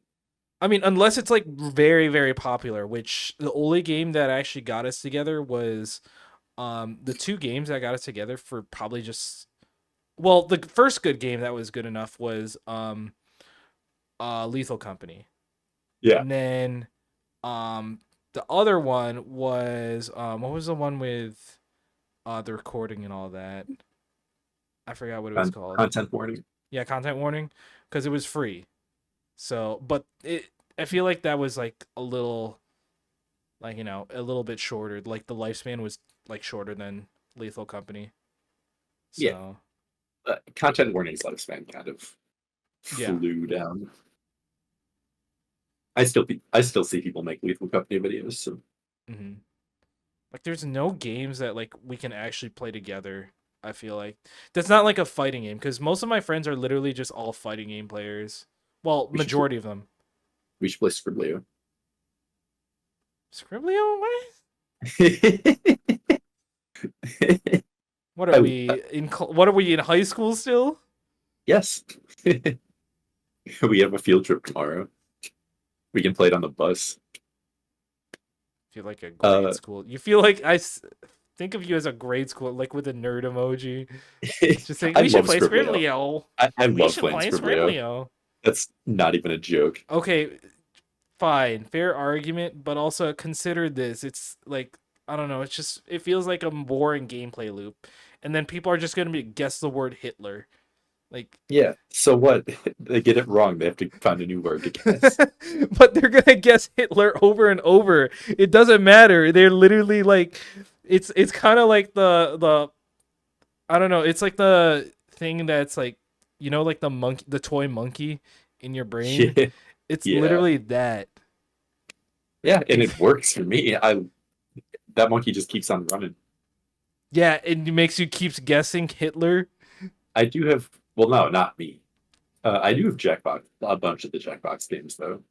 I mean, unless it's like very, very popular, which the only game that actually got us together was the two games that got us together for probably just well, the first good game that was good enough was Lethal Company. Yeah, And then um the other one was what was the one with the recording and all that? I forgot what it was called. content warning. Yeah, content warning because it was free. So, but it I feel like that was like a little like a little bit shorter. Like the lifespan was like shorter than Lethal Company. Yeah, So, content warnings lifespan kind of yeah. flew down. I still see people make Lethal Company videos. So hmm Like there's no games that like we can actually play together. I feel like that's not like a fighting game because most of my friends are literally just all fighting game players. Well, we should majority of them. we should play Scriblio. Scriblio? What? What are I, we in? What are we in high school still? yes, we have a field trip tomorrow. We can play it on the bus. Feel like a grade Uh, school. You feel like think of you as a grade school, like with a nerd emoji. Just saying, I we should love play Scriblio. Scriblio. I We love should playing play Scriblio. Scriblio. That's not even a joke. Okay, fine, fair argument, but also consider this. It's like I don't know. It's just it feels like a boring gameplay loop, and then people are just gonna be guess the word Hitler. Like, Yeah. So what? They get it wrong. They have to find a new word to guess. but they're gonna guess Hitler over and over. It doesn't matter. They're literally like, it's kind of like the I don't know. It's like the thing that's like like the monkey, the toy monkey in your brain. Yeah. It's Yeah. literally that. Yeah. And It, it works for me. I That monkey just keeps on running. yeah, it makes you keeps guessing Hitler. I do have. Well, no, not me. I do have Jackbox, a bunch of the Jackbox games though,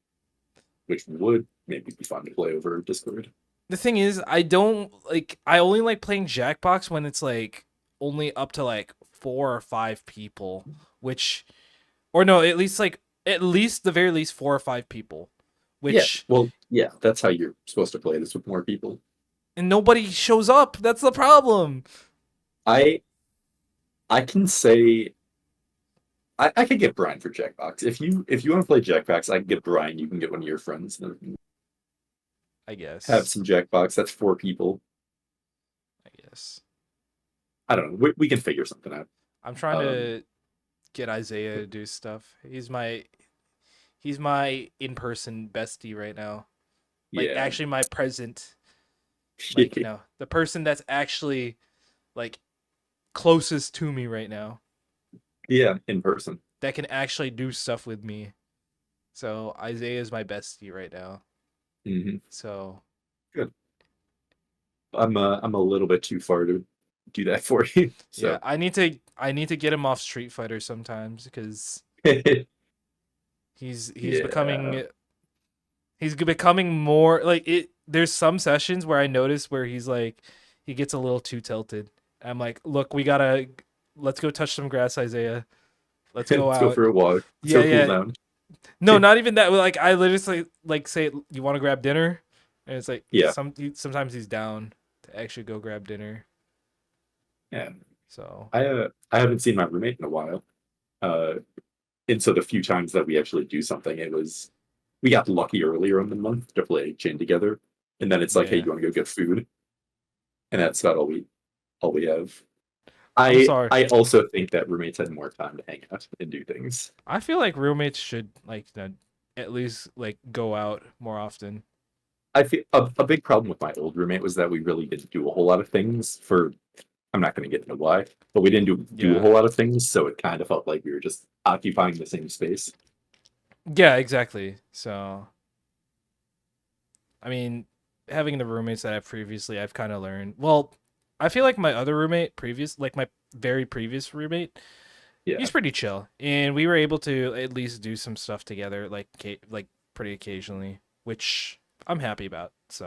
which would maybe be fun to play over Discord. The thing is, I don't like. I only like playing Jackbox when it's like only up to like 4 or 5 people, which, or no, at least the very least 4 or 5 people, Yeah. which Well, yeah. That's how you're supposed to play this with more people. and nobody shows up. That's the problem. I I can say I could get Brian for Jackbox. If you want to play Jackbox, I can get Brian. You can get one of your friends. And I have guess. some Jackbox. That's four people. I guess. I don't know. We can figure something out. I'm trying Um, to get Isaiah to do stuff. He's my in-person bestie right now. Like yeah, actually my present, like the person that's actually like closest to me right now yeah, in person. that can actually do stuff with me. So Isaiah is my bestie right now. Hmm. So Good. I'm a little bit too far to do that for you. yeah, So I need to get him off Street Fighter sometimes because he's yeah, becoming more like it. There's some sessions where I notice where he's like he gets a little too tilted. I'm like, look, let's go touch some grass, Isaiah. Let's go let's go out. for a walk. Let's Yeah, go cool yeah. down. No, not even that. Like I literally like say, you want to grab dinner, and it's like Yeah, sometimes he's down to actually go grab dinner. yeah. So I haven't seen my roommate in a while. Uh, and so the few times that we actually do something, we got lucky earlier in the month to play Chain together, and then it's like, hey, yeah, you want to go get food? And that's about all we have. I'm sorry. I also think that roommates had more time to hang out and do things. I feel like roommates should like at least like go out more often. I feel a big problem with my old roommate was that we really didn't do a whole lot of things for I'm not going to get into why, but we didn't do a Yeah. whole lot of things, so it kind of felt like we were just occupying the same space. Yeah, exactly. So, I mean, having the roommates that I've kind of learned. Well, I feel like my other roommate, like my very previous roommate, Yeah, he's pretty chill, and we were able to at least do some stuff together, like pretty occasionally, which I'm happy about. So,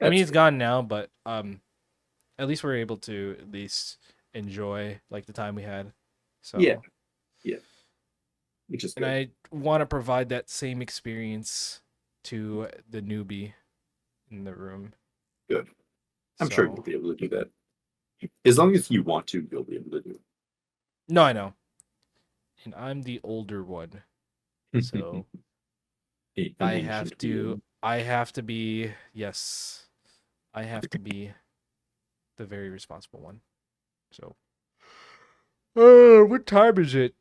I mean, that's he's gone now, but at least we're able to at least enjoy like the time we had. So, yeah, yeah, which is and good. I want to provide that same experience to the newbie in the room. Good. I'm sure So, you'll be able to do that. As long as you want to, you'll be able to do no, I know, and I'm the older one, it. so An I ancient have to. being. I have to be. Yes, I have to be the very responsible one. So, what time is it?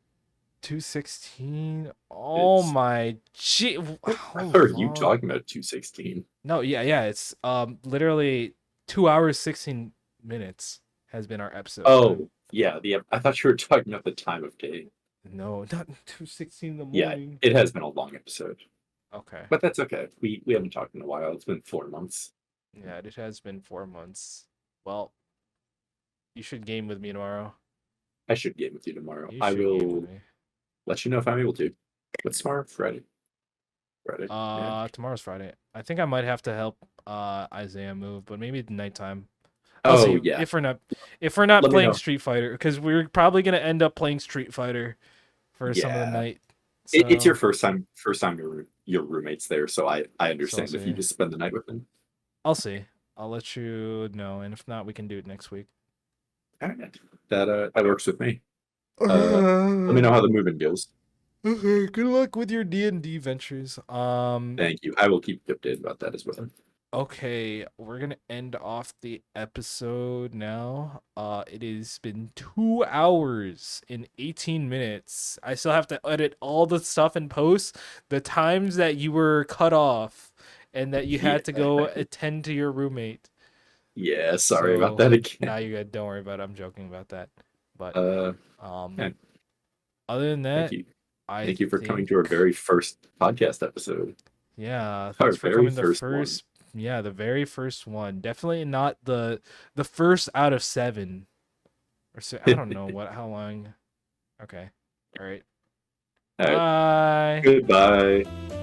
2:16. Oh It's my gee! how How are you long? talking about 216? No, yeah. It's literally 2 hours 16 minutes has been our episode time. Oh, yeah, I thought you were talking about the time of day. No, not 2:16 in the Yeah, morning. it has been a long episode, Okay. but that's okay. We haven't talked in a while. It's been 4 months. Yeah, it has been 4 months. Well, you should game with me tomorrow. I should game with you tomorrow. You I should game with will me. let you know if I'm able to. What's tomorrow? Friday. Friday. Yeah. Tomorrow's Friday. I think I might have to help Isaiah move, but maybe at nighttime. I'll Oh see yeah. if we're not Let me playing know. Street Fighter, because we're probably gonna end up playing Street Fighter for some of the Yeah. night. It's your So first time your roommate's there, so I I'll understand if you see. just spend the night with him. I'll see. I'll let you know, and if not, we can do it next week. All right. That works with me. Let me know how the moving goes. Okay, good luck with your D&D ventures. Thank you. I will keep you updated about that as well. Okay, we're gonna end off the episode now. It has been 2 hours and 18 minutes. I still have to edit all the stuff in post. The times that you were cut off and that you had to go attend to your roommate. Yeah, sorry about So, that again. nah, you're good. Don't worry about it. I'm joking about that. But Yeah, other than that, thank you. I Thank you for coming think to our very first podcast episode. yeah, Our thanks for very coming the first one. first. Yeah, the very first one. Definitely not the first out of 7. Or so I don't know how long. Okay. All right. All right. Bye. Goodbye.